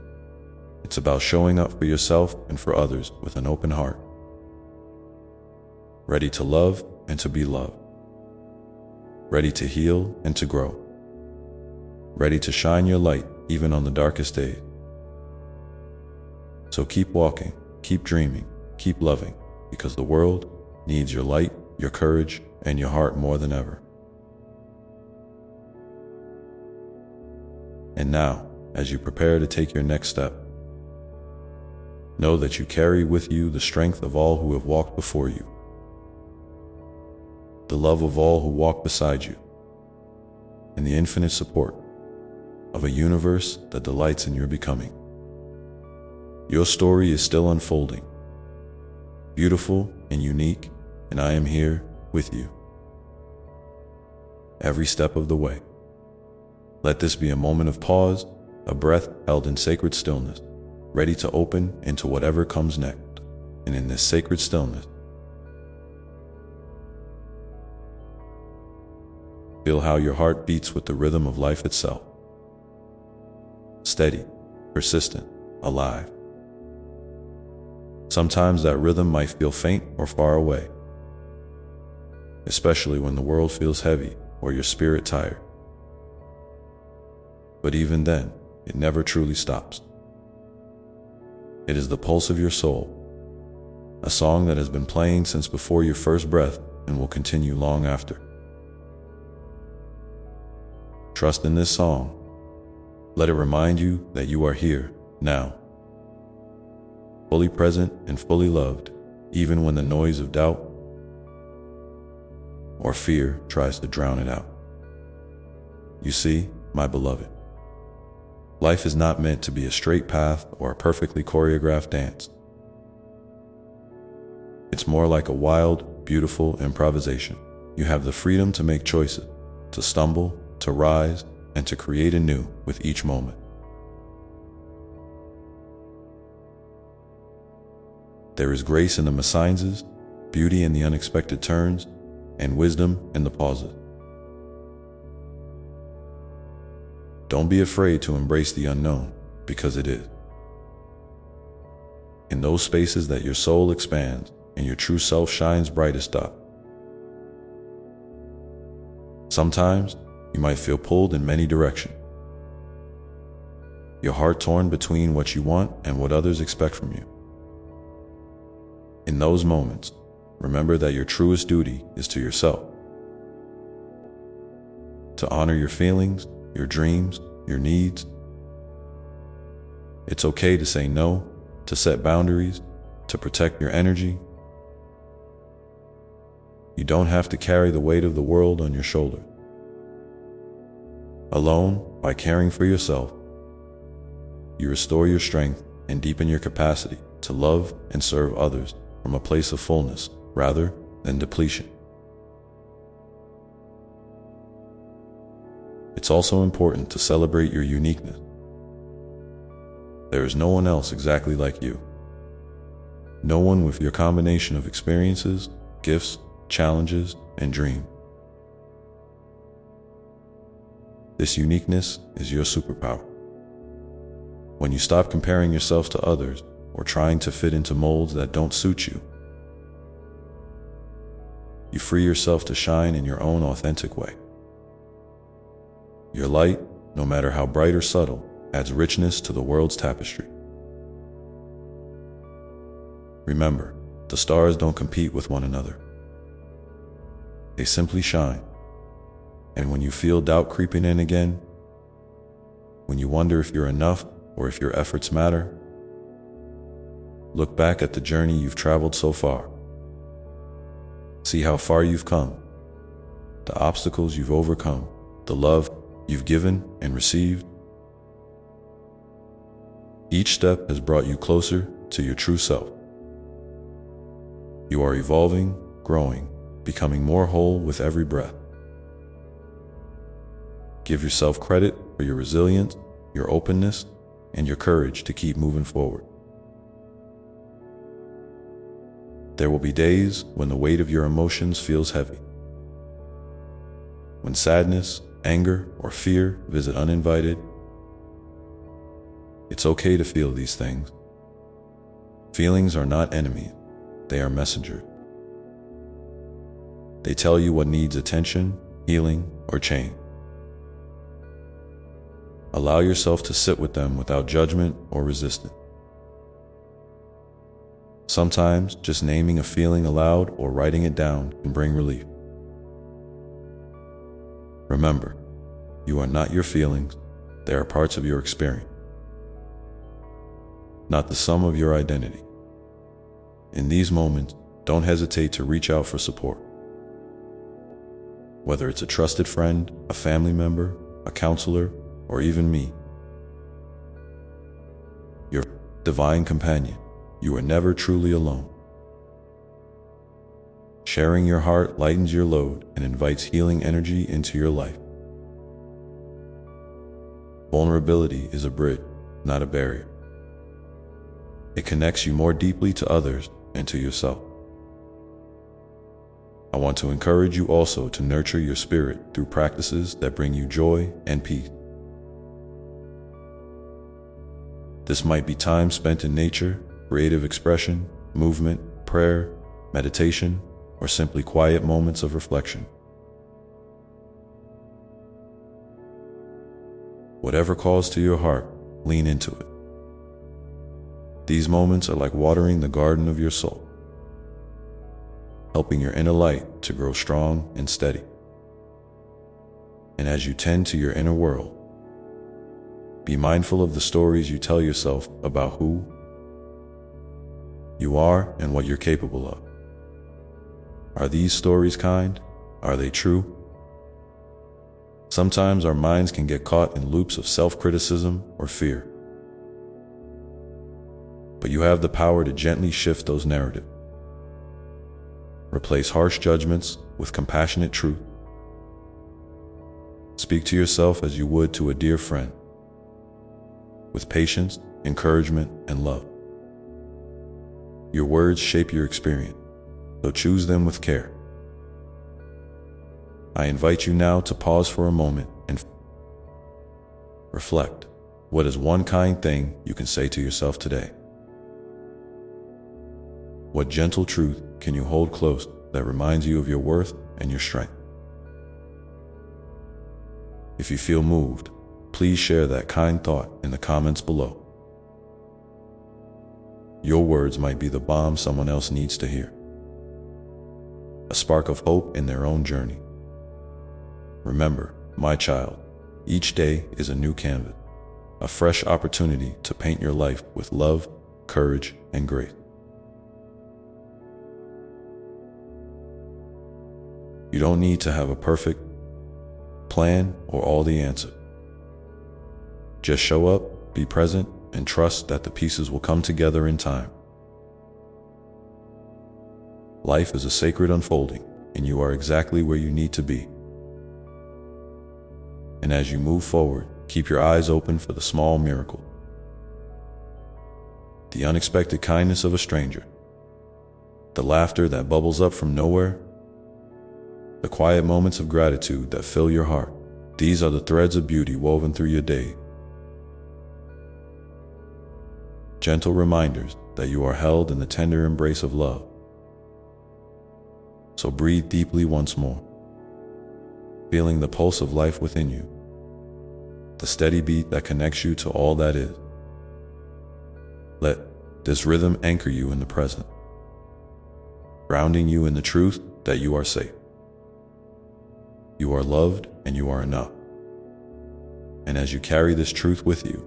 It's about showing up for yourself and for others with an open heart, ready to love and to be loved, ready to heal and to grow, ready to shine your light even on the darkest days. So keep walking, keep dreaming, keep loving, because the world needs your light, your courage, and your heart more than ever. And now, as you prepare to take your next step, know that you carry with you the strength of all who have walked before you, the love of all who walk beside you, and the infinite support of a universe that delights in your becoming. Your story is still unfolding, beautiful and unique, and I am here with you every step of the way. Let this be a moment of pause, a breath held in sacred stillness, ready to open into whatever comes next. And in this sacred stillness, feel how your heart beats with the rhythm of life itself. Steady, persistent, alive. Sometimes that rhythm might feel faint or far away, especially when the world feels heavy or your spirit tired. But even then, it never truly stops. It is the pulse of your soul, a song that has been playing since before your first breath and will continue long after. Trust in this song. Let it remind you that you are here, now, fully present and fully loved, even when the noise of doubt or fear tries to drown it out. You see, my beloved, life is not meant to be a straight path or a perfectly choreographed dance. It's more like a wild, beautiful improvisation. You have the freedom to make choices, to stumble, to rise, and to create anew with each moment. There is grace in the mésanges, beauty in the unexpected turns, and wisdom in the pauses. Don't be afraid to embrace the unknown, because it is. In those spaces that your soul expands and your true self shines brightest up. Sometimes you might feel pulled in many directions. Your heart torn between what you want and what others expect from you. In those moments, remember that your truest duty is to yourself. To honor your feelings, your dreams, your needs. It's okay to say no, to set boundaries, to protect your energy. You don't have to carry the weight of the world on your shoulders. Alone, by caring for yourself, you restore your strength and deepen your capacity to love and serve others from a place of fullness rather than depletion. It's also important to celebrate your uniqueness. There is no one else exactly like you. No one with your combination of experiences, gifts, challenges, and dreams. This uniqueness is your superpower. When you stop comparing yourself to others or trying to fit into molds that don't suit you, you free yourself to shine in your own authentic way. Your light, no matter how bright or subtle, adds richness to the world's tapestry. Remember, the stars don't compete with one another. They simply shine. And when you feel doubt creeping in again, when you wonder if you're enough or if your efforts matter, look back at the journey you've traveled so far. See how far you've come, the obstacles you've overcome, the love you've given and received. Each step has brought you closer to your true self. You are evolving, growing, becoming more whole with every breath. Give yourself credit for your resilience, your openness, and your courage to keep moving forward. There will be days when the weight of your emotions feels heavy. When sadness, anger, or fear visit uninvited. It's okay to feel these things. Feelings are not enemies, they are messengers. They tell you what needs attention, healing, or change. Allow yourself to sit with them without judgment or resistance. Sometimes just naming a feeling aloud or writing it down can bring relief. Remember, you are not your feelings, they are parts of your experience, not the sum of your identity. In these moments, don't hesitate to reach out for support. Whether it's a trusted friend, a family member, a counselor, or even me, your divine companion, you are never truly alone. Sharing your heart lightens your load and invites healing energy into your life. Vulnerability is a bridge, not a barrier. It connects you more deeply to others and to yourself. I want to encourage you also to nurture your spirit through practices that bring you joy and peace. This might be time spent in nature, creative expression, movement, prayer, meditation, or simply quiet moments of reflection. Whatever calls to your heart, lean into it. These moments are like watering the garden of your soul. helping your inner light to grow strong and steady. And as you tend to your inner world, be mindful of the stories you tell yourself about who you are and what you're capable of. Are these stories kind? Are they true? Sometimes our minds can get caught in loops of self-criticism or fear. But you have the power to gently shift those narratives. Replace harsh judgments with compassionate truth. Speak to yourself as you would to a dear friend, with patience, encouragement, and love. Your words shape your experience, so choose them with care. I invite you now to pause for a moment and reflect. What is one kind thing you can say to yourself today? What gentle truth can you hold close that reminds you of your worth and your strength? If you feel moved, please share that kind thought in the comments below. Your words might be the balm someone else needs to hear, a spark of hope in their own journey. Remember, my child, each day is a new canvas, a fresh opportunity to paint your life with love, courage, and grace. You don't need to have a perfect plan or all the answers. Just show up, be present, and trust that the pieces will come together in time. Life is a sacred unfolding, and you are exactly where you need to be. And as you move forward, keep your eyes open for the small miracle. The unexpected kindness of a stranger, the laughter that bubbles up from nowhere, the quiet moments of gratitude that fill your heart. These are the threads of beauty woven through your day. Gentle reminders that you are held in the tender embrace of love. So breathe deeply once more, feeling the pulse of life within you, the steady beat that connects you to all that is. Let this rhythm anchor you in the present, grounding you in the truth that you are safe. You are loved and you are enough. And as you carry this truth with you,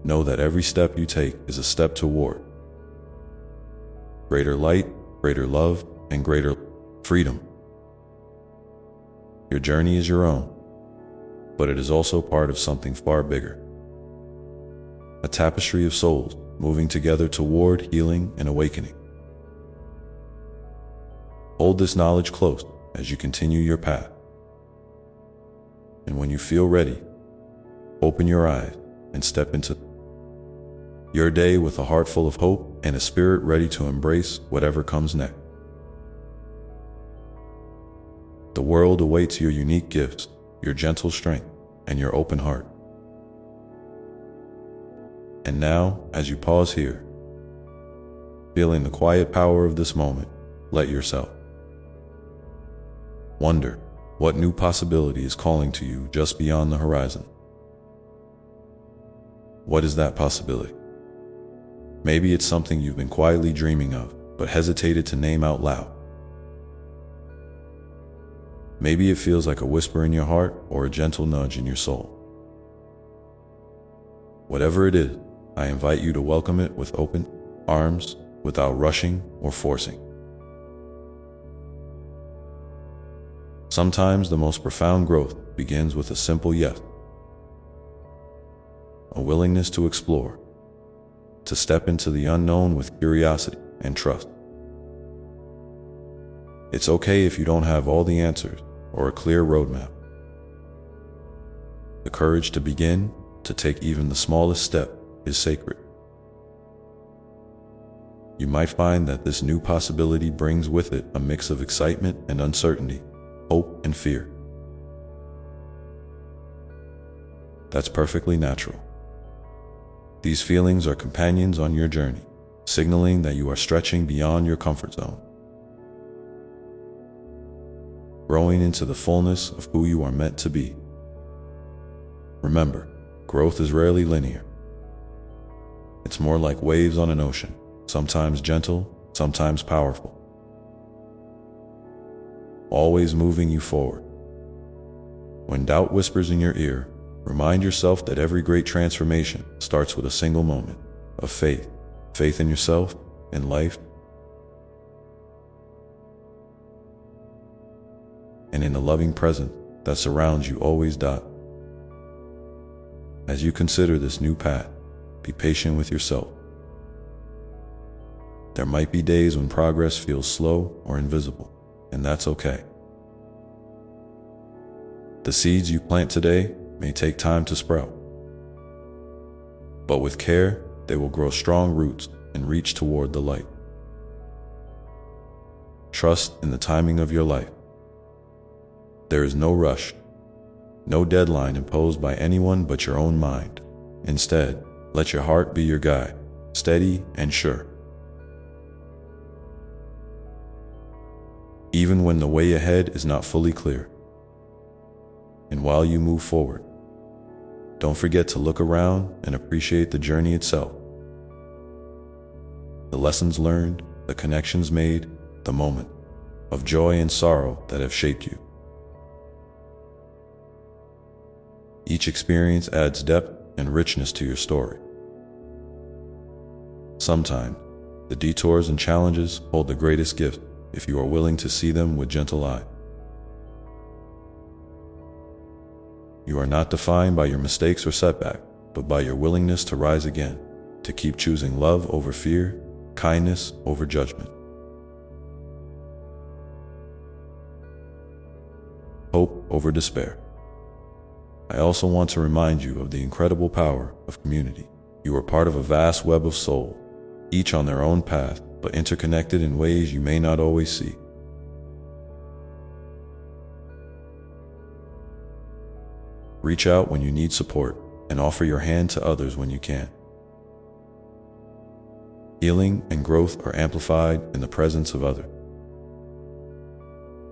know that every step you take is a step toward greater light, greater love, and greater freedom. Your journey is your own, but it is also part of something far bigger. A tapestry of souls moving together toward healing and awakening. Hold this knowledge close as you continue your path. And when you feel ready, open your eyes and step into your day with a heart full of hope and a spirit ready to embrace whatever comes next. The world awaits your unique gifts, your gentle strength, and your open heart. And now, as you pause here, feeling the quiet power of this moment, let yourself wonder what new possibility is calling to you just beyond the horizon. What is that possibility? Maybe it's something you've been quietly dreaming of, but hesitated to name out loud. Maybe it feels like a whisper in your heart or a gentle nudge in your soul. Whatever it is, I invite you to welcome it with open arms, without rushing or forcing. Sometimes the most profound growth begins with a simple yes, a willingness to explore, to step into the unknown with curiosity and trust. It's okay if you don't have all the answers or a clear roadmap. The courage to begin, to take even the smallest step, is sacred. You might find that this new possibility brings with it a mix of excitement and uncertainty, hope and fear. That's perfectly natural. These feelings are companions on your journey, signaling that you are stretching beyond your comfort zone, growing into the fullness of who you are meant to be. Remember, growth is rarely linear. It's more like waves on an ocean, sometimes gentle, sometimes powerful. always moving you forward. When doubt whispers in your ear, remind yourself that every great transformation starts with a single moment of faith. Faith in yourself, in life, and in the loving presence that surrounds you always. As you consider this new path, be patient with yourself. There might be days when progress feels slow or invisible, and that's okay. The seeds you plant today may take time to sprout, but with care, they will grow strong roots and reach toward the light. Trust in the timing of your life. There is no rush, no deadline imposed by anyone but your own mind. Instead, let your heart be your guide, steady and sure. Even when the way ahead is not fully clear. And while you move forward, don't forget to look around and appreciate the journey itself. The lessons learned, the connections made, the moment of joy and sorrow that have shaped you. Each experience adds depth and richness to your story. Sometimes, the detours and challenges hold the greatest gift if you are willing to see them with gentle eye. You are not defined by your mistakes or setback, but by your willingness to rise again, to keep choosing love over fear, kindness over judgment, hope over despair. I also want to remind you of the incredible power of community. You are part of a vast web of souls, each on their own path, but interconnected in ways you may not always see. Reach out when you need support and offer your hand to others when you can. Healing and growth are amplified in the presence of others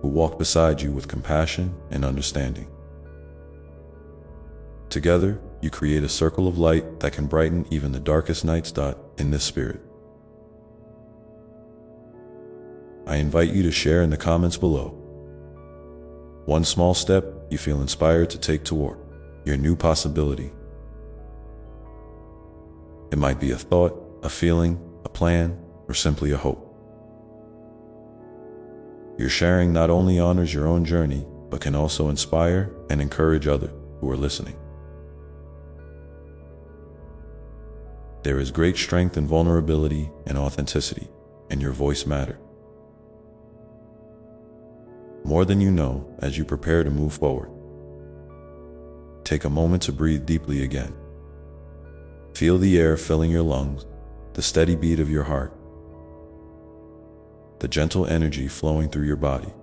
who walk beside you with compassion and understanding. Together, you create a circle of light that can brighten even the darkest nights. In this spirit, I invite you to share in the comments below one small step you feel inspired to take toward your new possibility. It might be a thought, a feeling, a plan, or simply a hope. Your sharing not only honors your own journey, but can also inspire and encourage others who are listening. There is great strength in vulnerability and authenticity, and your voice matters more than you know. As you prepare to move forward, take a moment to breathe deeply again. Feel the air filling your lungs, the steady beat of your heart, the gentle energy flowing through your body.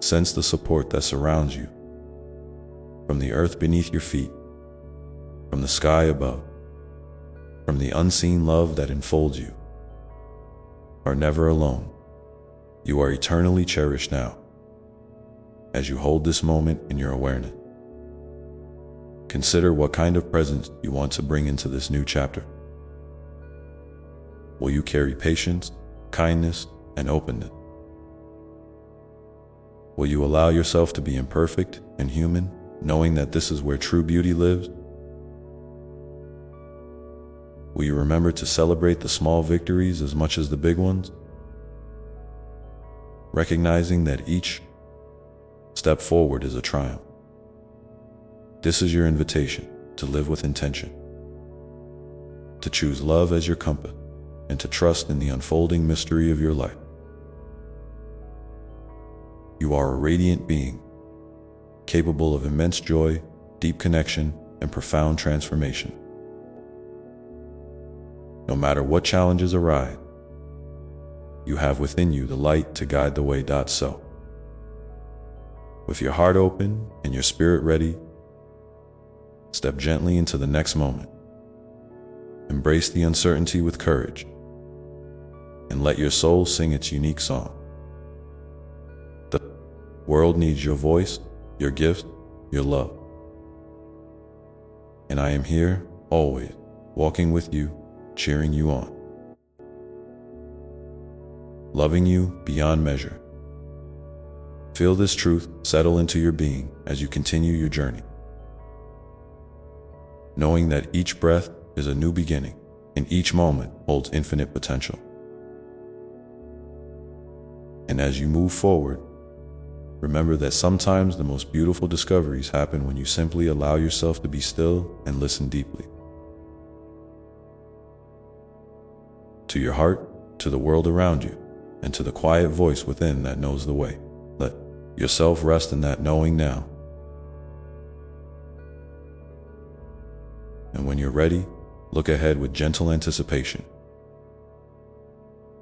Sense the support that surrounds you, from the earth beneath your feet, from the sky above, from the unseen love that enfolds you. You are never alone. You are eternally cherished now. As you hold this moment in your awareness, consider what kind of presence you want to bring into this new chapter. Will you carry patience, kindness, and openness? Will you allow yourself to be imperfect and human, knowing that this is where true beauty lives? Will you remember to celebrate the small victories as much as the big ones? Recognizing that each step forward is a triumph. This is your invitation to live with intention, to choose love as your compass, and to trust in the unfolding mystery of your life. You are a radiant being, capable of immense joy, deep connection, and profound transformation. No matter what challenges arise, you have within you the light to guide the way. So, with your heart open and your spirit ready, step gently into the next moment. Embrace the uncertainty with courage, and let your soul sing its unique song. The world needs your voice, your gift, your love. And I am here, always, walking with you, cheering you on, loving you beyond measure. Feel this truth settle into your being as you continue your journey, knowing that each breath is a new beginning and each moment holds infinite potential. And as you move forward, remember that sometimes the most beautiful discoveries happen when you simply allow yourself to be still and listen deeply. To your heart, to the world around you, and to the quiet voice within that knows the way. Let yourself rest in that knowing now. And when you're ready, look ahead with gentle anticipation,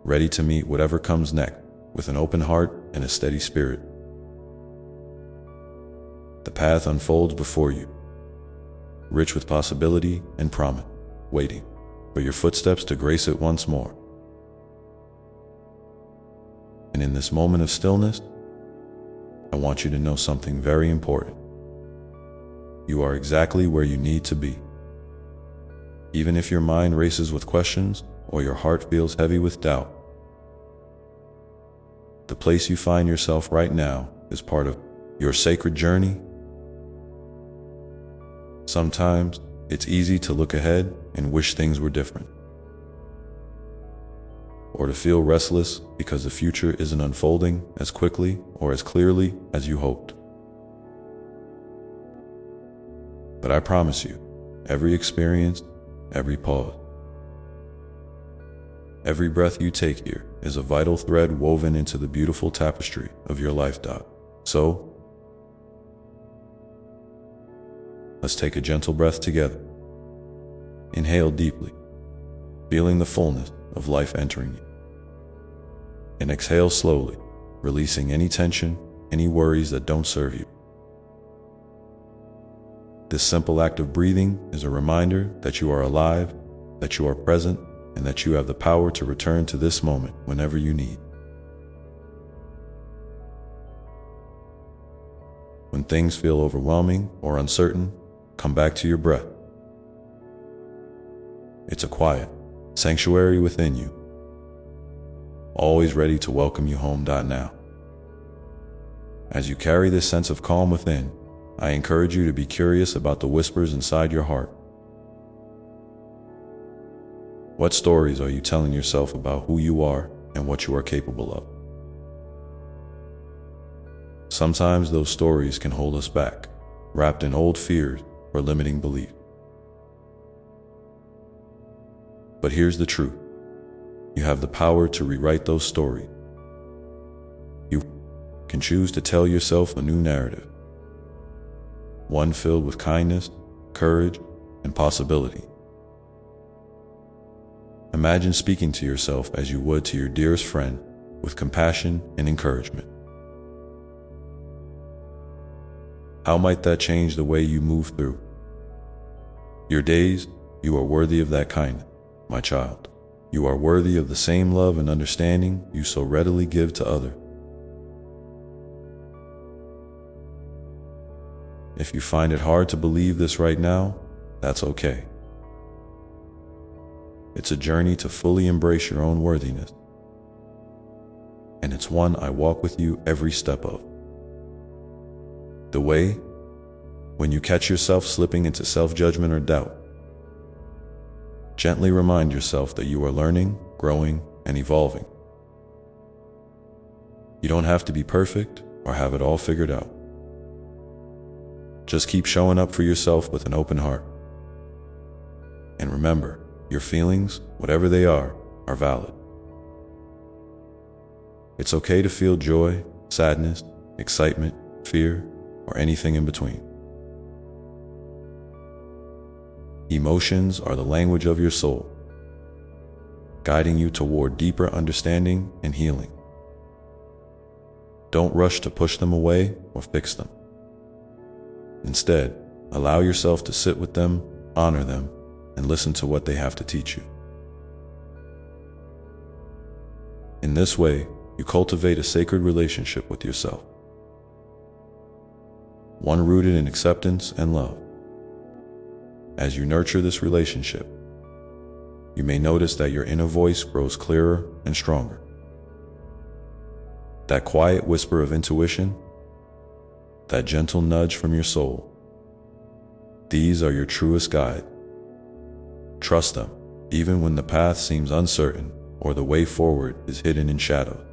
ready to meet whatever comes next with an open heart and a steady spirit. The path unfolds before you, rich with possibility and promise, waiting for your footsteps to grace it once more. And in this moment of stillness, I want you to know something very important. You are exactly where you need to be. Even if your mind races with questions or your heart feels heavy with doubt, the place you find yourself right now is part of your sacred journey. Sometimes it's easy to look ahead and wish things were different, or to feel restless because the future isn't unfolding as quickly or as clearly as you hoped. But I promise you, every experience, every pause, every breath you take here is a vital thread woven into the beautiful tapestry of your life. So, let's take a gentle breath together. Inhale deeply, feeling the fullness of life entering you. And exhale slowly, releasing any tension, any worries that don't serve you. This simple act of breathing is a reminder that you are alive, that you are present, and that you have the power to return to this moment whenever you need. When things feel overwhelming or uncertain, come back to your breath. It's a quiet sanctuary within you, always ready to welcome you home. Now, as you carry this sense of calm within, I encourage you to be curious about the whispers inside your heart. What stories are you telling yourself about who you are and what you are capable of? Sometimes those stories can hold us back, wrapped in old fears or limiting beliefs. But here's the truth. You have the power to rewrite those stories. You can choose to tell yourself a new narrative, one filled with kindness, courage, and possibility. Imagine speaking to yourself as you would to your dearest friend, with compassion and encouragement. How might that change the way you move through your days? You are worthy of that kindness, my child. You are worthy of the same love and understanding you so readily give to others. If you find it hard to believe this right now, that's okay. It's a journey to fully embrace your own worthiness, and it's one I walk with you every step of the way. When you catch yourself slipping into self-judgment or doubt, gently remind yourself that you are learning, growing, and evolving. You don't have to be perfect or have it all figured out. Just keep showing up for yourself with an open heart. And remember, your feelings, whatever they are valid. It's okay to feel joy, sadness, excitement, fear, or anything in between. Emotions are the language of your soul, guiding you toward deeper understanding and healing. Don't rush to push them away or fix them. Instead, allow yourself to sit with them, honor them, and listen to what they have to teach you. In this way, you cultivate a sacred relationship with yourself, one rooted in acceptance and love. As you nurture this relationship, you may notice that your inner voice grows clearer and stronger. That quiet whisper of intuition that gentle nudge from your soul. These are your truest guide. Trust them, even when the path seems uncertain or the way forward is hidden in shadow.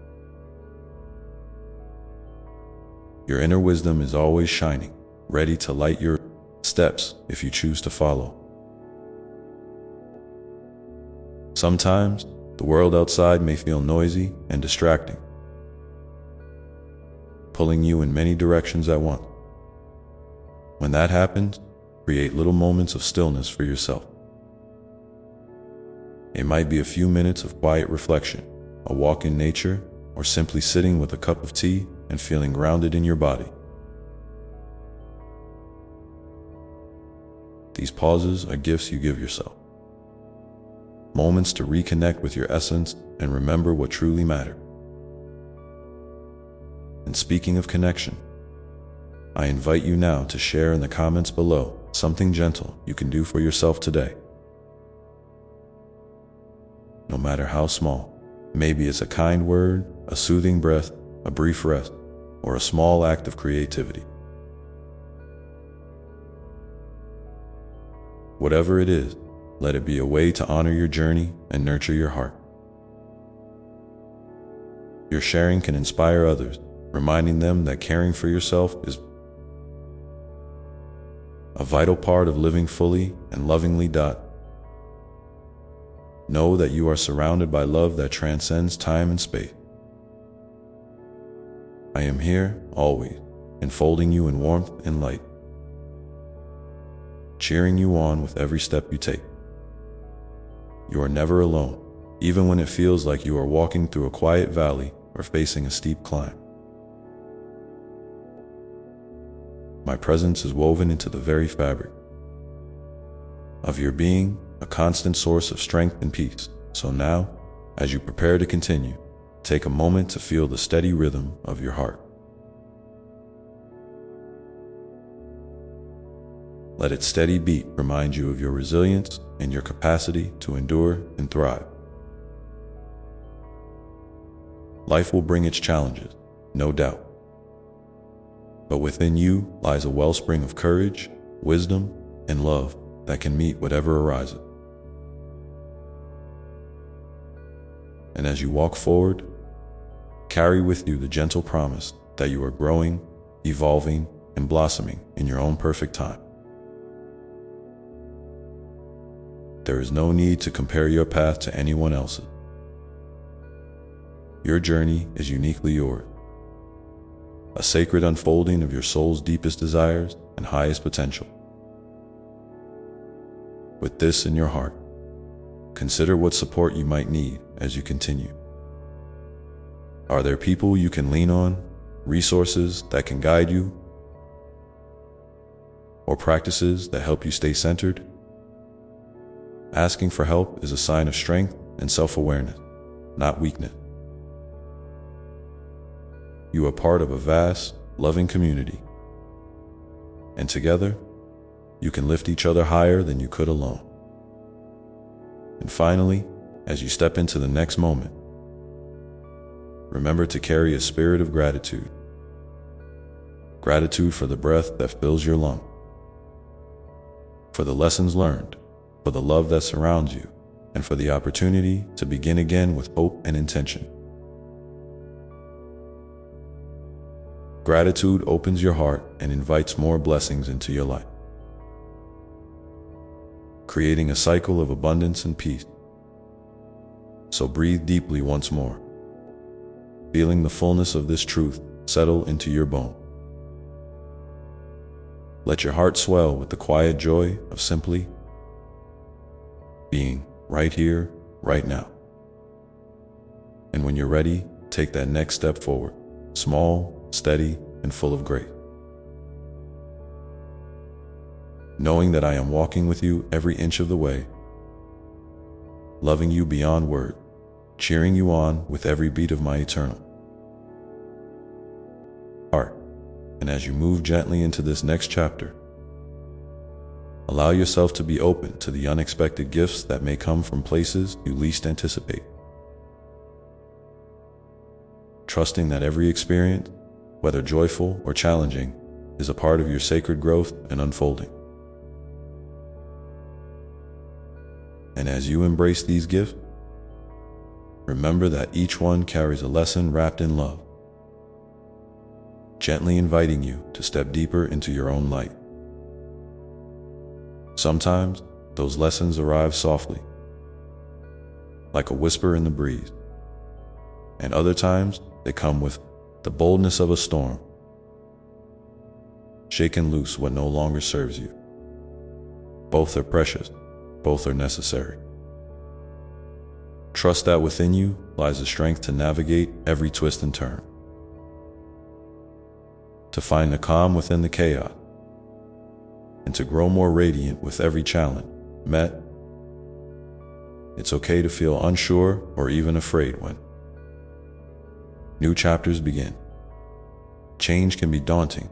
Your inner wisdom is always shining, ready to light your steps if you choose to follow. Sometimes, the world outside may feel noisy and distracting, pulling you in many directions at once. When that happens, create little moments of stillness for yourself. It might be a few minutes of quiet reflection, a walk in nature, or simply sitting with a cup of tea and feeling grounded in your body. These pauses are gifts you give yourself. Moments to reconnect with your essence and remember what truly matters. And speaking of connection, I invite you now to share in the comments below something gentle you can do for yourself today. No matter how small, maybe it's a kind word, a soothing breath, a brief rest, or a small act of creativity. Whatever it is, let it be a way to honor your journey and nurture your heart. Your sharing can inspire others, reminding them that caring for yourself is a vital part of living fully and lovingly. Know that you are surrounded by love that transcends time and space. I am here, always, enfolding you in warmth and light, cheering you on with every step you take. You are never alone, even when it feels like you are walking through a quiet valley or facing a steep climb. My presence is woven into the very fabric of your being, a constant source of strength and peace. So now, as you prepare to continue, take a moment to feel the steady rhythm of your heart. Let its steady beat remind you of your resilience and your capacity to endure and thrive. Life will bring its challenges, no doubt. But within you lies a wellspring of courage, wisdom, and love that can meet whatever arises. And as you walk forward, carry with you the gentle promise that you are growing, evolving, and blossoming in your own perfect time. There is no need to compare your path to anyone else's. Your journey is uniquely yours, a sacred unfolding of your soul's deepest desires and highest potential. With this in your heart, consider what support you might need as you continue. Are there people you can lean on, resources that can guide you, or practices that help you stay centered? Asking for help is a sign of strength and self-awareness, not weakness. You are part of a vast, loving community, and together, you can lift each other higher than you could alone. And finally, as you step into the next moment, remember to carry a spirit of gratitude. Gratitude for the breath that fills your lungs, for the lessons learned, for the love that surrounds you, and for the opportunity to begin again with hope and intention. Gratitude opens your heart and invites more blessings into your life, creating a cycle of abundance and peace. So breathe deeply once more, feeling the fullness of this truth settle into your bones. Let your heart swell with the quiet joy of simply being right here, right now. And when you're ready, take that next step forward, small, steady, and full of grace. Knowing that I am walking with you every inch of the way, loving you beyond word, cheering you on with every beat of my eternal heart. And as you move gently into this next chapter, allow yourself to be open to the unexpected gifts that may come from places you least anticipate. Trusting that every experience, whether joyful or challenging, is a part of your sacred growth and unfolding. And as you embrace these gifts, remember that each one carries a lesson wrapped in love, gently inviting you to step deeper into your own light. Sometimes those lessons arrive softly, like a whisper in the breeze, and other times they come with the boldness of a storm, shaking loose what no longer serves you. Both are precious, both are necessary. Trust that within you lies the strength to navigate every twist and turn, to find the calm within the chaos, and to grow more radiant with every challenge met. It's okay to feel unsure or even afraid when new chapters begin. Change can be daunting,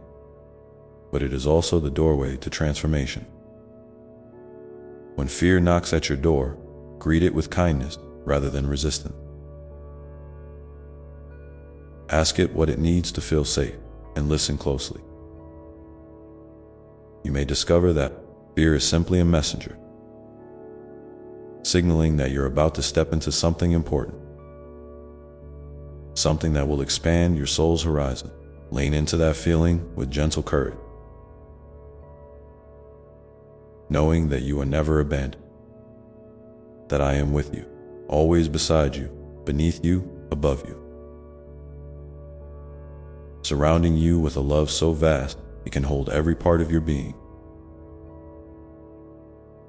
but it is also the doorway to transformation. When fear knocks at your door, greet it with kindness rather than resistance. Ask it what it needs to feel safe and listen closely. You may discover that fear is simply a messenger, signaling that you're about to step into something important, something that will expand your soul's horizon. Lean into that feeling with gentle courage, knowing that you are never abandoned, that I am with you, always beside you, beneath you, above you, surrounding you with a love so vast it can hold every part of your being.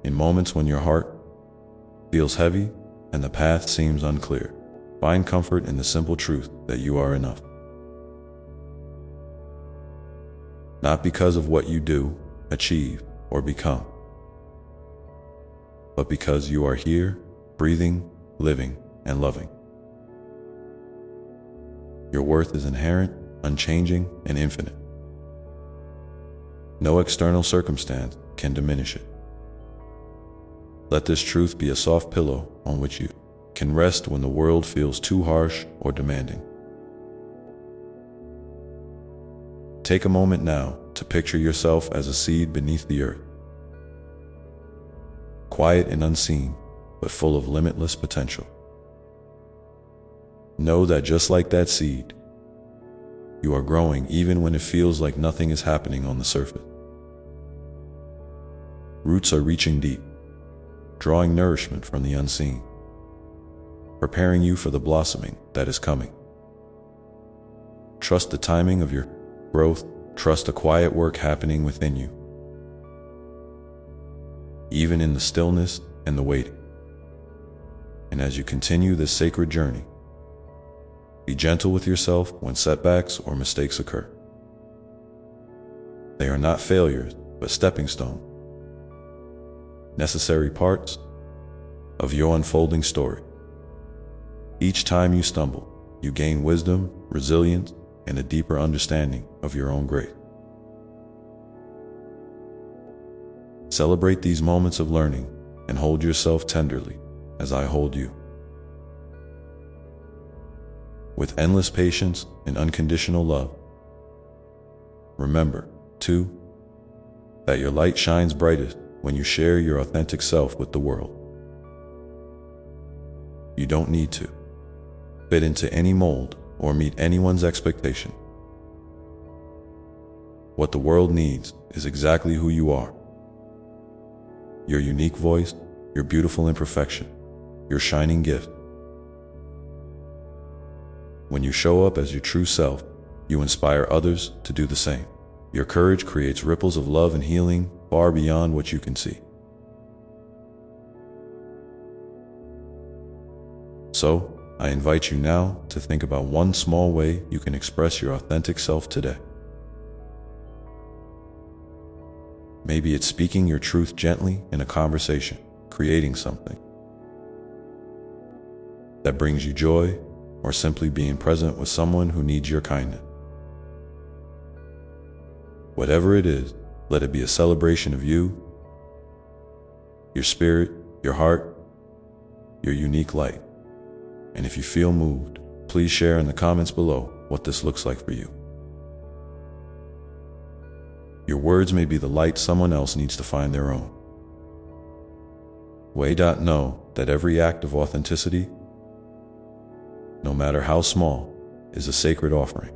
In moments when your heart feels heavy and the path seems unclear, find comfort in the simple truth that you are enough. Not because of what you do, achieve, or become, but because you are here, breathing, living, and loving. Your worth is inherent, unchanging, and infinite. No external circumstance can diminish it. Let this truth be a soft pillow on which you can rest when the world feels too harsh or demanding. Take a moment now to picture yourself as a seed beneath the earth, quiet and unseen, but full of limitless potential. Know that just like that seed, you are growing even when it feels like nothing is happening on the surface. Roots are reaching deep, drawing nourishment from the unseen, preparing you for the blossoming that is coming. Trust the timing of your growth. Trust the quiet work happening within you, even in the stillness and the waiting. And as you continue this sacred journey, be gentle with yourself when setbacks or mistakes occur. They are not failures, but stepping stones, necessary parts of your unfolding story. Each time you stumble, you gain wisdom, resilience, and a deeper understanding of your own grace. Celebrate these moments of learning and hold yourself tenderly as I hold you. With endless patience and unconditional love. Remember, too, that your light shines brightest when you share your authentic self with the world. You don't need to fit into any mold or meet anyone's expectation. What the world needs is exactly who you are. Your unique voice, your beautiful imperfection, your shining gift. When you show up as your true self, you inspire others to do the same. Your courage creates ripples of love and healing far beyond what you can see. So, I invite you now to think about one small way you can express your authentic self today. Maybe it's speaking your truth gently in a conversation, creating something that brings you joy, or simply being present with someone who needs your kindness. Whatever it is, let it be a celebration of you, your spirit, your heart, your unique light. And if you feel moved, please share in the comments below what this looks like for you. Your words may be the light someone else needs to find their own. Know that every act of authenticity, no matter how small, is a sacred offering.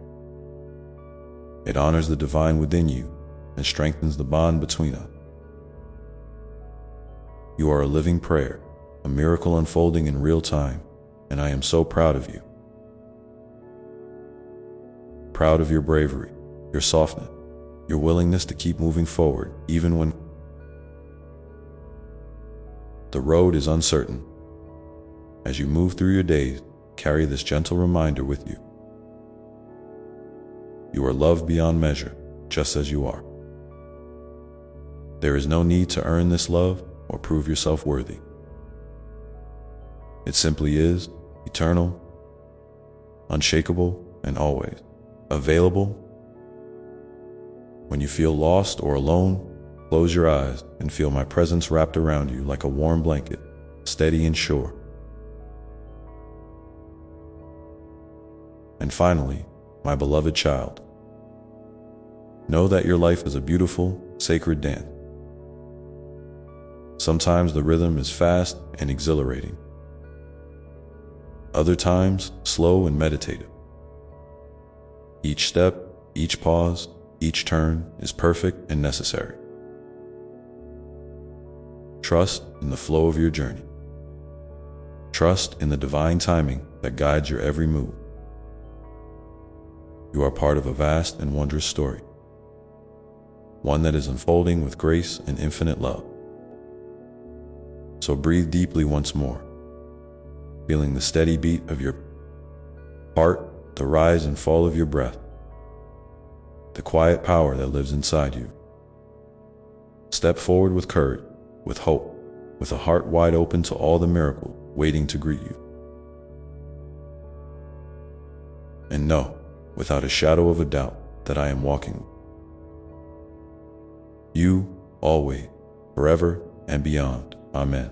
It honors the divine within you and strengthens the bond between us. You are a living prayer, a miracle unfolding in real time, and I am so proud of you. Proud of your bravery, your softness, your willingness to keep moving forward, even when the road is uncertain. As you move through your days, carry this gentle reminder with you. You are loved beyond measure, just as you are. There is no need to earn this love or prove yourself worthy. It simply is, eternal, unshakable, and always available. When you feel lost or alone, close your eyes and feel my presence wrapped around you like a warm blanket, steady and sure. And finally, my beloved child, know that your life is a beautiful, sacred dance. Sometimes the rhythm is fast and exhilarating. Other times, slow and meditative. Each step, each pause, each turn is perfect and necessary. Trust in the flow of your journey. Trust in the divine timing that guides your every move. You are part of a vast and wondrous story, one that is unfolding with grace and infinite love. So breathe deeply once more, feeling the steady beat of your heart, the rise and fall of your breath, the quiet power that lives inside you. Step forward with courage, with hope, with a heart wide open to all the miracles waiting to greet you. And know, without a shadow of a doubt, that I am walking with you, always, forever, and beyond. Amen.